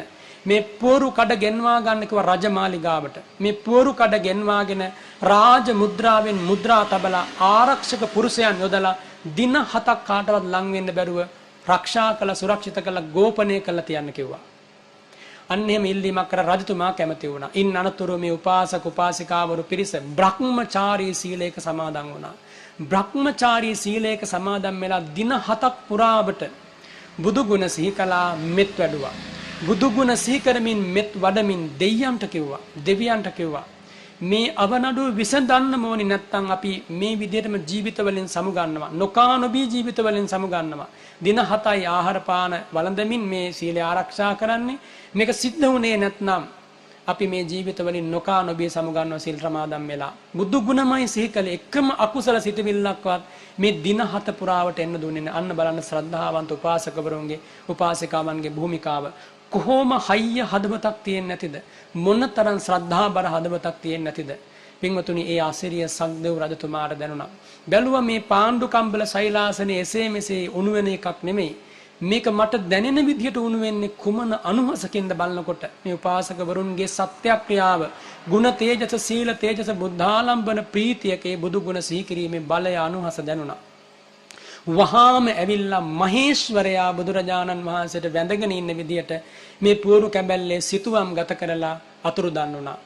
මේ පුවරු කඩ ගෙන්වා ගන්න කිව්වා රජමාලිගාවට. මේ පුවරු කඩ ගෙන්වාගෙන රාජ මුද්‍රාවෙන් මුද්‍රා තබලා ආරක්ෂක පුරුෂයන් යොදලා දින 7ක් කාටවත් ලං වෙන්න බැරුව රක්ෂා කළ සුරක්ෂිත කළ ගෝපනය කළ තියන්න කිව්වා. අන්න එහෙම ඉල්ලීමක් කර රජතුමා කැමති වුණා. ඉන් අනතුරු මේ උපාසක උපාසිකාවරු පිරිස බ්‍රහ්මචාරී සීලයක සමාදන් වුණා. බ්‍රහ්මචාරී සීලයක සමාදන් වෙලා දින 7ක් පුරාවට බුදු ගුණ සිහි කළා, මෙත් වැඩුවා. බුදු ගුණ සිහි කරමින් මෙත් වඩමින් දෙවියන්ට කිව්වා මේ අවනඩුව විසඳන්න ඕනි නැත්නම් අපි මේ විදිහටම ජීවිත වලින් සමුගන්නවා. නොකා නොබී ජීවිත වලින් සමුගන්නවා. දින 7යි ආහාර පාන වළඳමින් මේ සීලය ආරක්ෂා කරන්නේ. මේක සිද්ධ වුණේ නැත්නම් අපි මේ ජීවිත වලින් නොකා නොබී සමුගන්නවා සීල් සමාදන් වෙලා. බුදු ගුණමයි සිහි කළේ. එකම අකුසල සිතවිල්ලක්වත් මේ දින 7 පුරාවට එන්න දුන්නේ නැහැ. අන්න බලන්න ශ්‍රද්ධාවන්ත උපාසකවරුන්ගේ උපාසිකාවන්ගේ භූමිකාව. කොහොම හයිය හදවතක් තියෙන්නේ නැතිද? මොනතරම් ශ්‍රද්ධාබර හදවතක් තියෙන්නේ නැතිද? පින්වතුනි, ඒ ආසිරිය සක්දෙව් රජතුමාට දැනුණා. බැලුවා මේ පාණ්ඩු කම්බල සෛලාසනේ එසේ මෙසේ උණු වෙන එකක් නෙමෙයි. මේක මට දැනෙන විදිහට උණු වෙන්නේ කුමන අනුහසකින්ද බලනකොට මේ උපාසකවරුන්ගේ සත්‍යක්‍රියාව ගුණ තේජස සීල තේජස බුද්ධාලම්බන ප්‍රීතියකේ බුදු ගුණ සිහි කිරීමේ බලය අනුහස දැනුණා. වහාම ඇවිල්ලා මහේශ්වරයා බුදුරජාණන් වහන්සේට වැඳගෙන ඉන්න විදිහට මේ පුවරු කැබැල්ලේ සිතුවම් ගත කරලා අතුරුදන් වුණා.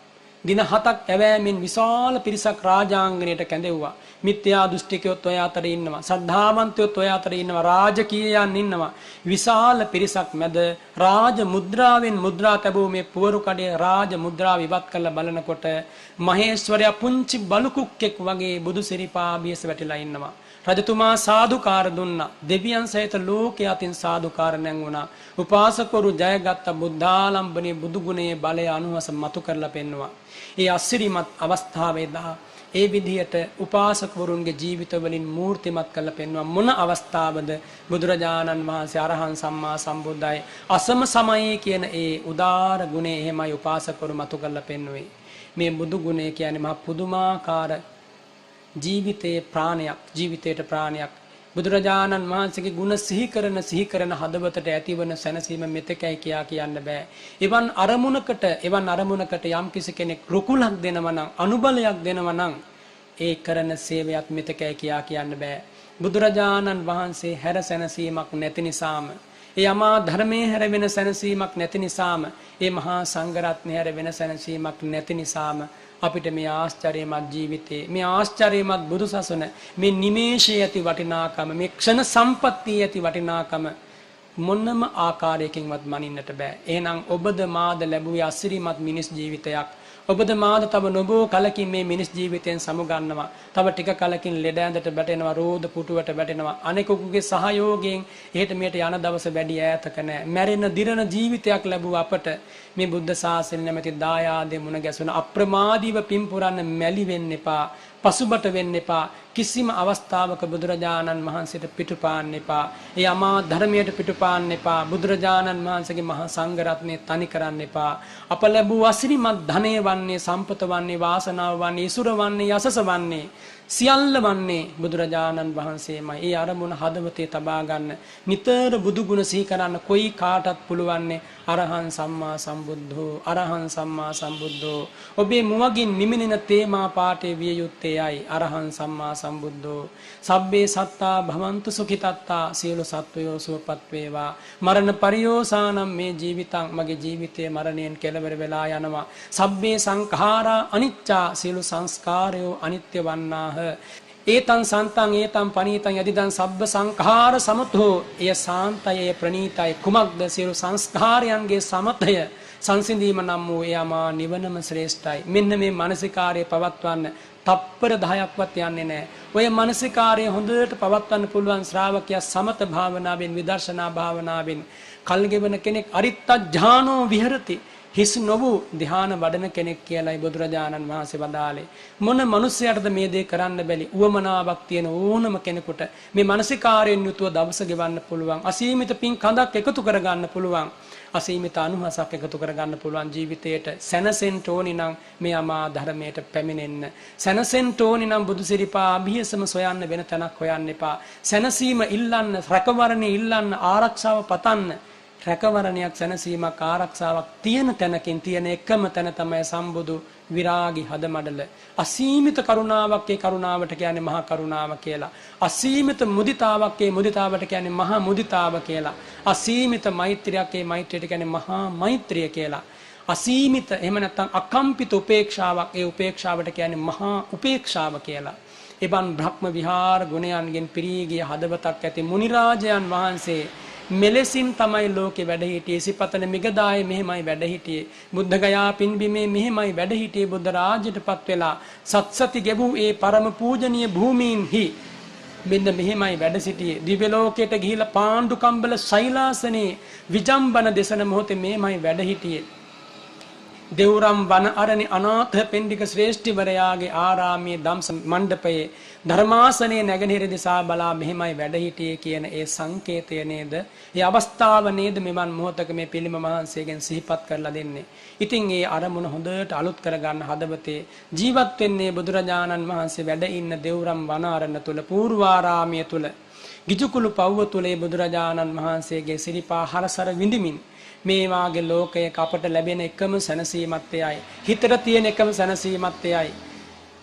දින 7ක් ඇවෑමෙන් විශාල පිරිසක් රාජාංගණයට කැඳෙව්වා. මිත්‍යා දෘෂ්ටිකයොත් ඔය අතරේ ඉන්නවා. සද්ධාවන්තයොත් ඔය අතරේ ඉන්නවා. රාජකීයයන් ඉන්නවා. විශාල පිරිසක් මැද රාජ මුද්‍රාවෙන් මුද්‍රා තැබූ මේ පුවරු කඩේ රාජ මුද්‍රාව ඉවත් කරලා බලනකොට මහේශ්වරයා පුංචි බලුකුක්ෙක් වගේ බුදු සිරිපා බියස වැටිලා ඉන්නවා. රජතුමා සාදුකාර දුන්නා. දෙවියන් සහිත ලෝකයේ අතින් සාදුකාර නැංගුණා. උපාසකවරු ජයගත්ත බුද්ධාලම්බනේ බුදු ගුණයේ බලය අනුහස මතු කරලා පෙන්නවා. ඒ අසිරිමත් අවස්ථාවේදී ඒ විදිහට උපාසකවරුන්ගේ ජීවිතවලින් මූර්තිමත් කරලා පෙන්වන මොන අවස්ථාවද බුදුරජාණන් වහන්සේ අරහන් සම්මා සම්බුද්දයි අසම සමයේ කියන ඒ උදාර ගුණය එහෙමයි උපාසකවරු මතු කරලා පෙන්වුවේ. මේ බුදු ගුණය කියන්නේ මහ පුදුමාකාර ජීවිතයේ ප්‍රාණයක්, ජීවිතයට ප්‍රාණයක්. බුදුරජාණන් වහන්සේගේ ගුණ සිහි කරන හදවතට ඇතිවන සැනසීම මෙතකයි කියා කියන්න බෑ. එවන් අරමුණකට යම් කිසි කෙනෙක් රුකුලක් දෙනවා නම්, අනුබලයක් දෙනවා නම් ඒ කරන සේවයත් මෙතකයි කියා කියන්න බෑ. බුදුරජාණන් වහන්සේ හැර සැනසීමක් නැති නිසාම, ඒ අමා ධර්මයේ හැර වෙන සැනසීමක් නැති නිසාම, ඒ මහා සංඝරත්නය හැර වෙන සැනසීමක් නැති නිසාම අපිට මේ ආශ්චර්යමත් ජීවිතේ, මේ ආශ්චර්යමත් බුදුසසුන, මේ නිමේෂයේ ඇති වටිනාකම, මේ ක්ෂණ සම්පත්තියේ ඇති වටිනාකම මොනම ආකාරයකින්වත් මනින්නට බෑ. එහෙනම් ඔබද මාද ලැබුවේ අසිරිමත් මිනිස් ජීවිතයක්. ඔබද මාද තව නොබෝ කලකින් මේ මිනිස් ජීවිතයෙන් සමුගන්නවා. තව ටික කලකින් ලෙඩ ඇඳට වැටෙනවා, රෝද පුටුවට වැටෙනවා. අනෙකුගේ සහයෝගයෙන් එහෙට මෙහෙට යන දවස වැඩි ඈතක නෑ. මැරෙන දිරන ජීවිතයක් ලැබුව අපට මේ බුද්ධ ශාසනය නැමැති දායාදේ මුණ ගැසුණ අප්‍රමාදීව පිම්පුරන්න මැලි වෙන්න එපා. පසුබට වෙන්න එපා. කිසිම අවස්ථාවක බුදුරජාණන් වහන්සේට පිටුපාන්න එපා. ඒ අමා ධර්මයට පිටුපාන්න එපා. බුදුරජාණන් වහන්සේගේ මහා සංඝ රත්නය තනි කරන්න එපා. අප ලැබූ අසිරිමත් ධනය වන්නේ, සම්පත වන්නේ, වාසනාව වන්නේ, ඉසුර වන්නේ, යසස වන්නේ, සියල්ල වන්නේ බුදුරජාණන් වහන්සේමයි. ඒ අරමුණ හදවතේ තබා ගන්න. නිතර බුදු ගුණ සිහි කරන්න කොයි කාටත් පුළුවන්නේ. අරහං සම්මා සම්බුද්ධෝ, අරහං සම්මා සම්බුද්ධෝ. ඔබේ මුවගින් නිමිනෙන තේමා පාඨයේ විය යුත්තේයි අරහං සම්මා සම්බුද්ධෝ. සබ්බේ සත්තා භවන්තු සුඛිතත්තා, සියලු සත්වයෝ සුවපත් වේවා. මරණ පරියෝසානම්, මේ ජීවිතං, මගේ ජීවිතයේ මරණයෙන් කෙලවර වෙලා යනවා. සබ්බේ සංඛාරා අනිච්චා, සියලු සංස්කාරයෝ අනිත්‍ය වන්නාහ. ඒතං සන්තං ඒතං පනීතං යදිදං සබ්බ සංඛාර සමතෝ. එය සාන්තය, ප්‍රණීතයි. කුමක්ද? සියලු සංස්කාරයන්ගේ සමතය සංසිඳීම නම් වූ එයමා නිවනම ශ්‍රේෂ්ඨයි. මෙන්න මේ මානසිකාර්යය පවත්වන්න තප්පර 10ක්වත් යන්නේ නැහැ. ඔය මානසිකාර්යය හොඳට පවත්වන්න පුළුවන් ශ්‍රාවකයා සමත භාවනාවෙන්, විදර්ශනා භාවනාවෙන් කල්ගෙවන කෙනෙක් අරිත්තඥානෝ විහෙරති. හිස් නොවූ ධ්‍යාන වඩන කෙනෙක් කියලායි බුදුරජාණන් වහන්සේ වදාළේ. මොන මිනිසයාටද මේ දේ කරන්න බැරි? උවමනාවක් තියෙන ඕනම කෙනෙකුට මේ මානසිකාර්යයෙන් යුතුව දවස ගෙවන්න පුළුවන්. අසීමිත පින් කඳක් එකතු කරගන්න පුළුවන්. අසීමිත අනුහසක් එකතු කරගන්න පුළුවන් ජීවිතයට. සැනසෙන්න ඕනි නම් මේ අමා ධර්මයට පැමිණෙන්න. සැනසෙන්න ඕනි නම් බුදුසිරිපා අභියසම සොයන්න, වෙන තැනක් හොයන්න එපා. සැනසීම ඉල්ලන්න, රැකවරණේ ඉල්ලන්න, ආරක්ෂාව පතන්න. රැකවරණයක්, සැනසීමක්, ආරක්ෂාවක් තියෙන තැනකින් තියෙන එකම තැන තමයි සම්බුදු විරාගි හදමඩල. අසීමිත කරුණාවක්, ඒ කරුණාවට කියන්නේ මහා කරුණාව කියලා. අසීමිත මුදිතාවක්, ඒ මුදිතාවට කියන්නේ මහා මුදිතාව කියලා. අසීමිත මෛත්‍රියක්, ඒ මෛත්‍රියට කියන්නේ මහා මෛත්‍රිය කියලා. අසීමිත එහෙම නැත්නම් අකම්පිත උපේක්ෂාවක්, ඒ උපේක්ෂාවට කියන්නේ මහා උපේක්ෂාව කියලා. එබන් බ්‍රහ්ම විහාර ගුණයන්ගෙන් පිරී ගිය හදවතක් ඇති මුනිරාජයන් වහන්සේ මෙලෙසින් තමයි ලෝකේ වැඩ හිටියේ. සිපතන මිගදායේ මෙහෙමයි වැඩ හිටියේ. බුද්ධ ගයා පින්බිමේ මෙහෙමයි වැඩ හිටියේ. බුද්ධ රාජ්‍යයටපත් වෙලා සත්සති ගෙවූ ඒ පරම පූජනීය භූමීන්හි මෙන්න මෙහෙමයි වැඩ සිටියේ. දිව්‍ය ලෝකයට ගිහිලා පාණ්ඩු කම්බල ශෛලාසනේ විජම්බන දෙසන මොහොතේ මෙහෙමයි වැඩ හිටියේ. දෙව්රම් වන අරණි අනාථ පෙන්ඩික ශ්‍රේෂ්ඨිවරයාගේ ආරාමයේ දම්ස මණ්ඩපයේ ධර්මාසනයේ නැගෙනහිර දිසා බලා මෙහිමයි වැඩ හිටියේ කියන ඒ සංකේතය නේද? ඒ අවස්ථාව නේද මෙවන් මොහොතක මේ පිළිම මහන්සියගෙන් සිහිපත් කරලා දෙන්නේ. ඉතින් ඒ අරමුණ හොඳට අලුත් කරගන්න හදවතේ ජීවත් වෙන්නේ බුදුරජාණන් වහන්සේ වැඩ ඉන්න දෙව්රම් වනාරණ තුල පූර්වාරාමයේ තුල ගිජුකුළු පව්ව තුලේ බුදුරජාණන් වහන්සේගේ සිරිපා හරසර විඳිමින් මේ වාගේ ලෝකයක අපට ලැබෙන එකම සැනසීමත් එයයි. හිතට තියෙන එකම සැනසීමත් එයයි.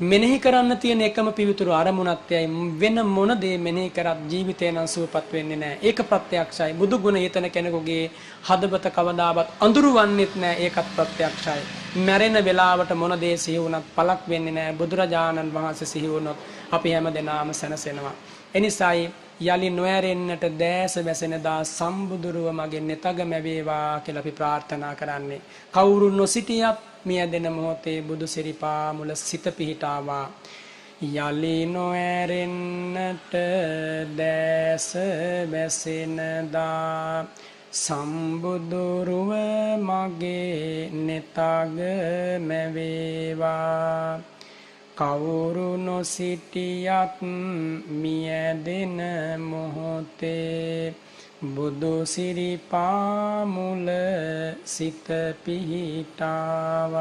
මෙනෙහි කරන්න තියෙන එකම පිවිතුරු අරමුණත් එයයි. වෙන මොන දේ මෙනෙහි කරත් ජීවිතේ නම් සුවපත් වෙන්නේ නැහැ. ඒක ප්‍රත්‍යක්ෂයි. බුදු ගුණ හිතන කෙනෙකුගේ හදවත කවදාවත් අඳුරවන්නේත් නැහැ. ඒකත් ප්‍රත්‍යක්ෂයි. මැරෙන වෙලාවට මොන දේ සිහි වුණත් පළක් වෙන්නේ නැහැ. බුදුරජාණන් වහන්සේ සිහි වුණොත් අපි හැමදෙනාම සැනසෙනවා. එනිසායි යලි නොඇරෙන්නට දැස වැසෙනදා සම්බුදුරුව මගේ නෙතග මැවේවා කියලා අපි ප්‍රාර්ථනා කරන්නේ. කවුරු නොසිටියත් මියදෙන මොහොතේ බුදු සිරිපා මුල සිත පිහිටාවා. යලි නොඇරෙන්නට දැස වැසෙනදා සම්බුදුරුව මගේ නෙතග මැවේවා. කවුරු නොසිටියත් මියදෙන මොහොතේ බුදු සිරිපා මුල සිත පිහිටාවා.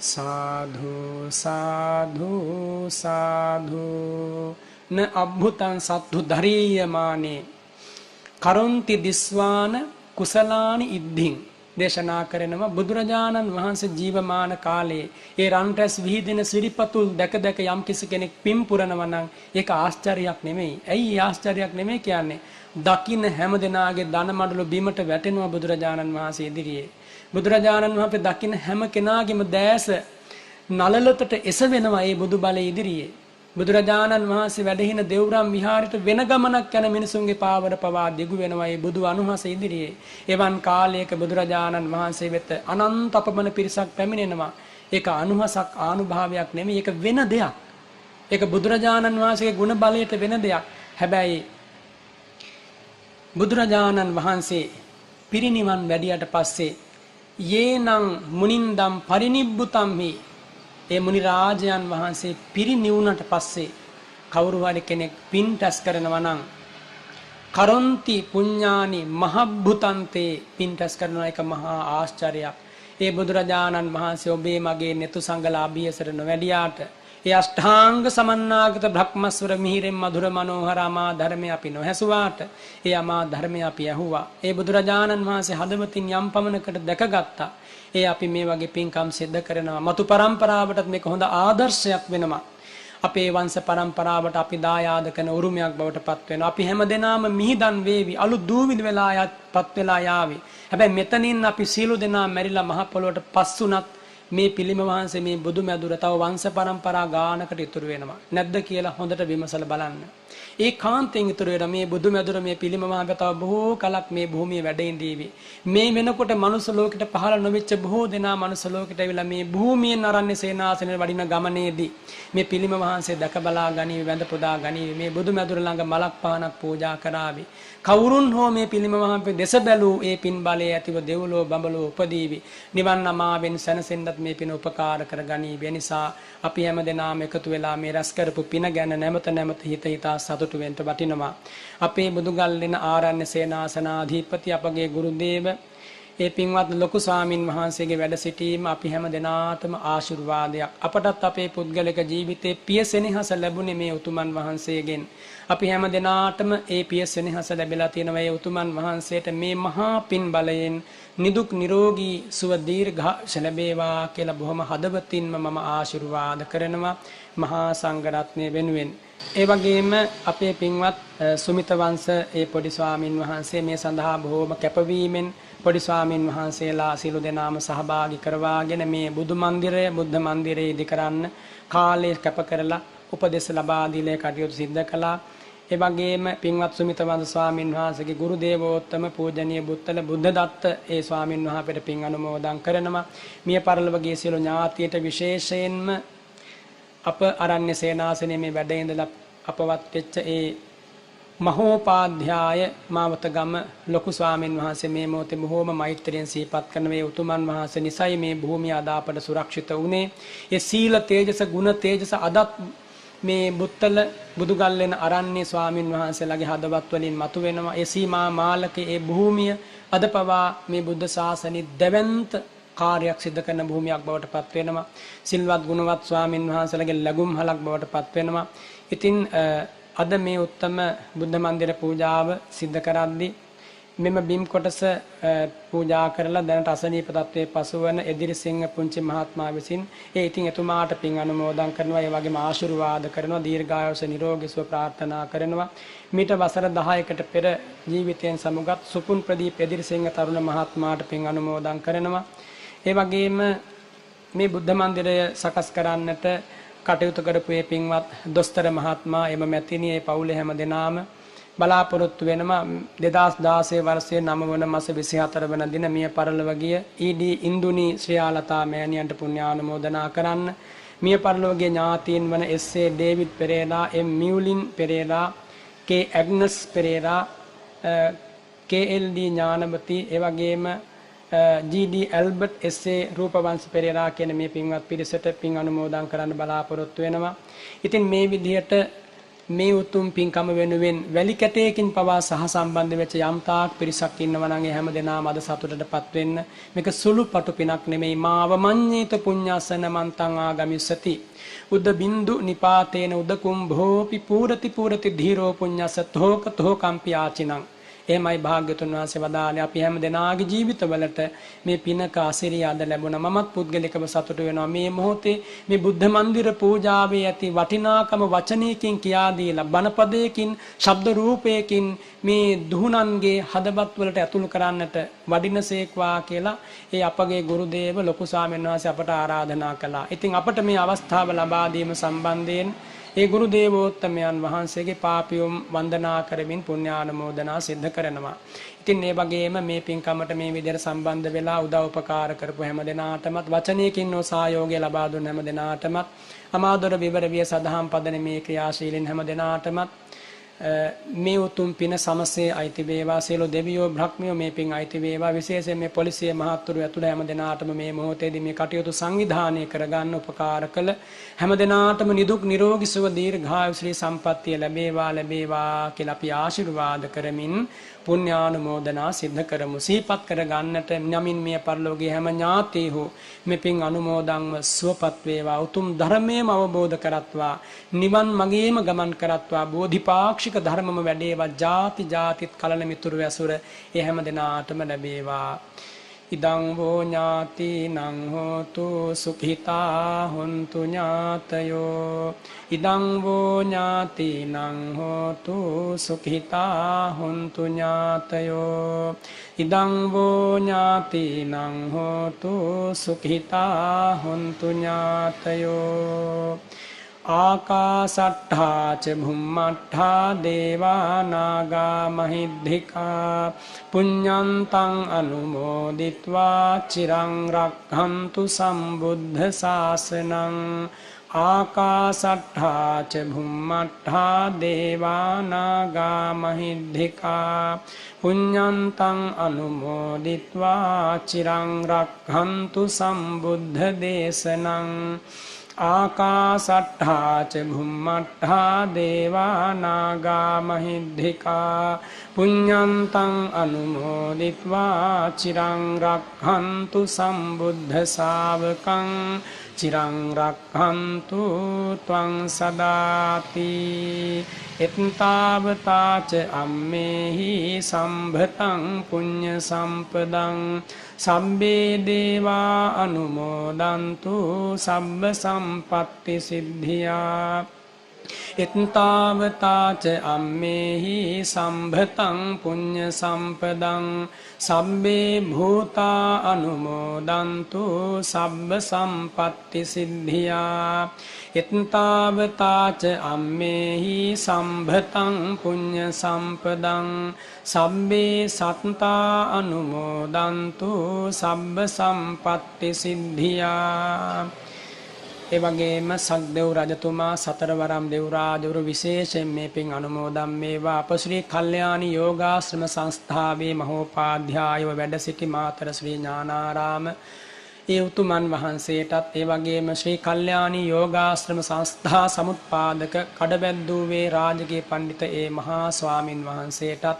සාධු සාධු සාධු න අබ්බුතං සත්තු ධරීයමානේ කරොන්ති දිස්වාන කුසලානි ඉද්ධින් දේශනා කරනවා. බුදුරජාණන් වහන්සේ ජීවමාන කාලයේ ඒ රන්ටස් විහිදෙන සිරිපතුල් දැක දැක යම් කිසි කෙනෙක් පින් පුරනවා නම් ඒක ආශ්චර්යයක් නෙමෙයි. ඇයි ආශ්චර්යයක් නෙමෙයි කියන්නේ? දකින්න හැම දෙනාගේ ධන මඩලු බිමට වැටෙනවා බුදුරජාණන් වහන්සේ ඉදිරියේ. බුදුරජාණන් වහන්සේ දකින්න හැම කෙනාගේම දැස නලලතට එසවෙනවා ඒ බුදු බලය ඉදිරියේ. බුදුරජාණන් වහන්සේ වැඩහින දෙව්රම් විහාරයට වෙන ගමනක් යන මිනිසුන්ගේ පාවර පවා දිගු වෙනවා ඒ බුදු අනුහස ඉදිරියේ. එවන් කාලයක බුදුරජාණන් වහන්සේ වෙත අනන්ත අපමණ පිරිසක් පැමිණෙනවා. ඒක අනුහසක් ආනුභාවයක් නෙමෙයි. ඒක වෙන දෙයක්. ඒක බුදුරජාණන් වහන්සේගේ ගුණ බලයට වෙන දෙයක්. හැබැයි බුදුරජාණන් වහන්සේ පිරිනිවන් වැඩියට පස්සේ යේනං මුනින්දම් පරිනිබ්බුතම්හි ඒ මුනි රාජයන් වහන්සේ පිරිනිවුණට පස්සේ කවුරු හරි කෙනෙක් පින් රැස් කරනවා නම් කරොන්ති පුඤ්ඤානි මහබ්බුතන්තේ පින් රැස් කරන එක මහා ආශ්චර්යයක්. ඒ බුදුරජාණන් වහන්සේ ඔබේ මගේ netu සංගලා අභියසර නොවැඩියාට ඒ අෂ්ටාංග සමන්නාගත බ්‍රහ්මස්වර මිහිරෙන් මధుර මනෝහර අමා ධර්මය අපි නොහැසුවාට ඒ අමා ධර්මය අපි ඇහුවා. ඒ බුදුරජාණන් වහන්සේ හදවතින් යම් පමණකට දැකගත්තා. ඒ අපි මේ වගේ පින්කම් සිද්ධ කරනවා. මතු පරම්පරාවටත් මේක හොඳ ආදර්ශයක් වෙනවා. අපේ වංශ පරම්පරාවට අපි දායාද කරන උරුමයක් බවට පත් වෙනවා. අපි හැමදෙනාම මිහිදන් වේවි. අලු දූවිලි වෙලාපත් වෙලා යාවි. හැබැයි මෙතනින් අපි සීල දෙනා මැරිලා මහ පොළොවට පස්සුණත් මේ පිළිම වහන්සේ මේ බුදු මැදුර තව වංශ පරම්පරා ගානකට ඉතුරු වෙනවා. නැද්ද කියලා හොඳට විමසලා බලන්න. ඒ කාන්තෙන් ඉතුරු වෙන මේ බුදු මැදුර මේ පිළිම වහන්සේ තව බොහෝ කලක් මේ භූමියේ වැඩ ඉඳීවි. මේ වෙනකොට මනුස්ස ලෝකෙට පහළ නොවෙච්ච බොහෝ දෙනා මනුස්ස ලෝකෙට ඇවිල්ලා මේ භූමියෙන් අරන්නේ සේනාසනෙ වඩින ගමනේදී මේ පිළිම වහන්සේ දැක බලා ගනීවි, වැඳ පුදා ගනීවි. මේ බුදු මැදුර ළඟ මලක් පහනක් පූජා කරાવી. කවුරුන් හෝ මේ පිළිම වහන්සේ දෙස බැලූ ඒ පින් බලයේ ඇතිව දෙව්ලෝ බඹලෝ උපදීවි. නිවන් අමාවෙන් සැනසෙන්නත් මේ පින උපකාර කර ගනීවි. ඒ නිසා අපි හැම දෙනාම එකතු වෙලා මේ රැස් කරපු පින ගැන නැමත නැමත හිතා සතුටු වෙන්න වටිනවා. අපේ බුදුගල්ලෙන ආරණ්‍ය සේනාසනාධිපති අපගේ ගුරු දේව ඒ පින්වත් ලොකු ස්වාමින් වහන්සේගේ වැඩ සිටීම අපි හැම දෙනාටම ආශිර්වාදයක්. අපටත් අපේ පුද්ගලික ජීවිතේ පිය සෙනෙහස ලැබුණේ මේ උතුමන් වහන්සේගෙන්. අපි හැම දෙනාටම ඒ පිය සෙනෙහස ලැබලා තියෙනවා. ඒ උතුමන් වහන්සේට මේ මහා පින් බලයෙන් නිදුක් නිරෝගී සුව දීර්ඝායුෂ ලැබේවා කියලා බොහොම හදවතින්ම මම ආශිර්වාද කරනවා මහා සංඝරත්නය වෙනුවෙන්. ඒ වගේම අපේ පින්වත් සුමිත වංශ ඒ පොඩි ස්වාමින් වහන්සේ මේ සඳහා බොහොම කැපවීමෙන් පොඩි ස්වාමින් වහන්සේලා සියලු දෙනාම සහභාගී කරවාගෙන මේ බුදු මන්දිරය බුද්ධ මන්දිරය ඉදි කරන්න කාලය කැප කරලා උපදෙස් ලබා දීලා කටයුතු සිද්ධ කළා. ඒ වගේම පින්වත් සුමිත වංශ ස්වාමින් වහන්සේගේ ගුරු දේවෝත්තම පූජනීය බුත්තල බුද්ධදත්ත ඒ ස්වාමින් වහන්සේට පින් අනුමෝදන් කරනවා. මිය පරලොවගේ සියලු ඥාතියට විශේෂයෙන්ම අප ආරණ්‍ය සේනාසනයේ මේ වැඩ ඉඳලා අපවත් වෙච්ච ඒ මහෝපාධ්‍යාය මාවතගම ලොකු ස්වාමීන් වහන්සේ මේ මොහොතේ බොහෝම මෛත්‍රියෙන් සිහිපත් කරන මේ උතුමන් වහන්සේ නිසයි මේ භූමිය අද අපට සුරක්ෂිත වුණේ. ඒ සීල තේජස ගුණ තේජස අදත් මේ බුත්තල බුදුගල්ලෙන අරණ්‍ය ස්වාමීන් වහන්සේලාගේ හදවත් වලින් මතුවෙනවා. ඒ සීමා මාලකේ ඒ භූමිය අද පවා මේ බුද්ධ ශාසනයේ දෙවන්ත කාර්යයක් සිදු කරන භූමියක් බවට පත් වෙනවා. සිල්වත් ගුණවත් ස්වාමීන් වහන්සේලාගේ ලැබුම්හලක් බවට පත් වෙනවා. ඉතින් අද මේ උත්තම බුද්ධ මන්දිර පූජාව සිද්ධ කරද්දී මෙම බිම් කොටස පූජා කරලා දැනට අසනීප තත්වයේ පසුවන එදිරිසිංහ පුංචි මහත්මයා විසින් ඉතින් එතුමාට පින් අනුමෝදන් කරනවා. ඒ වගේම ආශිර්වාද කරනවා. දීර්ඝායුෂ නිරෝගී සුව ප්‍රාර්ථනා කරනවා. මීට වසර 10කට පෙර ජීවිතයෙන් සමුගත් සුපුන් ප්‍රදීප එදිරිසිංහ තරුණ මහත්මයාට පින් අනුමෝදන් කරනවා. ඒ වගේම මේ බුද්ධ මන්දිරය සකස් කරන්නට කටයුතු කරපු මේ පින්වත් දොස්තර මහත්මයා එම මැතිණිය ඒ පවුලේ හැම දෙනාම බලාපොරොත්තු වෙනවා 2016 වර්ෂයේ 9 වන මාස 24 වන දින මිය පරලොව ගිය ඊ.ඩී. ඉන්දුනී ශ්‍රියාලතා මෑණියන්ට පුණ්‍යානුමෝදනා කරන්න. මිය පරලොව ගිය ඥාතීන් වන එස්.ඒ. ඩේවිඩ් පෙරේරා, එම්. මියුලින් පෙරේරා, කේ. ඇග්නස් පෙරේරා, කේ.එල්.ඩී. ඥානවති, ඒ වගේම ජී.ඩී. Albert, SA. රූපවංශ පෙරේරා කියන මේ පින්වත් පිරිසට පින් අනුමෝදන් කරන්න බලාපොරොත්තු වෙනවා. ඉතින් මේ විදිහට මේ උතුම් පින්කම වෙනුවෙන් වැලි කැටයකින් පවා සහ සම්බන්ධ වෙච්ච යම් තාක් පිරිසක් ඉන්නවා නම් ඒ හැම දෙනාම අද සතුටටපත් වෙන්න. මේක සුළු පටු පිනක් නෙමෙයි. මාව මඤ්ඤේත පුඤ්ඤාසන මන්තං ආගමිස්සති උද්ද බින්දු නිපාතේන උද්ද කුම්භෝපි පූරති පූරති ධීරෝ පුඤ්ඤසතෝ කතෝ කම්පි ආචිනං. එහෙමයි භාග්‍යතුන් වහන්සේ වදාළේ. අපි හැම දෙනාගේ ජීවිතවලට මේ පිනක ආශිර්වාද අද ලැබුණා. මමත් පුද්ගලිකව සතුටු වෙනවා. මේ මොහොතේ මේ බුද්ධ මන්දිර පූජාවේ ඇති වටිනාකම වචනයකින් කියා දීලා බණපදයකින් ශබ්ද රූපයකින් මේ දුහුණන්ගේ හදවත් වලට ඇතුළු කරන්නට වඩිනසේක්වා කියලා ඒ අපගේ ගුරු දේව ලොකු ස්වාමීන් වහන්සේ අපට ආරාධනා කළා. ඉතින් අපට මේ අවස්ථාව ලබා දීම සම්බන්ධයෙන් ඒ ගුරු දේවෝත්තමයන් වහන්සේගේ පාපියුම් වන්දනා කරමින් පුණ්‍යානුමෝදනා සිද්ධ කරනවා. ඉතින් මේ වගේම මේ පින්කමට මේ විදිහට සම්බන්ධ වෙලා උදව් උපකාර කරපු හැම දෙනාටමත් වචනයකින් නෝ සහයෝගය ලබා දුන්න හැම දෙනාටමත් අමාදොර විවර විය සදහම් පදන මේ ක්‍රියාශීලීන් හැම දෙනාටමත් මේ උතුම් පින සමසේ අයිති වේවා. සියලු දෙවියෝ බ්‍රහ්මියෝ මේ පින් අයිති වේවා. විශේෂයෙන් මේ පොලිසිය මහත්තුරු ඇතුළු හැම දෙනාටම මේ මොහොතේදී මේ කටයුතු සංවිධානය කරගන්න උපකාර කළ හැම දෙනාටම නිදුක් නිරෝගී සුව දීර්ඝායු ශ්‍රී සම්පන්නිය ලැබේවා කියලා අපි ආශිර්වාද කරමින් පුණ්‍යානුමෝදනා සිද්ධ කරමු. සිහිපත් කරගන්නට නමින් මිය පරලෝකයේ හැම ඥාතීහු මේ පින් අනුමෝදන්ව සුවපත් වේවා. උතුම් ධර්මයේම අවබෝධ කරත්වා. නිවන් මගේම ගමන් කරත්වා. බෝධිපාක්ෂික ධර්මම වැඩේවා. ಜಾති ಜಾතිත් කලන මිතුරු ඇසුර ඒ හැම දෙනාටම ලැබේවා. ඉදං වෝ ඥාතිනං හෝතු සුඛිතා හොන්තු ඥාතයෝ. ඉදං වෝ ඥාතිනං හෝතු සුඛිතා හොන්තු ඥාතයෝ. ඉදං වෝ ඥාතිනං හෝතු සුඛිතා හොන්තු ඥාතයෝ. ආකාසට්ඨා ච භුම්මට්ඨා දේවා නාග මහිද්దికා පුඤ්ඤන්තං අනුමෝදිත්වා චිරං රක්ඛන්තු සම්බුද්ධ ශාසනං. ආකාසට්ඨා ච භුම්මට්ඨා දේවා නාග මහිද්దికා පුඤ්ඤන්තං අනුමෝදිත්වා චිරං රක්ඛන්තු සම්බුද්ධ දේශනං. ආකාසට්ඨා ච භුම්මට්ඨා දේවා නාග මහිද්దికා පුඤ්ඤන්තං අනුමෝදිත්වා චිරං රක්ඛන්තු සම්බුද්ධ ශාවකං. චිරං රක්ඛන්තු ත්වං සදාති. එත්තාවතා ච අම්මේහි සම්භතං පුඤ්ඤ සම්පදං සම්බේ දේවා අනුමෝදන්තු සබ්බ සම්පත්ති සිද්ධියා. එත්තාවතා ච අම්මේහි සම්භතං පුඤ්ඤ සම්පදං සබ්බේ භූතා අනුමෝදන්තු සබ්බ සම්පත්ති සිද්ධියා. එත්තාවතා ච අම්මේහි සම්භතං පුඤ්ඤ සම්පදං සබ්බේ සත්තා අනුමෝදන්තු සබ්බ සම්පත්ති සිද්ධියා. එත්තාවතා ච අම්මේහි සම්භතං පුඤ්ඤ සම්පදං සබ්බේ සත්තා අනුමෝදන්තු සබ්බ සම්පත්ති සිද්ධියා. එත්තාවතා ච අම්මේහි සම්භතං පුඤ්ඤ සම්පදං සබ්බේ සත්තා අනුමෝදන්තු සබ්බ සම්පත්ති සිද්ධියා. ඒ වගේම සක්දෙව් රජතුමා සතරවරම් දෙව් රාජවරු විශේෂයෙන් මේ පින් අනුමෝදන් වේවා. අප ශ්‍රී කල්යාණි යෝගාශ්‍රම සංස්ථාවේ මහෝපාධ්‍යායව වැඩ සිටි මාතර ශ්‍රී ඥානාරාම ඒ උතුමන් වහන්සේටත් ඒ වගේම ශ්‍රී කල්යාණි යෝගාශ්‍රම සංස්ථා සමුත්පාදක කඩබැද්දුවේ රාජකීය පඬිත ඒ මහා ස්වාමින් වහන්සේටත්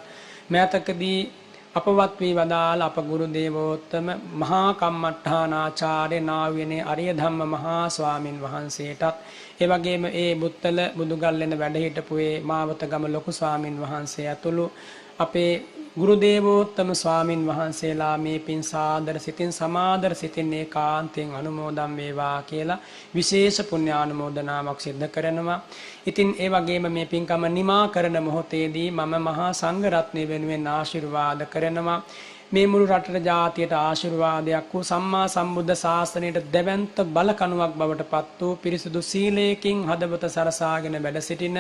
මෑතකදී අපවත් වී වදාළ අප ගුරු දේවෝත්තම මහා කම්මඨානාචාර්ය නාවිනේ අරිය ධම්ම මහා ස්වාමින් වහන්සේටත් ඒ වගේම ඒ බුත්තල බුදුගල්ලෙන වැඩ හිටපු ඒ මාවතගම ලොකු ස්වාමින් වහන්සේ ඇතුළු අපේ ගුරු දේවෝත්තම ස්වාමින් වහන්සේලා මේ පින් සාදර සිතින් සමාදර සිතින් ඒකාන්තයෙන් අනුමෝදන් වේවා කියලා විශේෂ පුණ්‍යානුමෝදනාවක් සිද්ධ කරනවා. ඉතින් ඒ වගේම මේ පින්කම නිමා කරන මොහොතේදී මම මහා සංඝ රත්නය වෙනුවෙන් ආශිර්වාද කරනවා. මේ මුළු රටට ජාතියට ආශිර්වාදයක් වූ සම්මා සම්බුද්ධ ශාසනයට දෙවන්ත බලකණුවක් බවට පත් වූ පිරිසුදු සීලයකින් හදවත සරසාගෙන වැඩ සිටින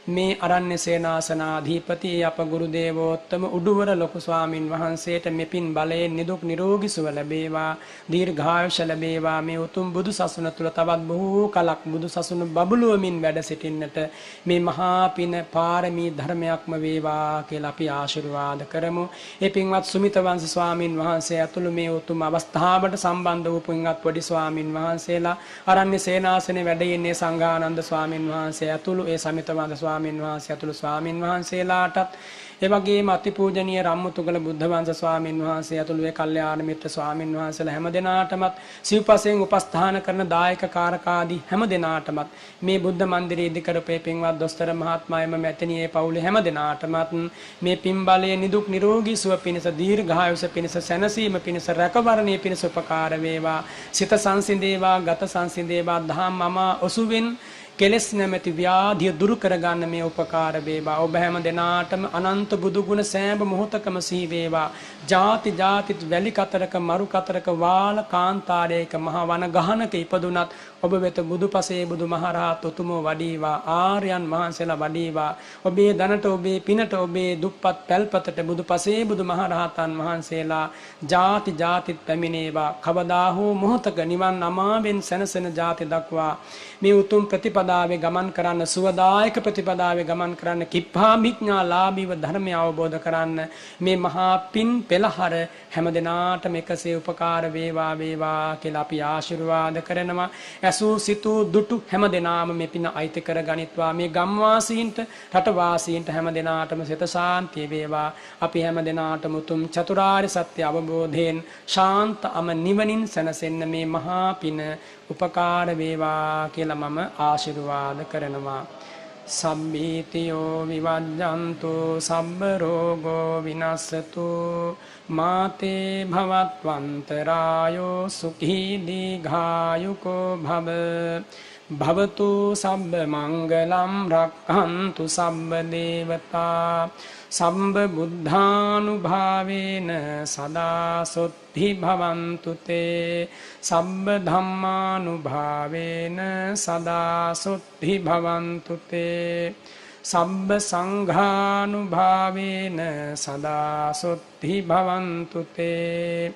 මේ අරණ්‍ය සේනාසනාධිපති අප ගුරු දේවෝත්තම උඩුවර ලොකු ස්වාමින් වහන්සේට මෙපින් බලයෙන් නිදුක් නිරෝගී සුව ලැබේවා, දීර්ඝායුෂ ලැබේවා. මේ උතුම් බුදු සසුන තුල තවත් බොහෝ කලක් බුදු සසුන බබළුවමින් වැඩ සිටින්නට මේ මහා පින පාරමී ධර්මයක්ම වේවා කියලා අපි ආශිර්වාද කරමු. ඒ පින්වත් සුමිත වංශ ස්වාමින් වහන්සේ ඇතුළු මේ උතුම් අවස්ථාවට සම්බන්ධ වූ පින්වත් පොඩි ස්වාමින් වහන්සේලා, අරණ්‍ය සේනාසනේ වැඩ ඉන්නේ සංඝානන්ද ස්වාමින් වහන්සේ ඇතුළු ඒ සමිත වංශ ස්වාමින් වහන්සේ ඇතුළු ස්වාමින් වහන්සේලාටත් ඒ වගේම අතිපූජනීය රම්මුතුගල බුද්ධ වංශ ස්වාමින් වහන්සේ ඇතුළු ඒ කල්යාණ මිත්‍ර ස්වාමින් වහන්සේලා හැම දෙනාටමත් සිව්පසෙන් උපස්ථාන කරන දායක කාරකාදී හැම දෙනාටමත් මේ බුද්ධ මන්දිරය ඉදි කරපේ පින්වත් දොස්තර මහත්මයාම මැතිණියේ පවුලේ හැම දෙනාටමත් මේ පින් බලයේ නිදුක් නිරෝගී සුව පිණිස, දීර්ඝායුෂ පිණිස, සැනසීම පිණිස, රැකවරණය පිණිස උපකාර වේවා. සිත සංසිඳේවා, ගත සංසිඳේවා. දහම් මම ඔසුවෙන් කෙලස් නැමැති ව්‍යාධිය දුරු කරගන්න මේ උපකාර වේවා. ඔබ හැම දෙනාටම අනන්ත බුදු ගුණ සෑම මොහොතකම සිහි වේවා. ಜಾති ಜಾති වැලි කතරක මරු කතරක වාල කාන්තාරයක මහ වන ගහනක ඉපදුනත් ඔබ වෙත බුදුපසේ බුදුමහරහත් උතුමෝ වඩීවා, ආර්යයන් වහන්සේලා වඩීවා. ඔබේ දනට, ඔබේ පිනට, ඔබේ දුප්පත් පැල්පතට බුදුපසේ බුදුමහරහතන් වහන්සේලා ಜಾති ಜಾති පැමිණේවා. කවදා හෝ මොහොතක නිවන් අමාවෙන් සැනසෙන ಜಾති දක්වා මේ උතුම් ප්‍රතිපදාවේ ගමන් කරන්න, සුවදායක ප්‍රතිපදාවේ ගමන් කරන්න, කිප්පා මිඥා ලාභීව ධර්මය අවබෝධ කරන්න මේ මහා පින් පෙළහර හැම දිනාටම එකසේ උපකාර වේවා වේවා කියලා අපි ආශිර්වාද කරනවා. ඇසූ සිතූ දුටු හැම දිනාම මේ පින අයිති කර ගනිත්වා. මේ ගම්වාසීන්ට, රටවාසීන්ට හැම දිනාටම සිත ශාන්තිය වේවා. අපි හැම දිනාටම උතුම් චතුරාර්ය සත්‍ය අවබෝධයෙන් ශාන්තම නිවනින් සැනසෙන්න මේ මහා පින උපකාර වේවා කියලා මම ආශිර්වාද කරනවා. සම්මීතියෝ විවජ්ජන්තු සම්බ රෝගෝ විනස්සතු මාතේ භවත්වන්තරායෝ සුඛී දීඝායුකෝ භව භවතු සම්බ මංගලම් රක්ඛන්තු සම්බ දේවතා සම්බ බුද්ධානුභාවේන සදා සොත්ති භවන්තු තේ සම්බ ධම්මානුභාවේන සදා සොත්ති භවන්තු තේ සම්බ සංඝානුභාවේන සදා සොත්ති භවන්තු තේ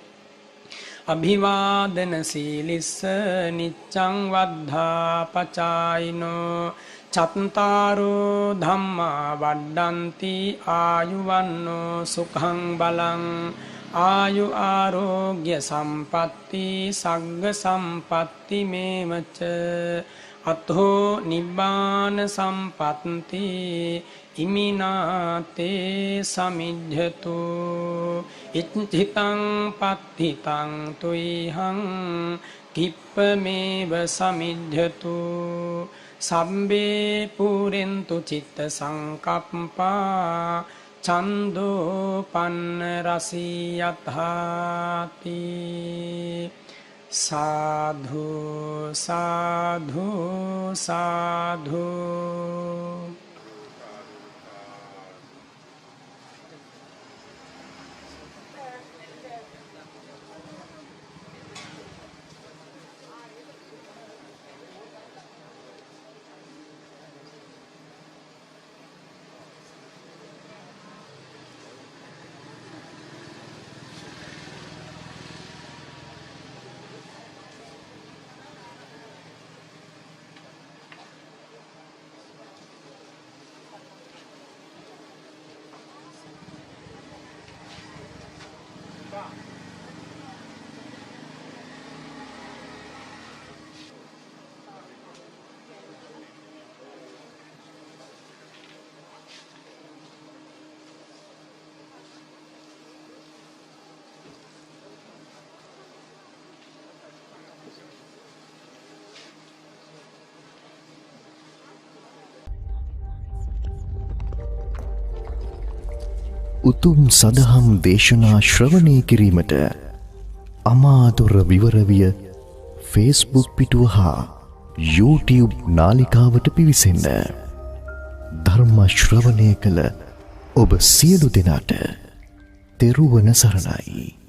අභිවාදන සීලිස්ස නිච්ඡං වද්ධා පචායිනෝ චත්තාරෝ ධම්මා වඩ්ඩಂತಿ ආයුවන්නෝ සුඛං බලං ආයු ආරෝග්‍ය සම්පatti සග්ග සම්පatti මේවච අතෝ නිබ්බාන සම්පatti ඉමිනාතේ සමිජ්ජතු ඉච්ඡිතං පත්තිතං තුයිහං කිප්පමේව සමිජ්ජතු සම්බේ පුරෙන්තු චිත්ත සංකප්පා චන්දෝ පන්න රසී යථාති සාධු සාධු සාධු. උතුම් සදහම් දේශනා ශ්‍රවණය කිරීමට අමාදොර විවරවිය ෆේස්බුක් පිටුව හා YouTube නාලිකාවට පිවිසෙන්න. ධර්ම ශ්‍රවණය කළ ඔබ සියලු දෙනාට තෙරුවන සරණයි.